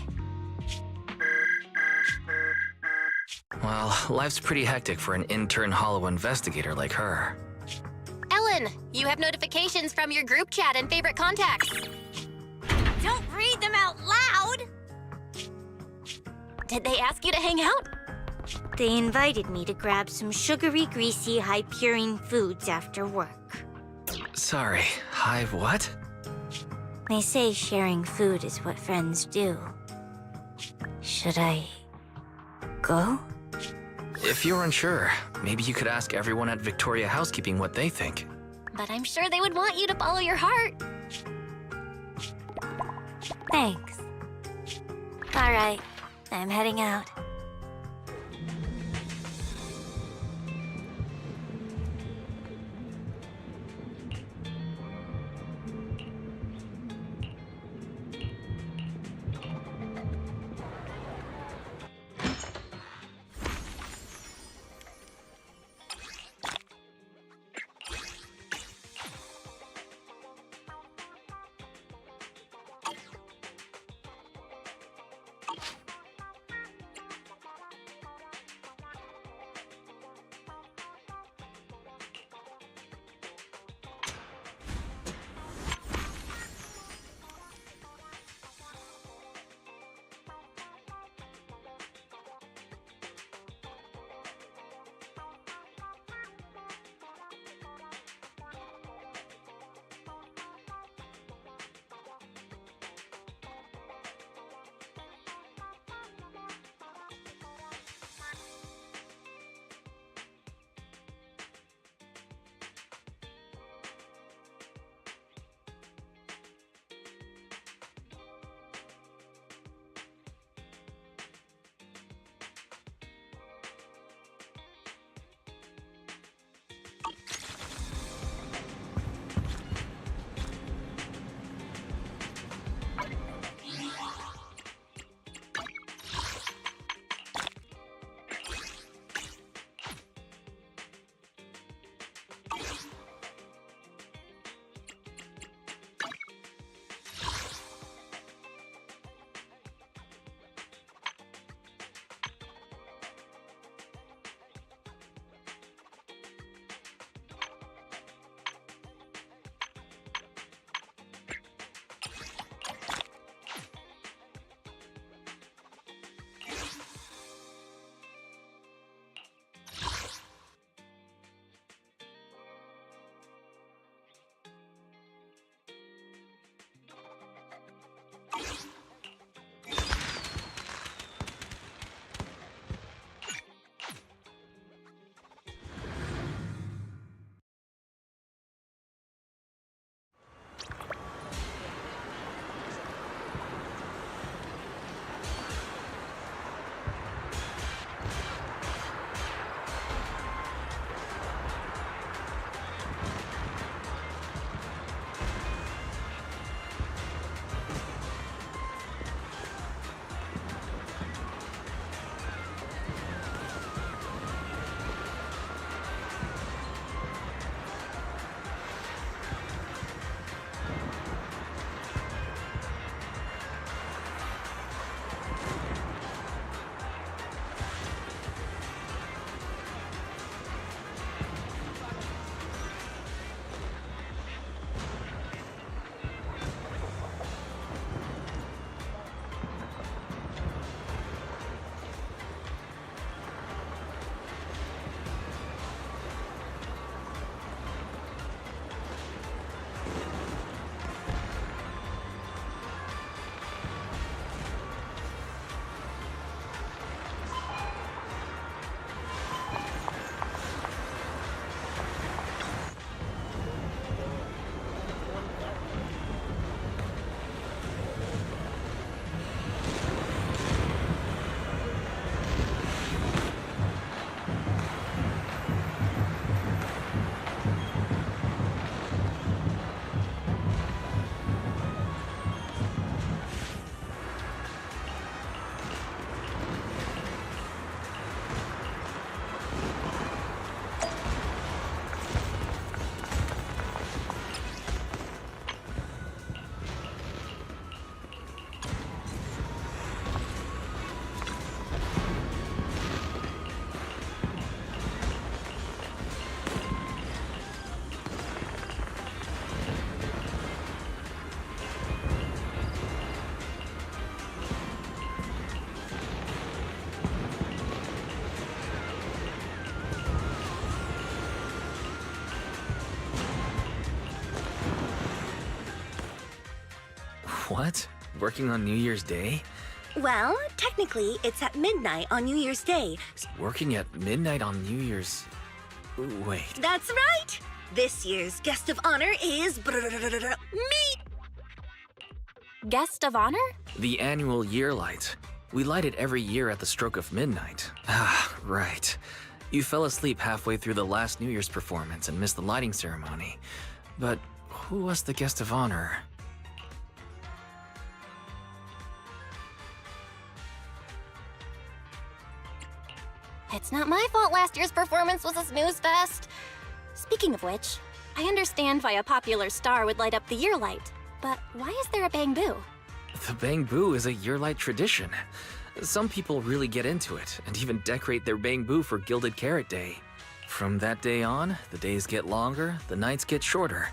Well, life's pretty hectic for an intern Hollow investigator like her. Ellen, you have notifications from your group chat and favorite contacts. Don't read them out loud! Did they ask you to hang out? They invited me to grab some sugary, greasy, high-purine foods after work. Sorry, Hive what? They say sharing food is what friends do. Should I... go? If you're unsure, maybe you could ask everyone at Victoria Housekeeping what they think. But I'm sure they would want you to follow your heart. Thanks. All right, I'm heading out. What? Working on New Year's Day? Well, technically, it's at midnight on New Year's Day. Working at midnight on New Year's... Wait. That's right! This year's guest of honor is... me! Guest of honor? The annual Year Light. We light it every year at the stroke of midnight. Ah, right. You fell asleep halfway through the last New Year's performance and missed the lighting ceremony. But who was the guest of honor? It's not my fault last year's performance was a snooze fest. Speaking of which, I understand why a popular star would light up the year light, but why is there a bamboo? The bamboo is a year-light tradition. Some people really get into it and even decorate their bamboo for Gilded Carrot Day. From that day on, the days get longer, the nights get shorter.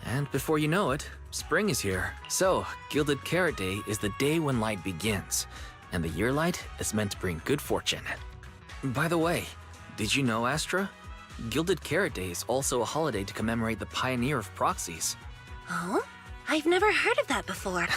And before you know it, spring is here. So, Gilded Carrot Day is the day when light begins, and the year light is meant to bring good fortune. By the way, did you know, Astra? Gilded Carrot Day is also a holiday to commemorate the pioneer of proxies. Huh? I've never heard of that before.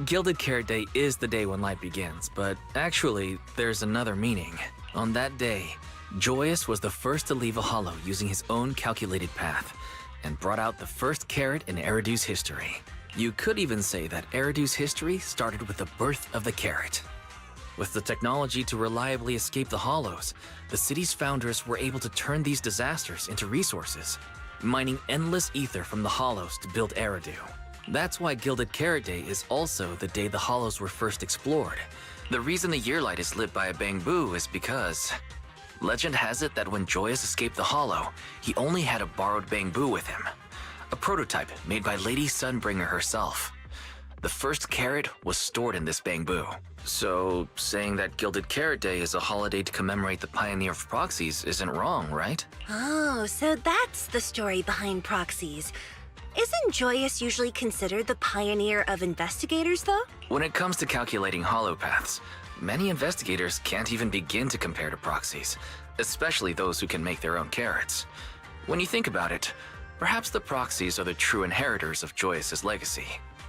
Gilded Carrot Day is the day when light begins, but actually, there's another meaning. On that day, Joyous was the first to leave a hollow using his own calculated path, and brought out the first carrot in Eridu's history. You could even say that Eridu's history started with the birth of the carrot. With the technology to reliably escape the hollows, the city's founders were able to turn these disasters into resources, mining endless ether from the hollows to build Eridu. That's why Gilded Carrot Day is also the day the hollows were first explored. The reason the year light is lit by a bamboo is because legend has it that when Joyous escaped the hollow, he only had a borrowed bamboo with him, a prototype made by Lady Sunbringer herself. The first carrot was stored in this bamboo. So, saying that Gilded Carrot Day is a holiday to commemorate the pioneer of proxies isn't wrong, right? Oh, so that's the story behind proxies. Isn't Joyous usually considered the pioneer of investigators, though? When it comes to calculating hollow paths, many investigators can't even begin to compare to proxies, especially those who can make their own carrots. When you think about it, perhaps the proxies are the true inheritors of Joyous's legacy.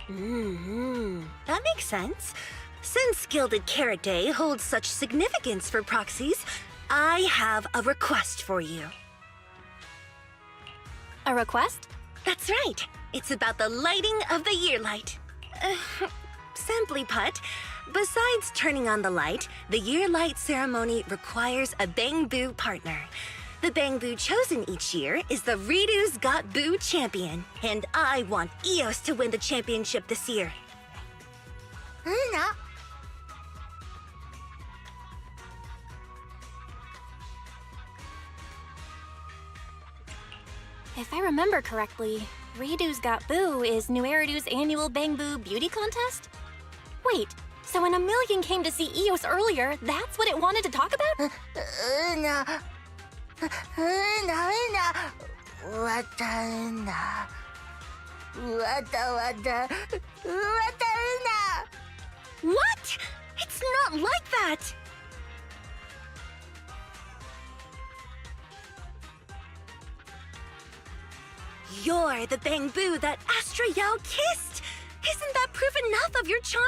That makes sense. Since Gilded Carrot Day holds such significance for proxies, I have a request for you. A request? That's right. It's about the lighting of the year light. Simply put, besides turning on the light, the year light ceremony requires a bamboo partner. The bamboo chosen each year is the Ridu's Got Boo champion, and I want Eos to win the championship this year. If I remember correctly, Ridu's Got Boo is New Eridu's annual Bamboo Beauty Contest? Wait, so when a million came to see Eos earlier, that's what it wanted to talk about? What? It's not like that! You're the bamboo that Astra Yao kissed! Isn't that proof enough of your charm?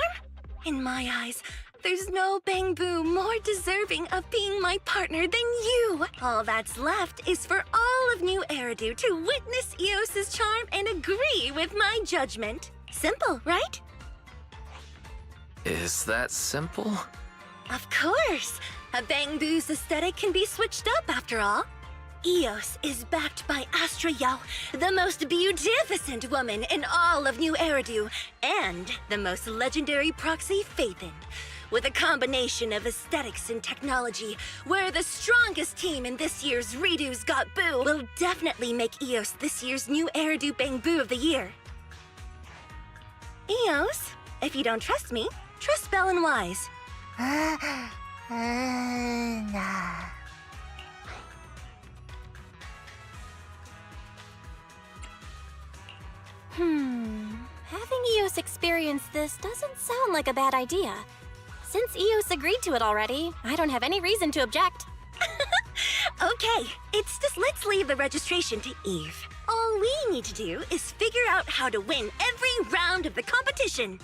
In my eyes, there's no bamboo more deserving of being my partner than you! All that's left is for all of New Eridu to witness Eos's charm and agree with my judgment. Simple, right? Is that simple? Of course! A bamboo's aesthetic can be switched up after all. Eos is backed by Astra Yao, the most beautificent woman in all of New Eridu, and the most legendary proxy, Phaethon. With a combination of aesthetics and technology, we're the strongest team in this year's Ridu's Got Boo. Will definitely make Eos this year's New Eridu Bamboo of the Year. Eos, if you don't trust me, trust Belle and Wise. Having Eos experience this doesn't sound like a bad idea. Since Eos agreed to it already, I don't have any reason to object. Okay, it's just let's leave the registration to Eve. All All we need to do is figure out how to win every round of the competition.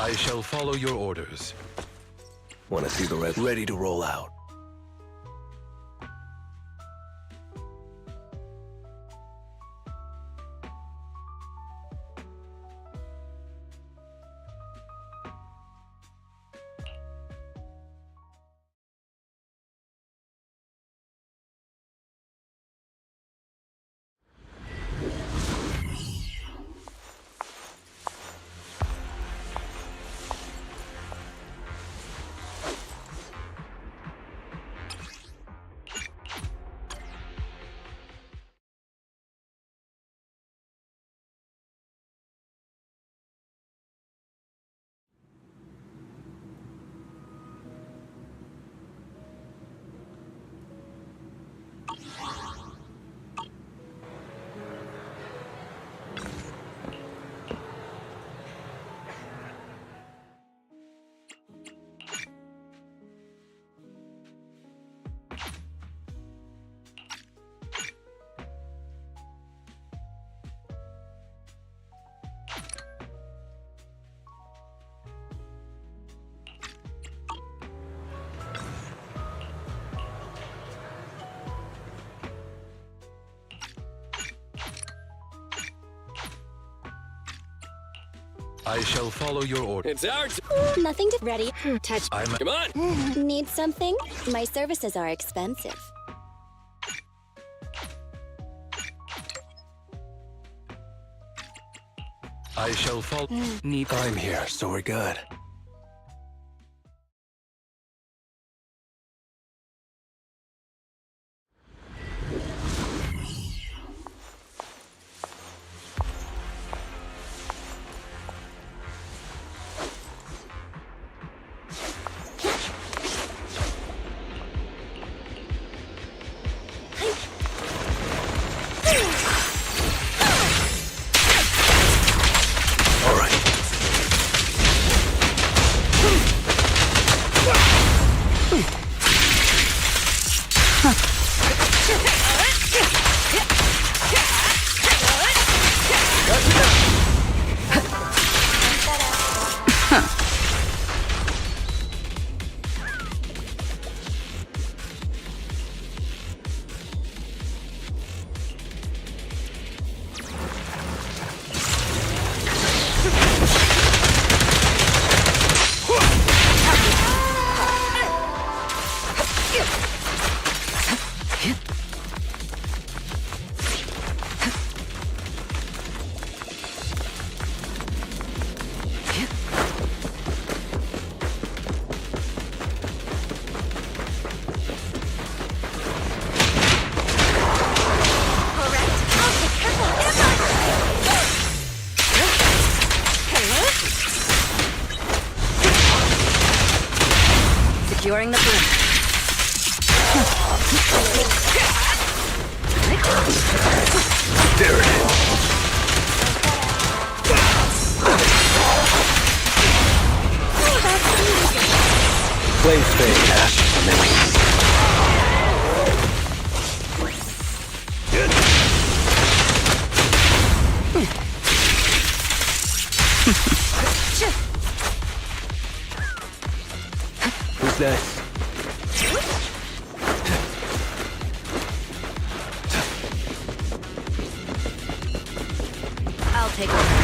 I shall follow your orders. Want to see the rest ready to roll out. I shall follow your order. It's our Nothing to ready. Touch. Come on! Need something? My services are expensive. I shall follow. I'm here, so we're good. Securing the perimeter. There it is. Flames fade, ashes remain. Who's next? I'll take over.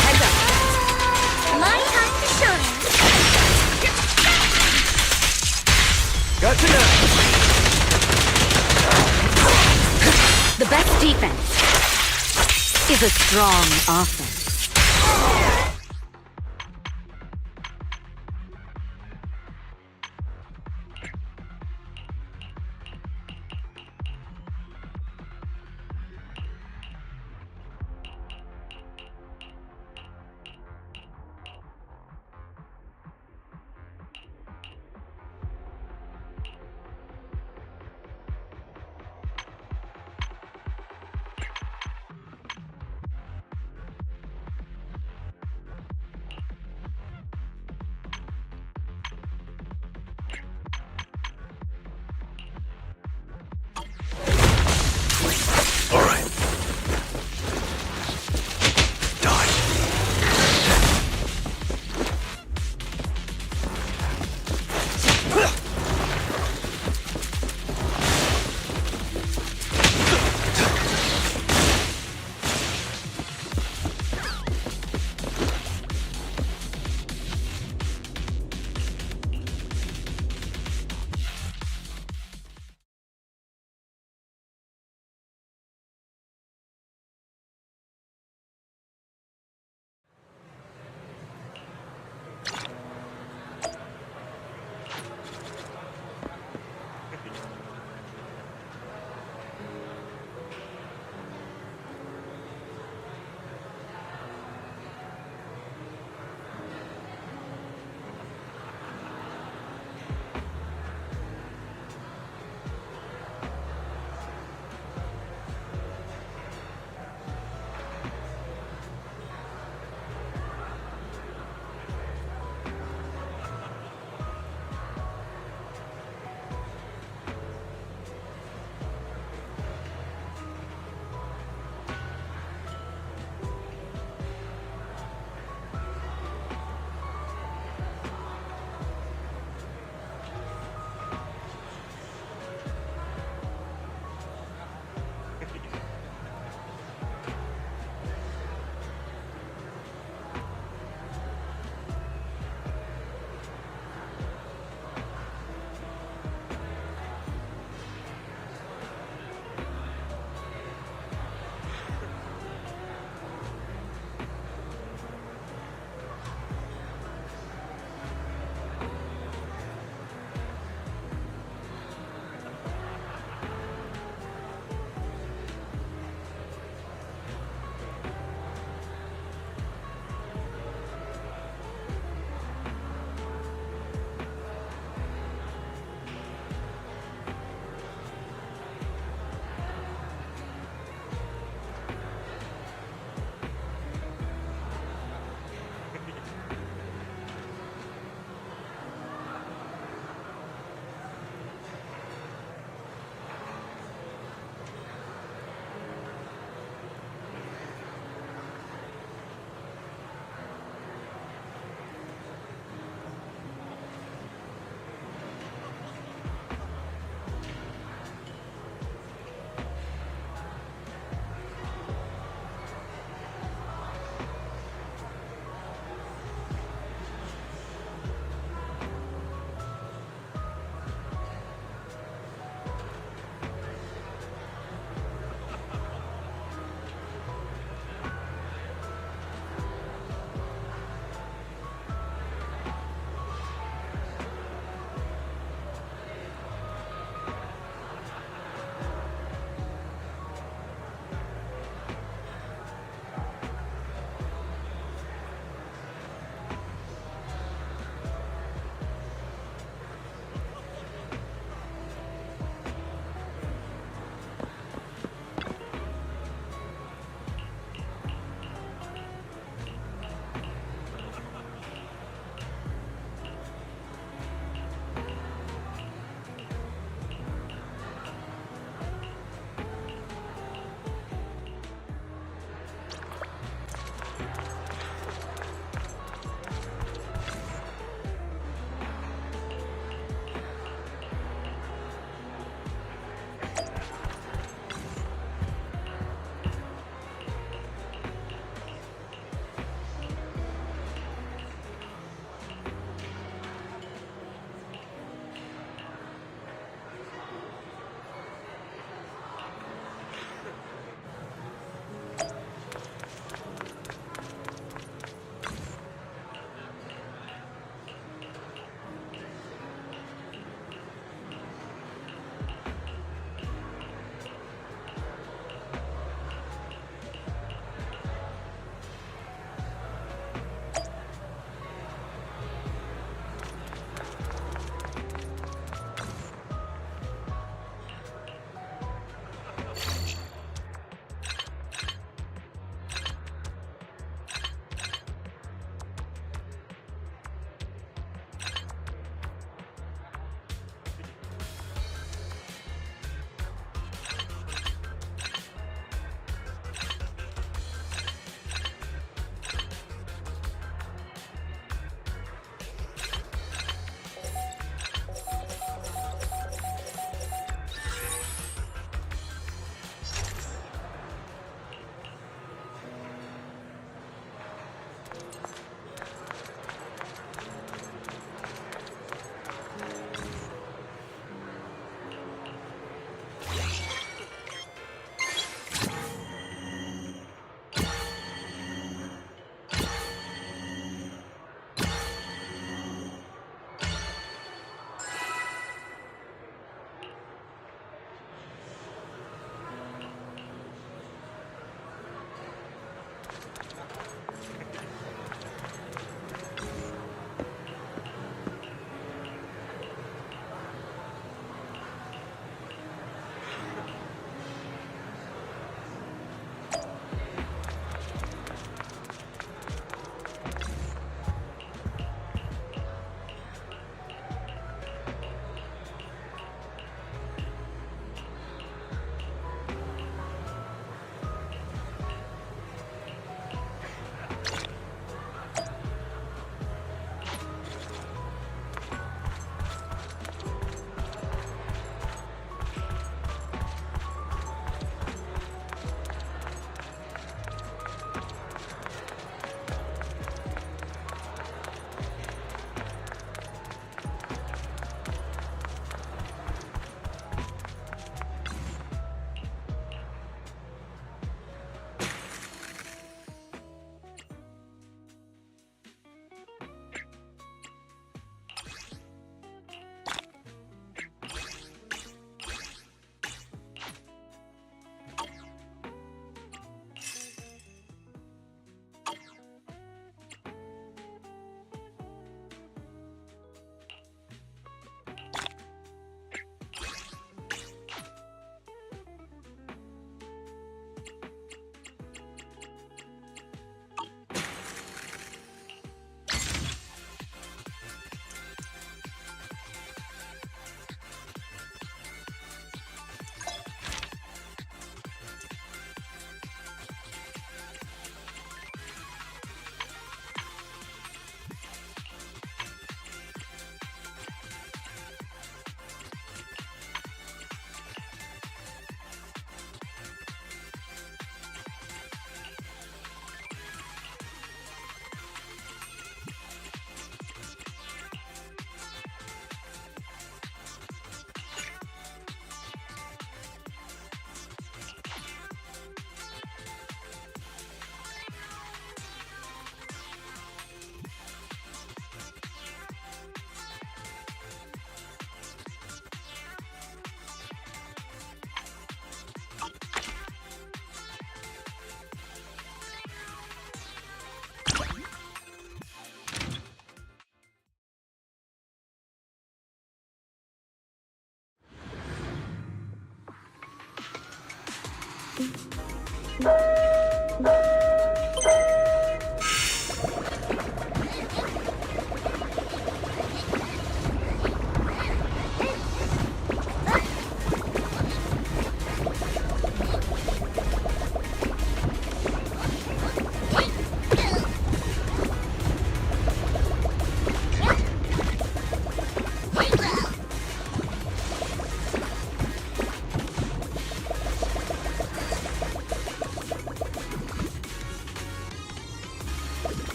Heads up. My time to shine. Gotcha now. The best defense is a strong offense.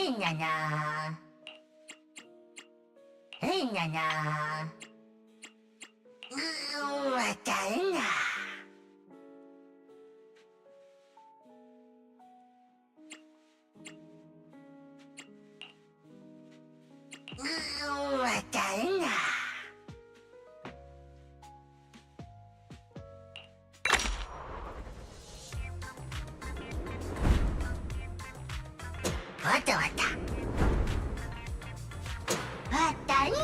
いにゃにゃー。いにゃにゃー。わかるな。わかるな。わたわた。わたいや。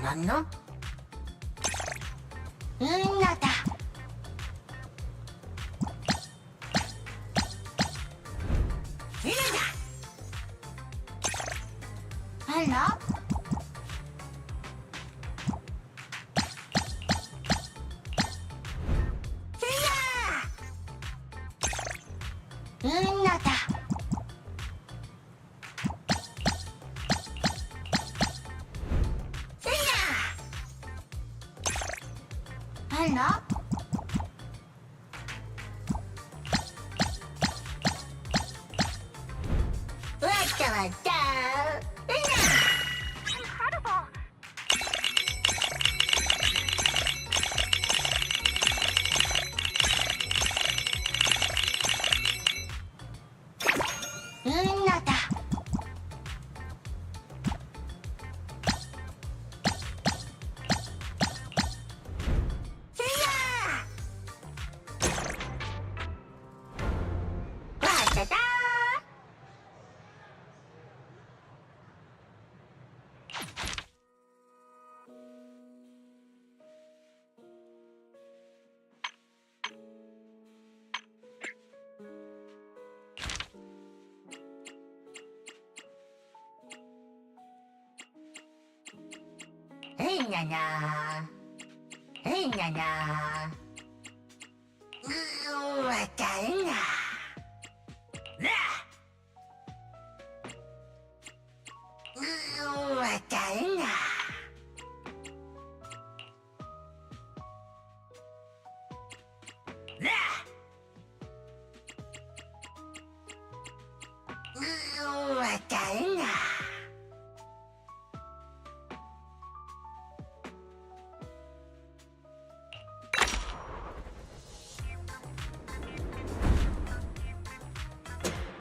なんのうんなだ。いるだ。あらうんなだ。あらわたわた。うんなだ。いにゃにゃー。いにゃにゃー。わかるな。わかるな。わかるな。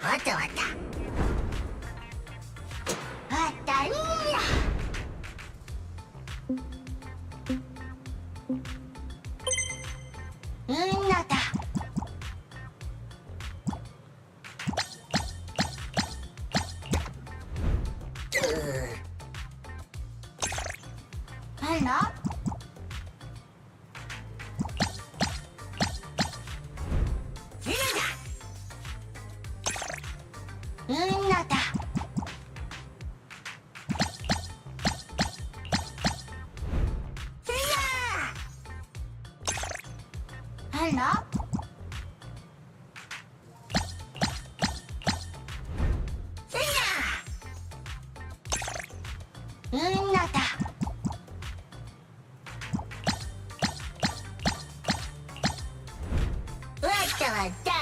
わたわた。わたいや。うんなだ。あらいるだ。うんなだ。あらうんなだ。わたわた。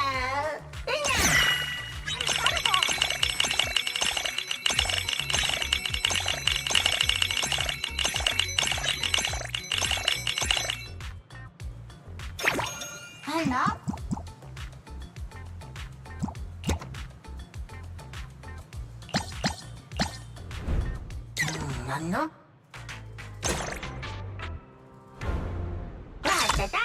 あらなんのわただ。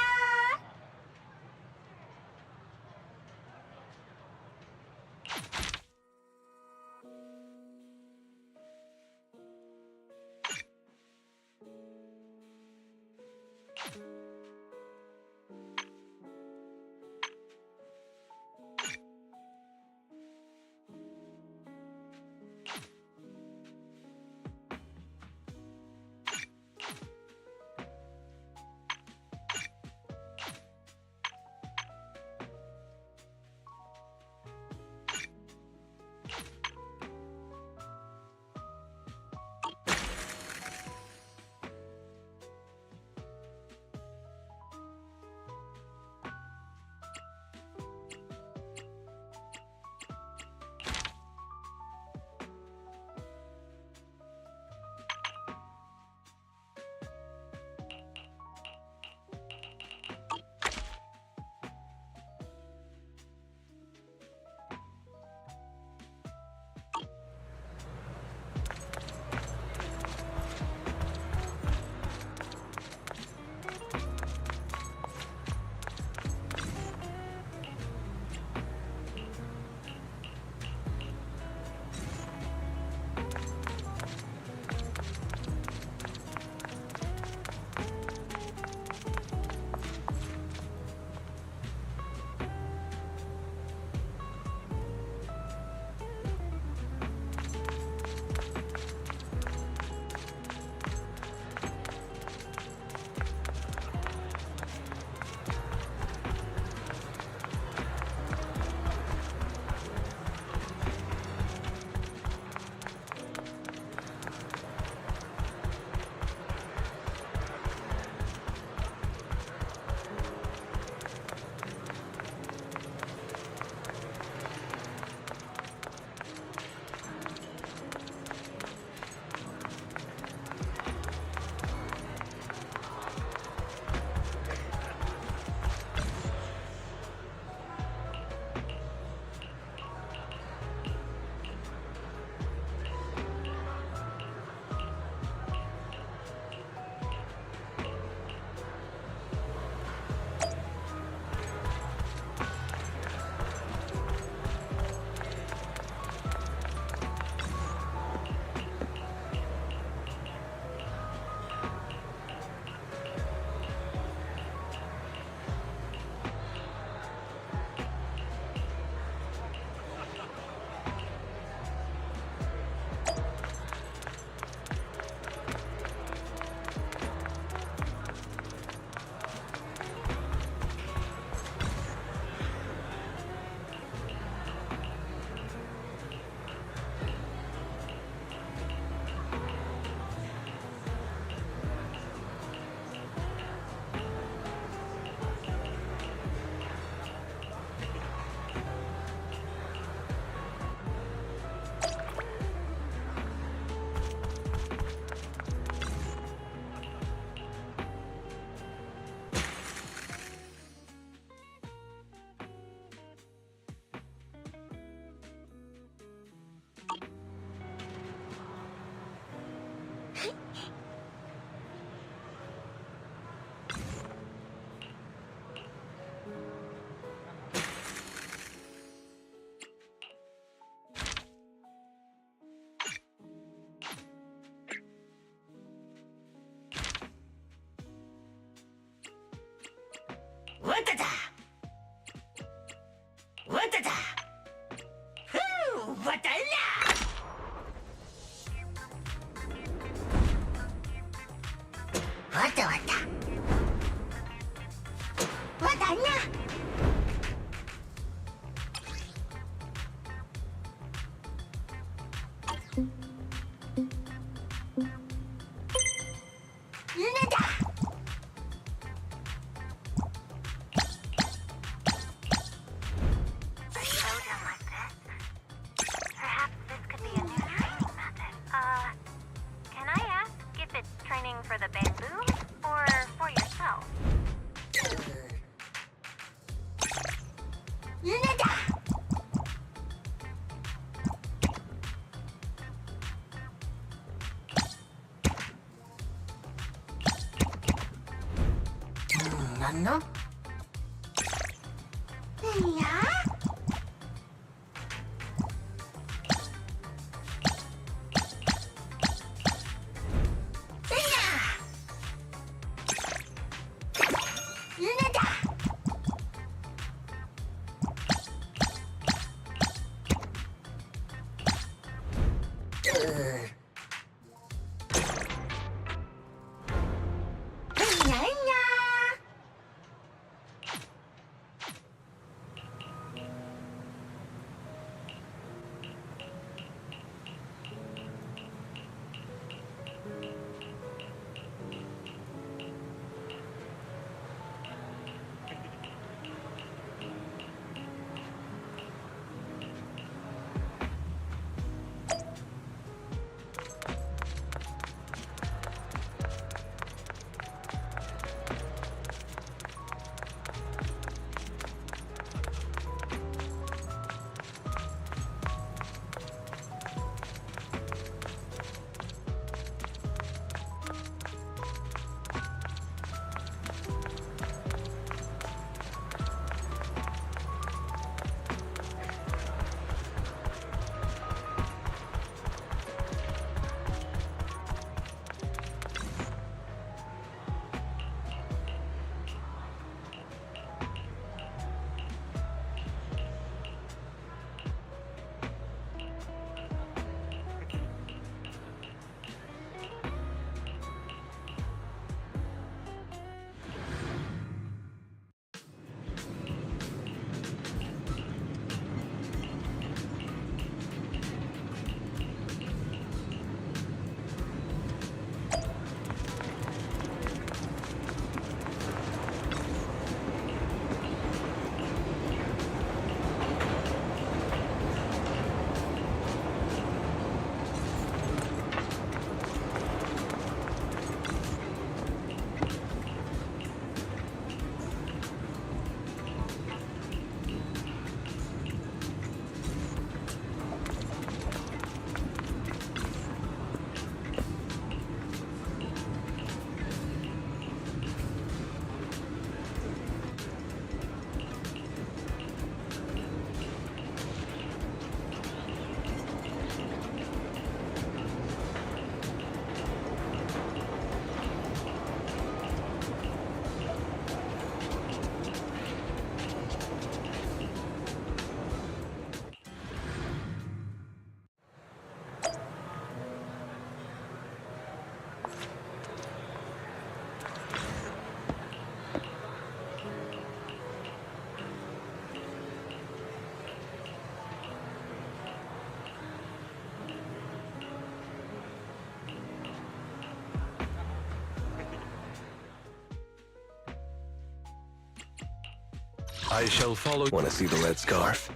왔다 왔다. 와 났냐? 누나다. Perhaps this could be a new training method. Can I ask if it's training for the bamboo or for yourself? 누나다. 났나? 야? 누나다. I shall follow. Want to see the red scarf?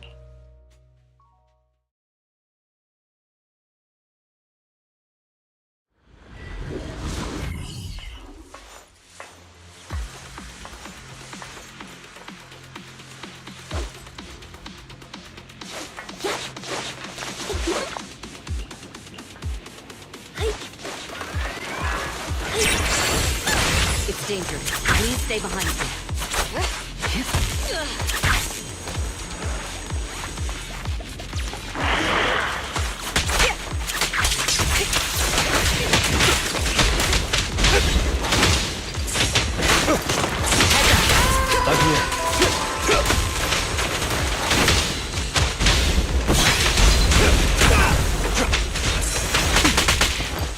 It's dangerous. Please stay behind me.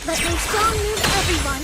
Let my song move everyone.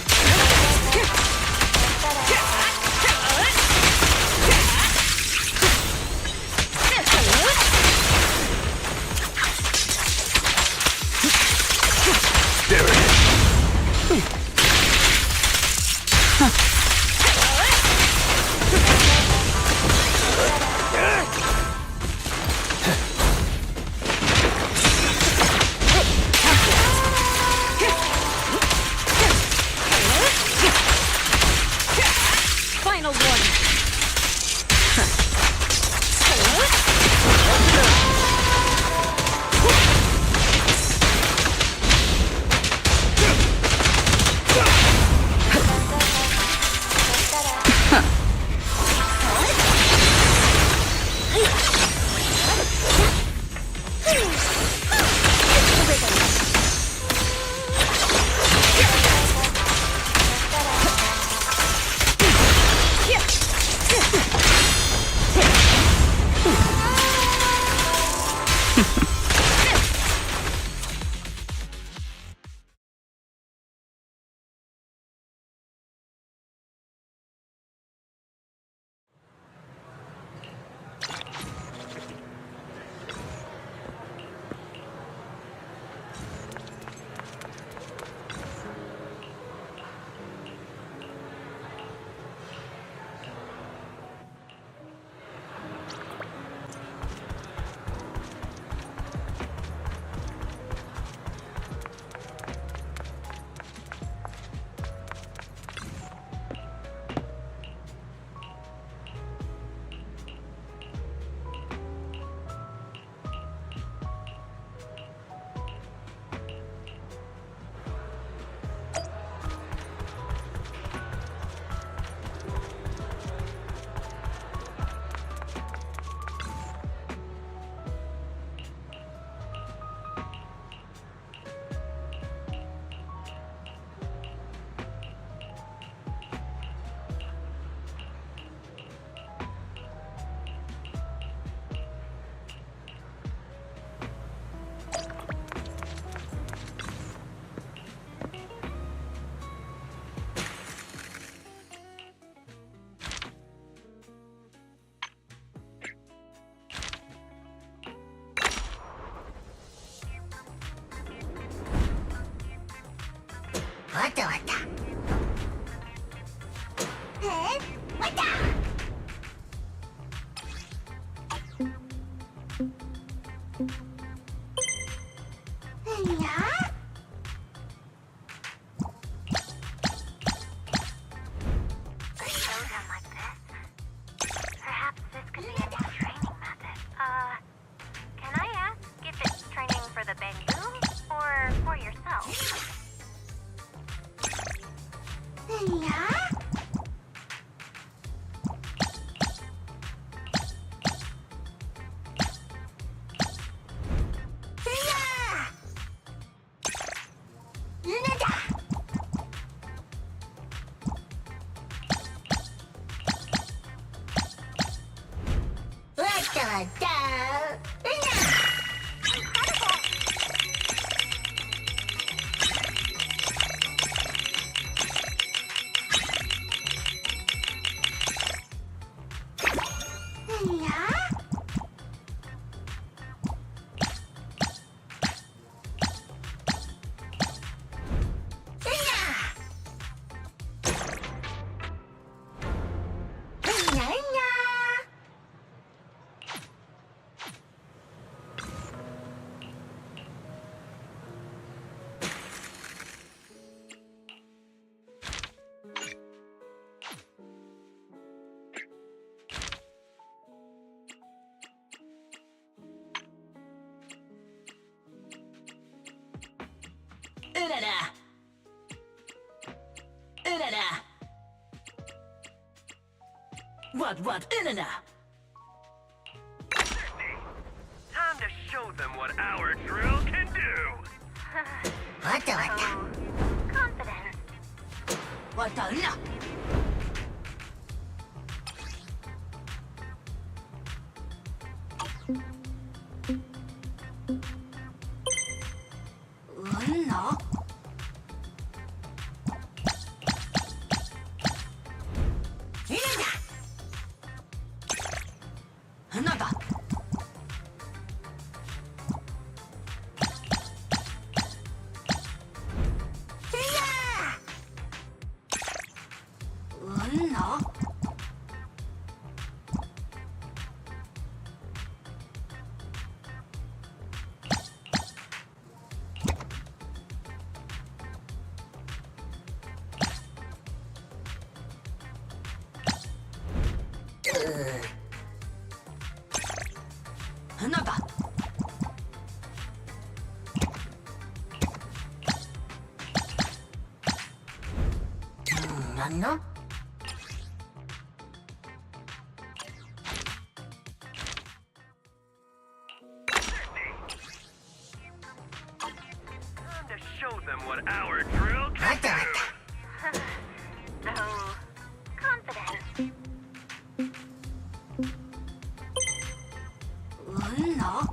わったわった。わった。Perhaps this could be a new training method. Can I ask if it's training for the Bangu or for yourself? What, Inanna? Time to show them what our drill can do! Wata wata. Confidence. Wata na! No. No? Time to show them what our drill can do! So, confidence. No?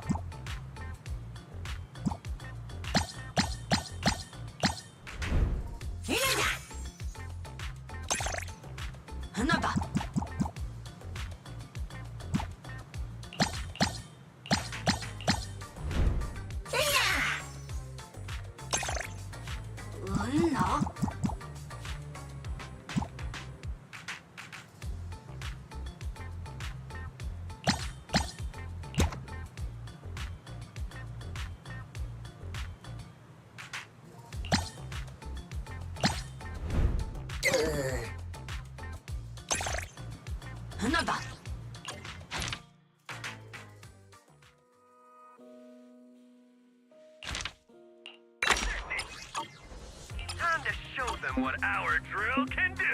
Time to show them what our drill can do!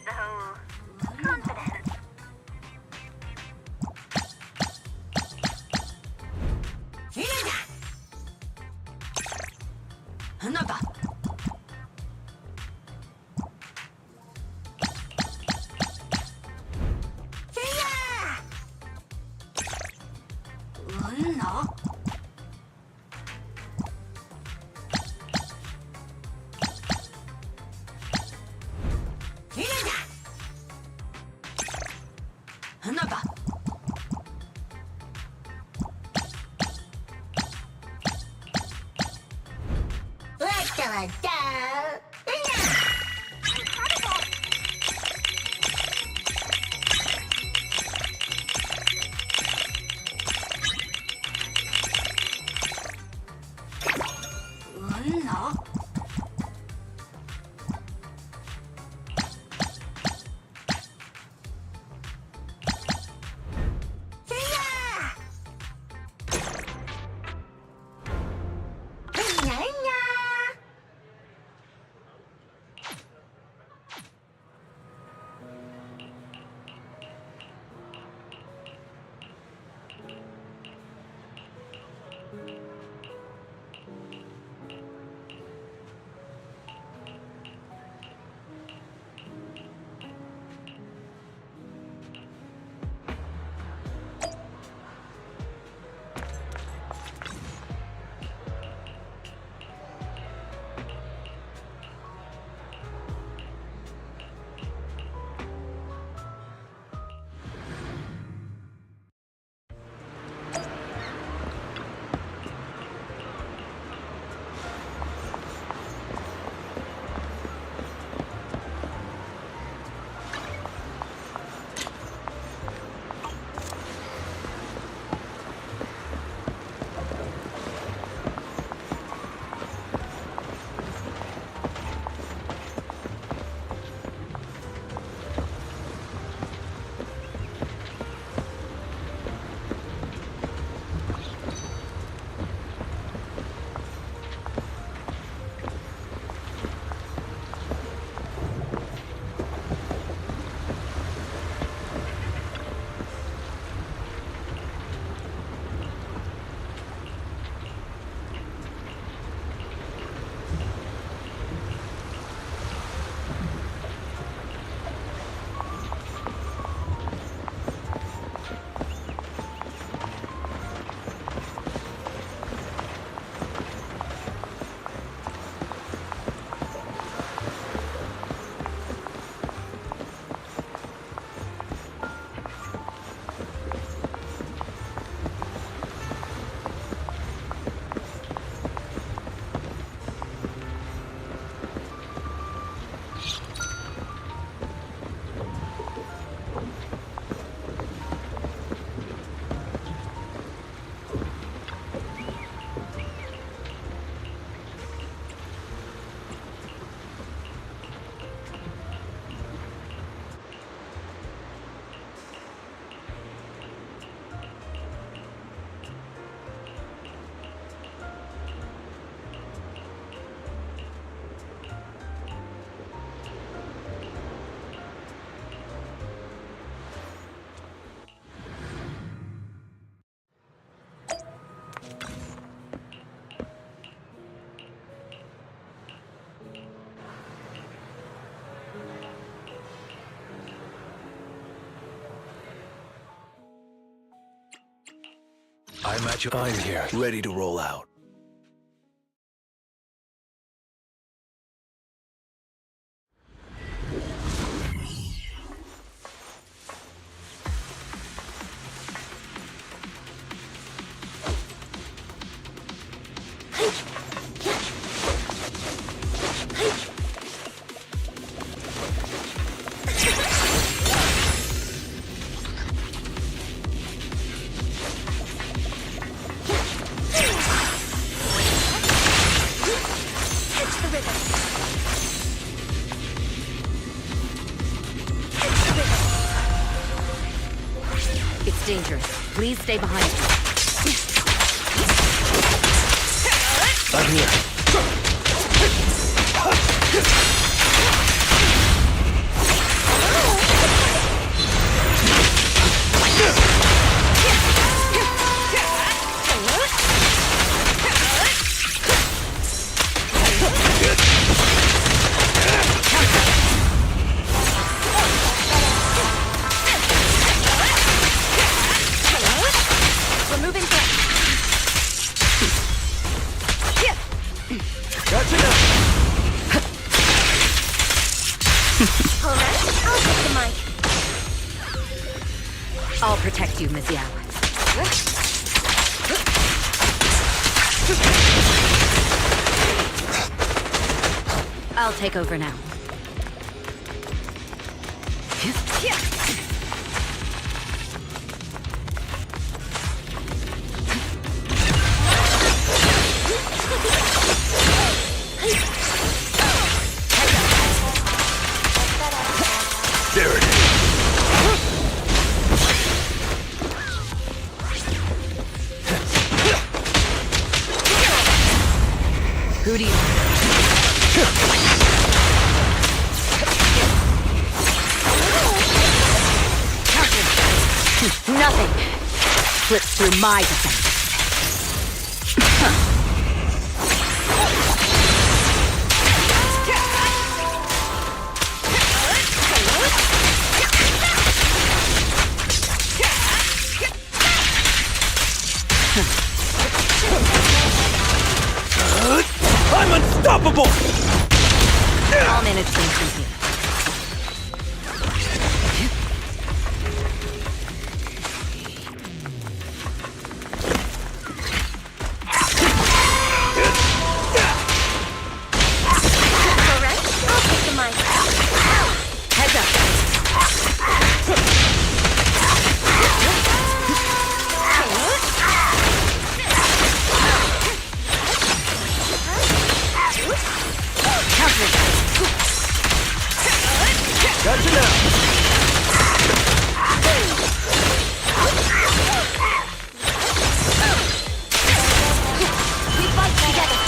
So, confidence. No? I'm here, ready to roll out. It's dangerous. Please stay behind me. I'm here. Removing threat. Gotcha now. All right, I'll take the mic. I'll protect you, Ms. Yao. I'll take over now. There it is. Who do you... Nothing slips through my defense. I'm unstoppable! I'll manage things from here. Gotcha now! We fight together.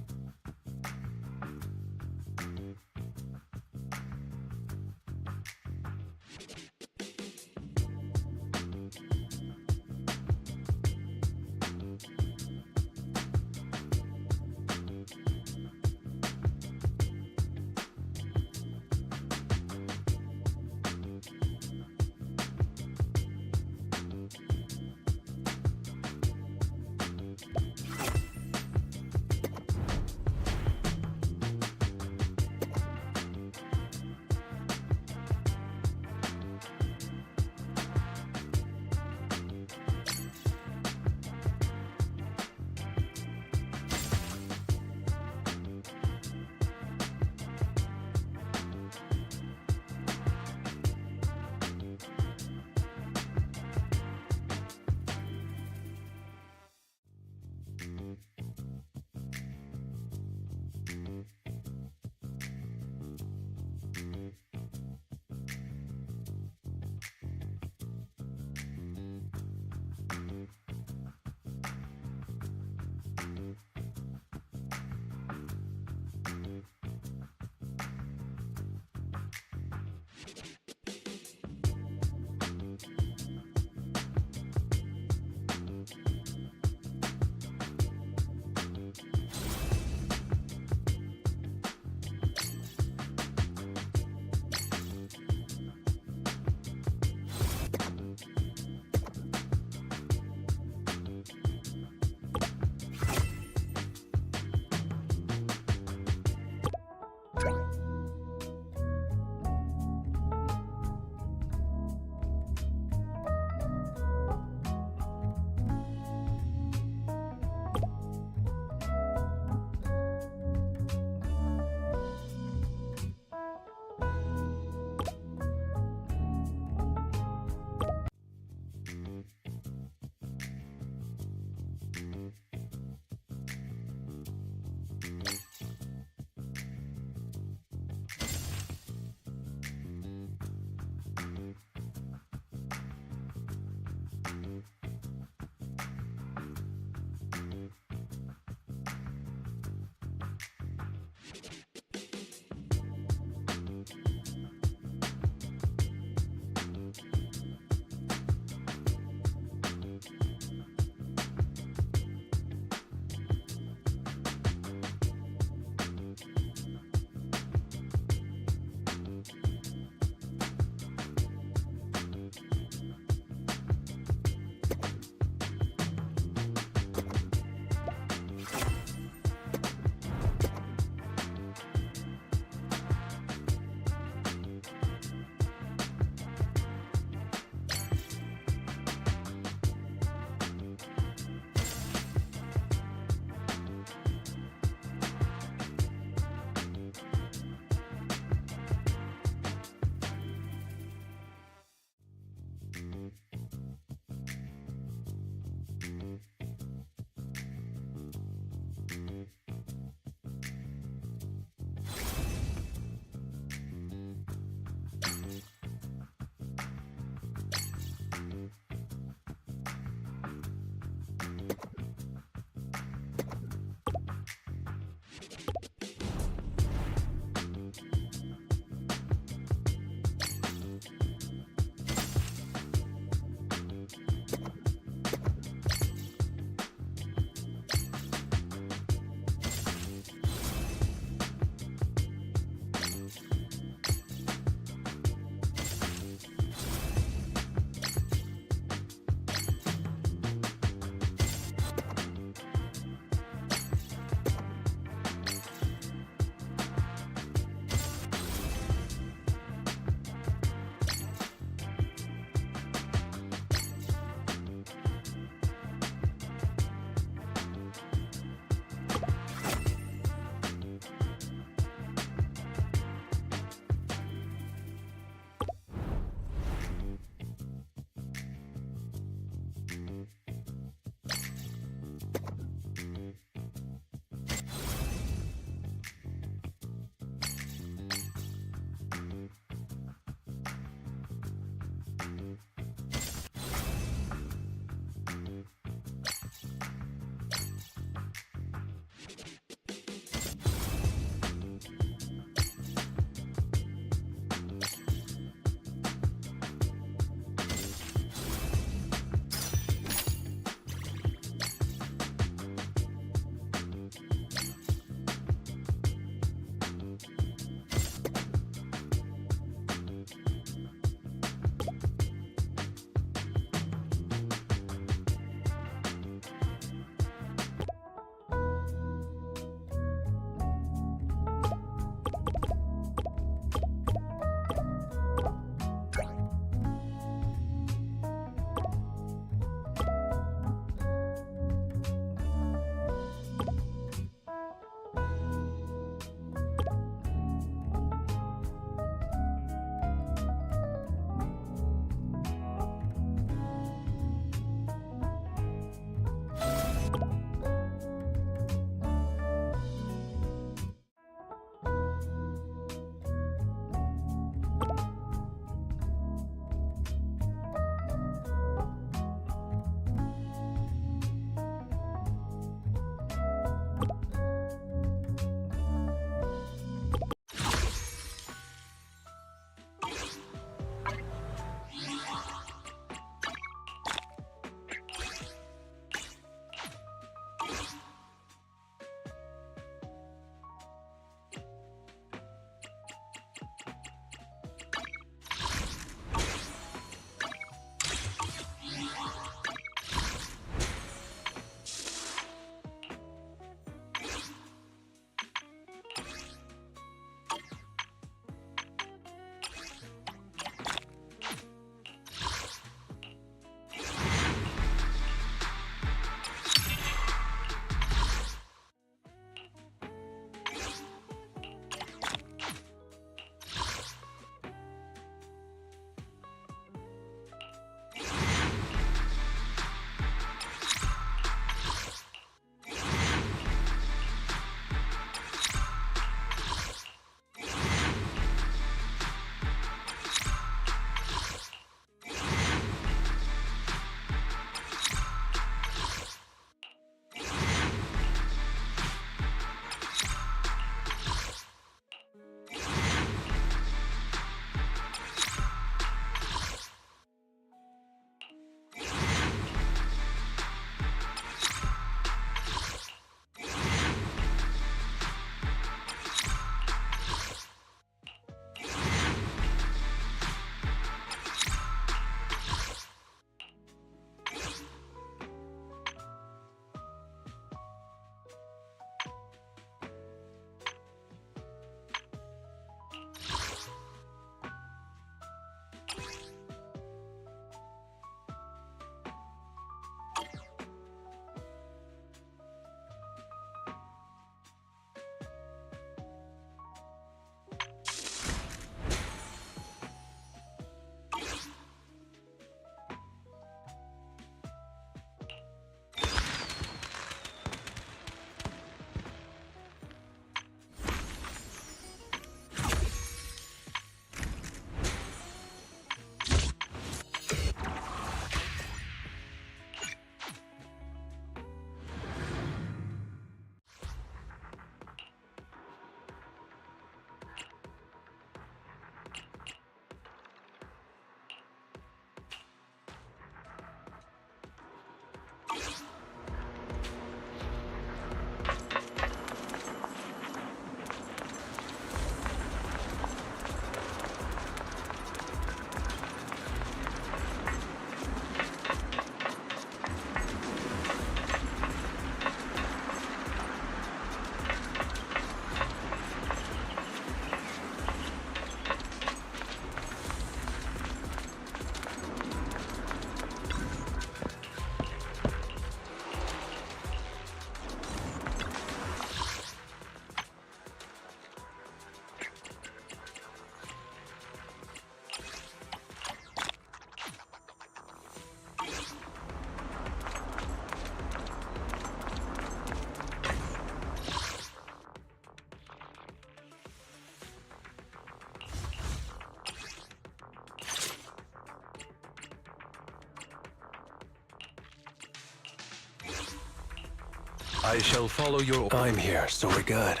I shall follow your... I'm here, so we're good.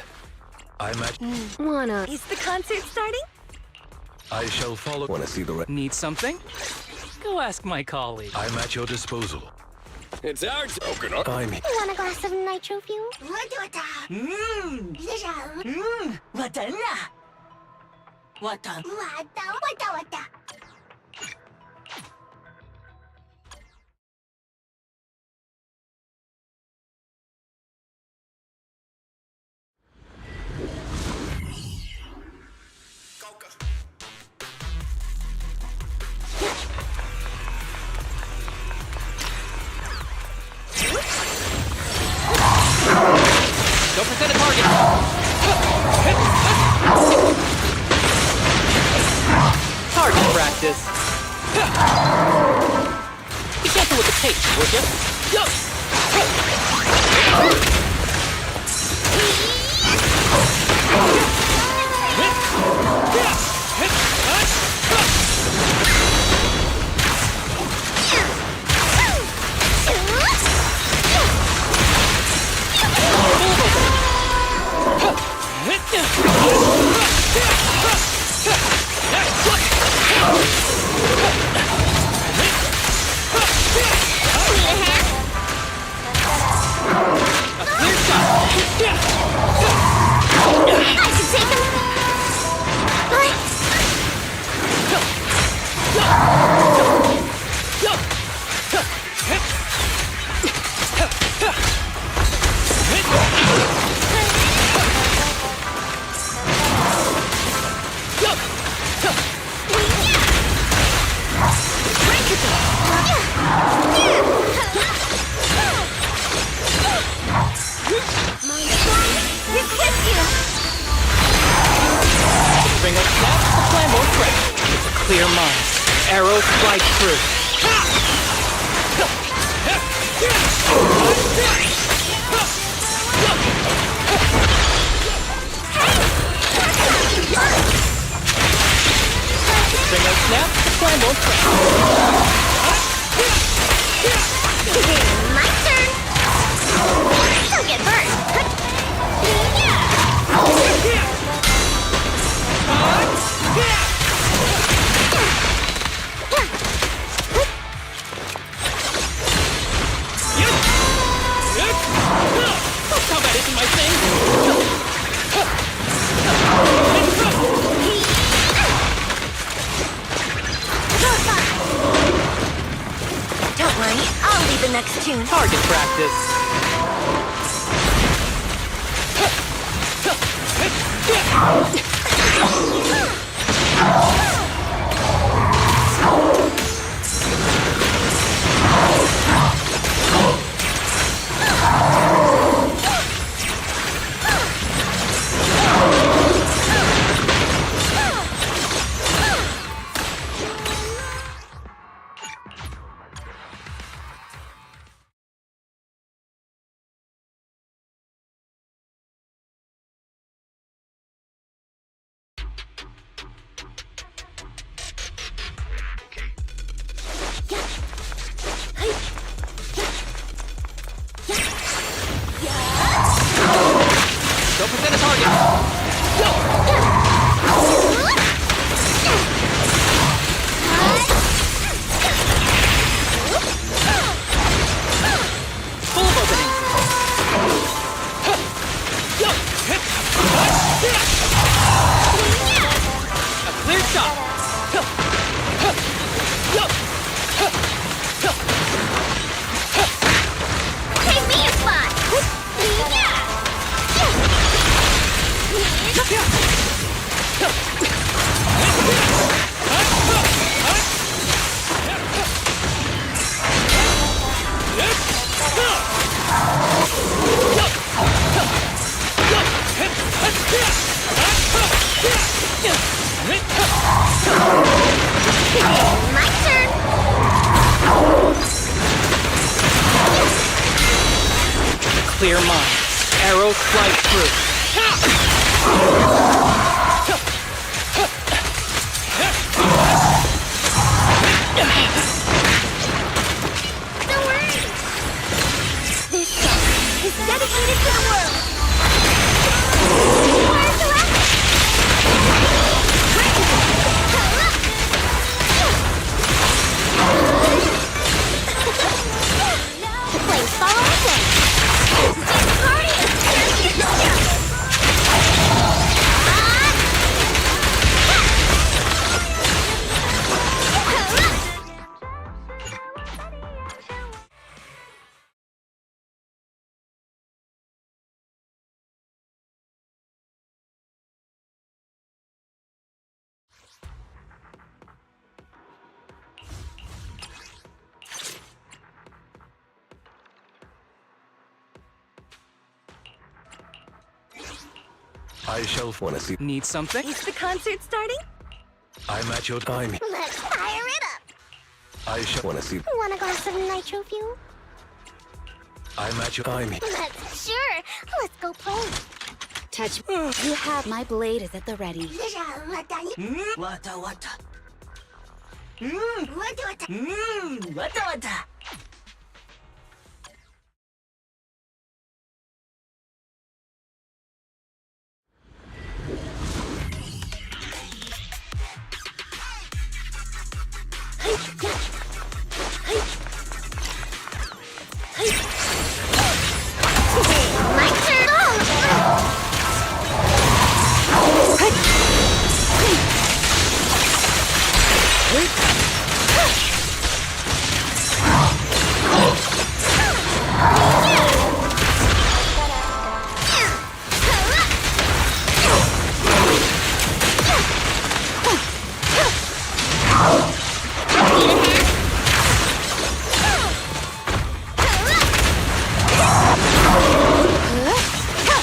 I'm at... Wanna... Is the concert starting? I shall follow... Wanna see the... Need something? Go ask my colleague. I'm at your disposal. It's our token. I'm... You want a glass of nitro fuel? Mmm. Wata na. Wata. Wata. Don't present a target. Target practice. Be careful with the pace, would you? Bring up snaps, the plan won't crash. It's a clear mind. Arrows fly through. Bring up snaps, the plan won't crash. My turn. Don't get burned. Combat isn't my thing. Don't worry, I'll lead the next tune. Target practice. My turn! Clear mind. Arrow flight through. Don't worry! This song is dedicated to the world! Fire to action! The flames follow the flames! This party is I shall wanna see. Need something? Is the concert starting? I'm at your time. Let's fire it up! I shall wanna see. Want a glass of nitro fuel? I'm at your time. Sure! Let's go play! Touch. You have my blade is at the ready. Wata wata. Wata wata. My turn!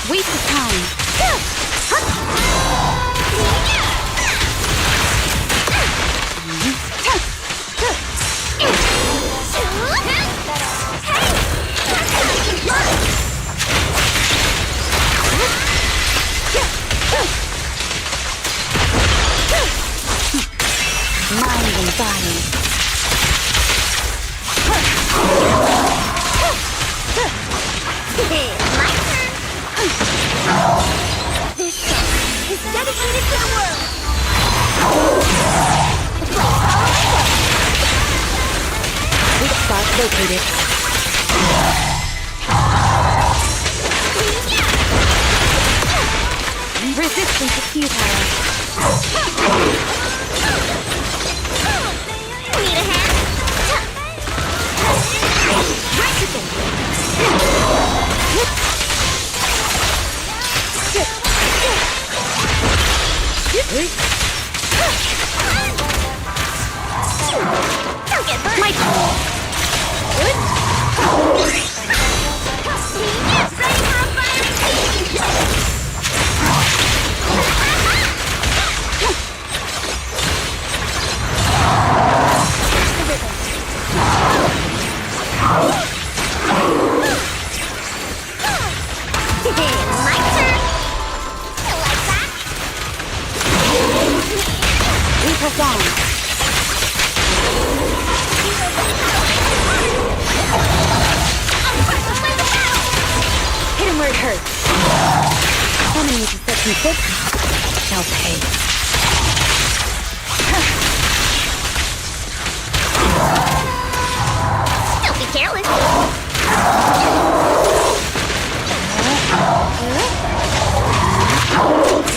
Waste of time. Mind and body. My turn. This song is dedicated to the world. Weak spot located. Resistance is futile. Need a hand? Don't get burned. My turn. My turn. You like that? We perform. Hit him where it hurts. Enemies of such and shall pay. Don't be careless.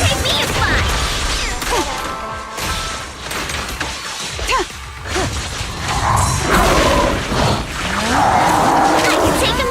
Take me a spot. I can take him.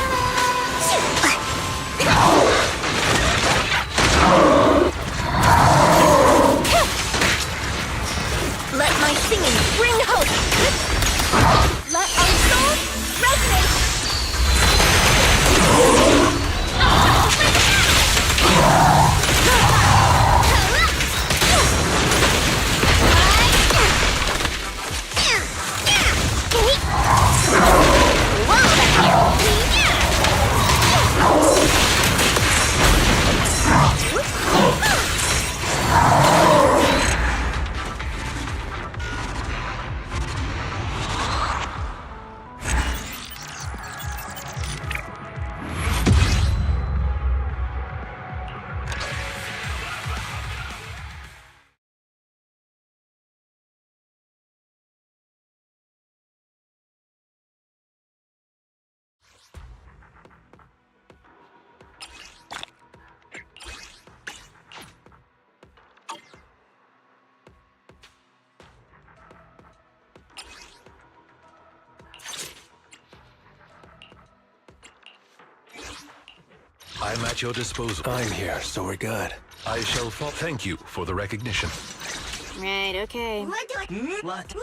I'm at your disposal. I'm here, so we're good. I shall thank you for the recognition. Right, okay. What? What?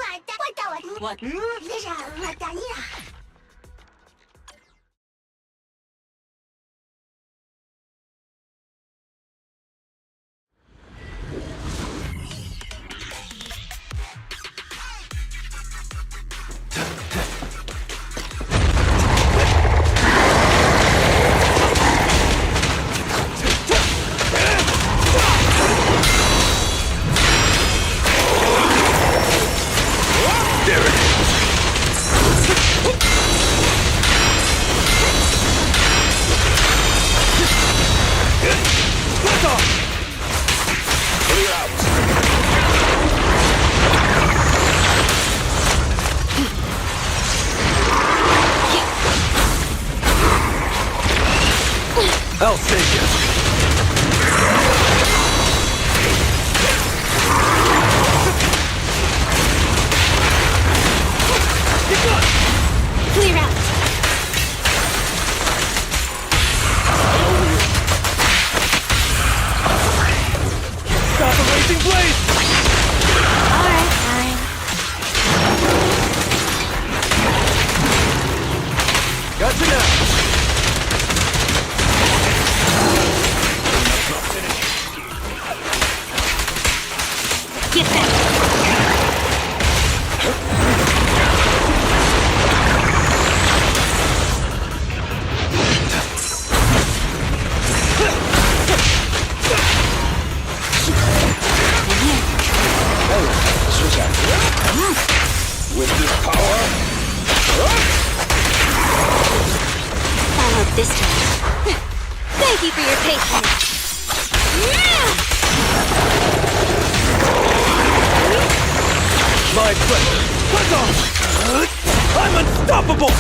I'll save you. Clear out. Stop the racing blade! Alright, fine. Gotcha now! Get back! With this power... Follow up this time. Thank you for your patience. My pleasure. Let's on! I'm unstoppable!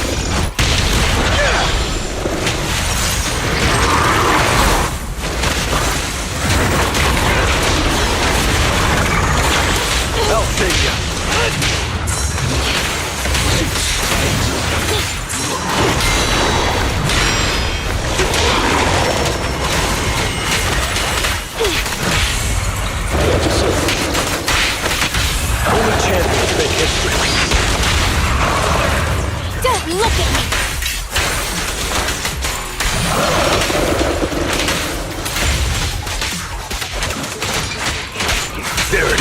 I'll save you. Only champions make history. Don't look at me! There it is.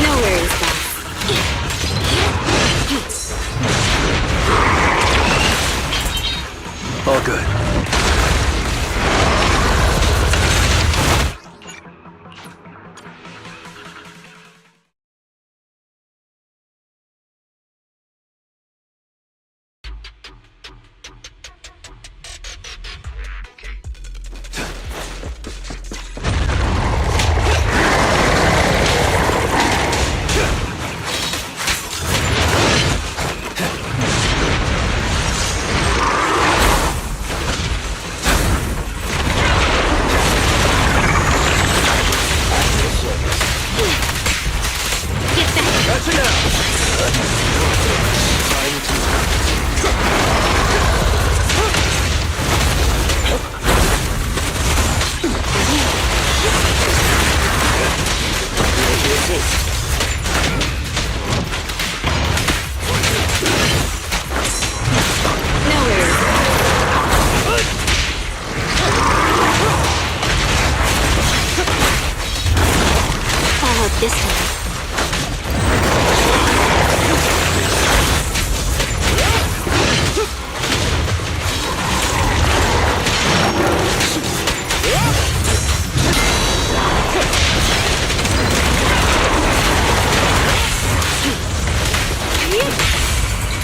No worries, boss. All good. Gotcha now! No worries. Follow up this time.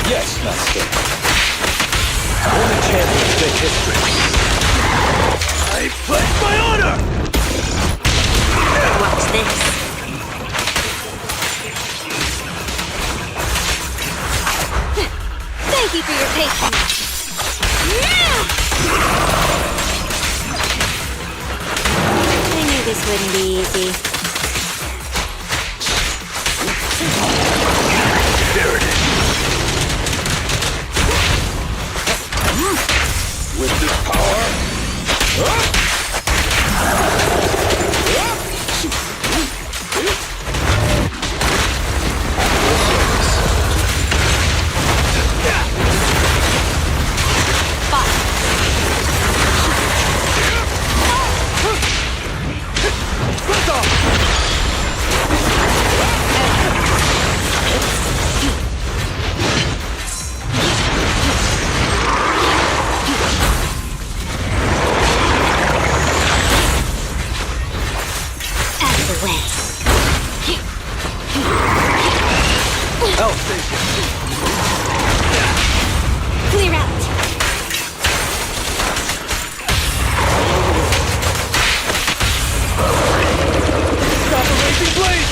Yes, Master. Only champions make history. I pledge my honor! Watch this. Thank you for your patience. I knew this wouldn't be easy. I'll save you. Clear out. Stop the raging blade!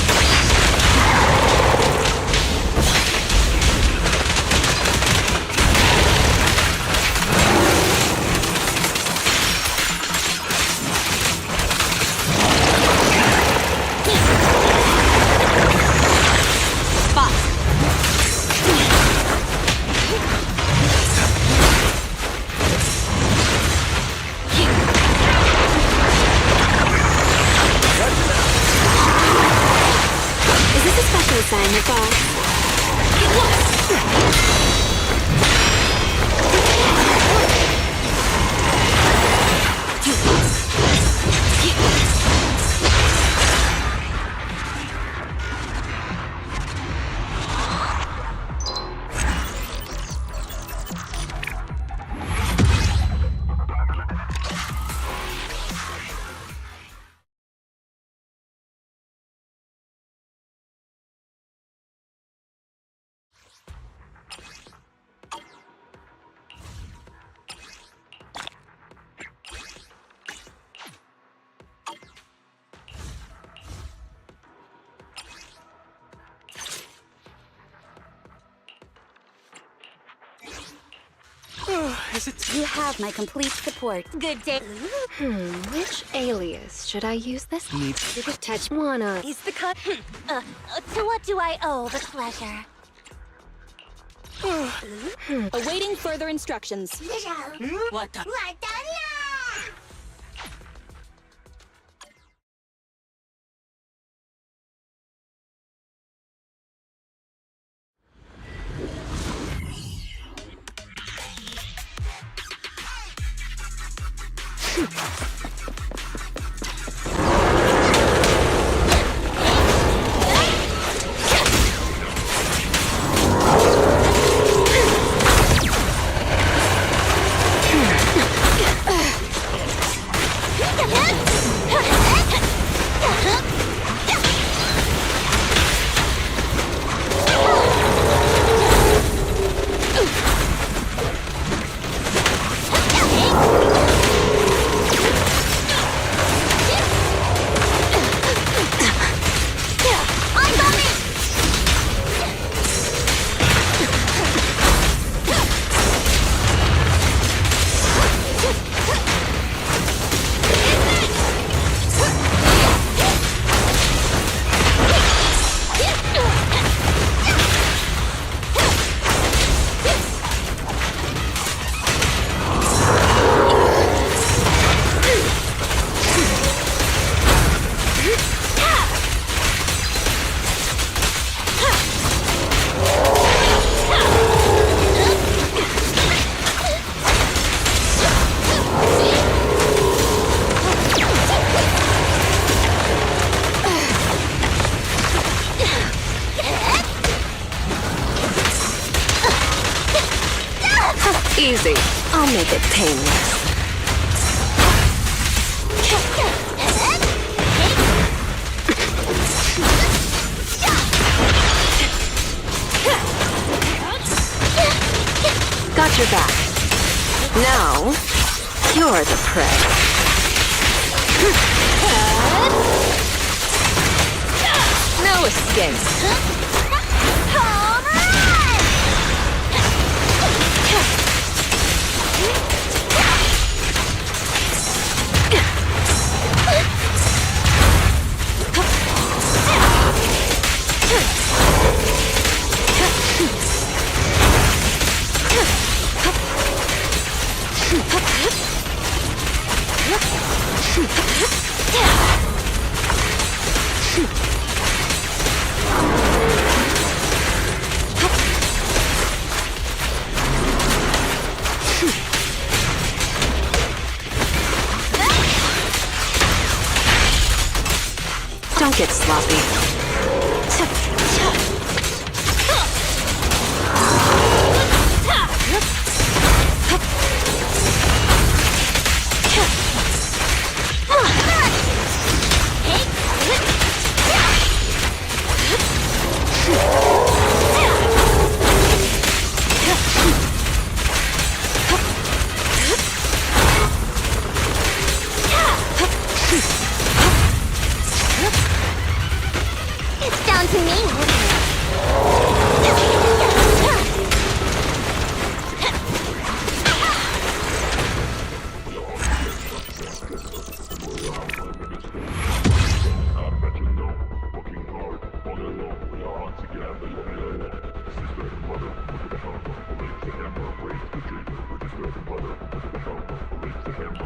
Is this a special assignment, boss? You have my complete support. Good day. Which alias should I use this? Need You could touch wanna. He's the cut. To what do I owe the pleasure? Awaiting further instructions. What the? Easy. I'll make it painless. Got your back. Now, you're the prey. No escape. Don't get sloppy. the camera, raise the chamber, register the mother, with the camera, raise the camera.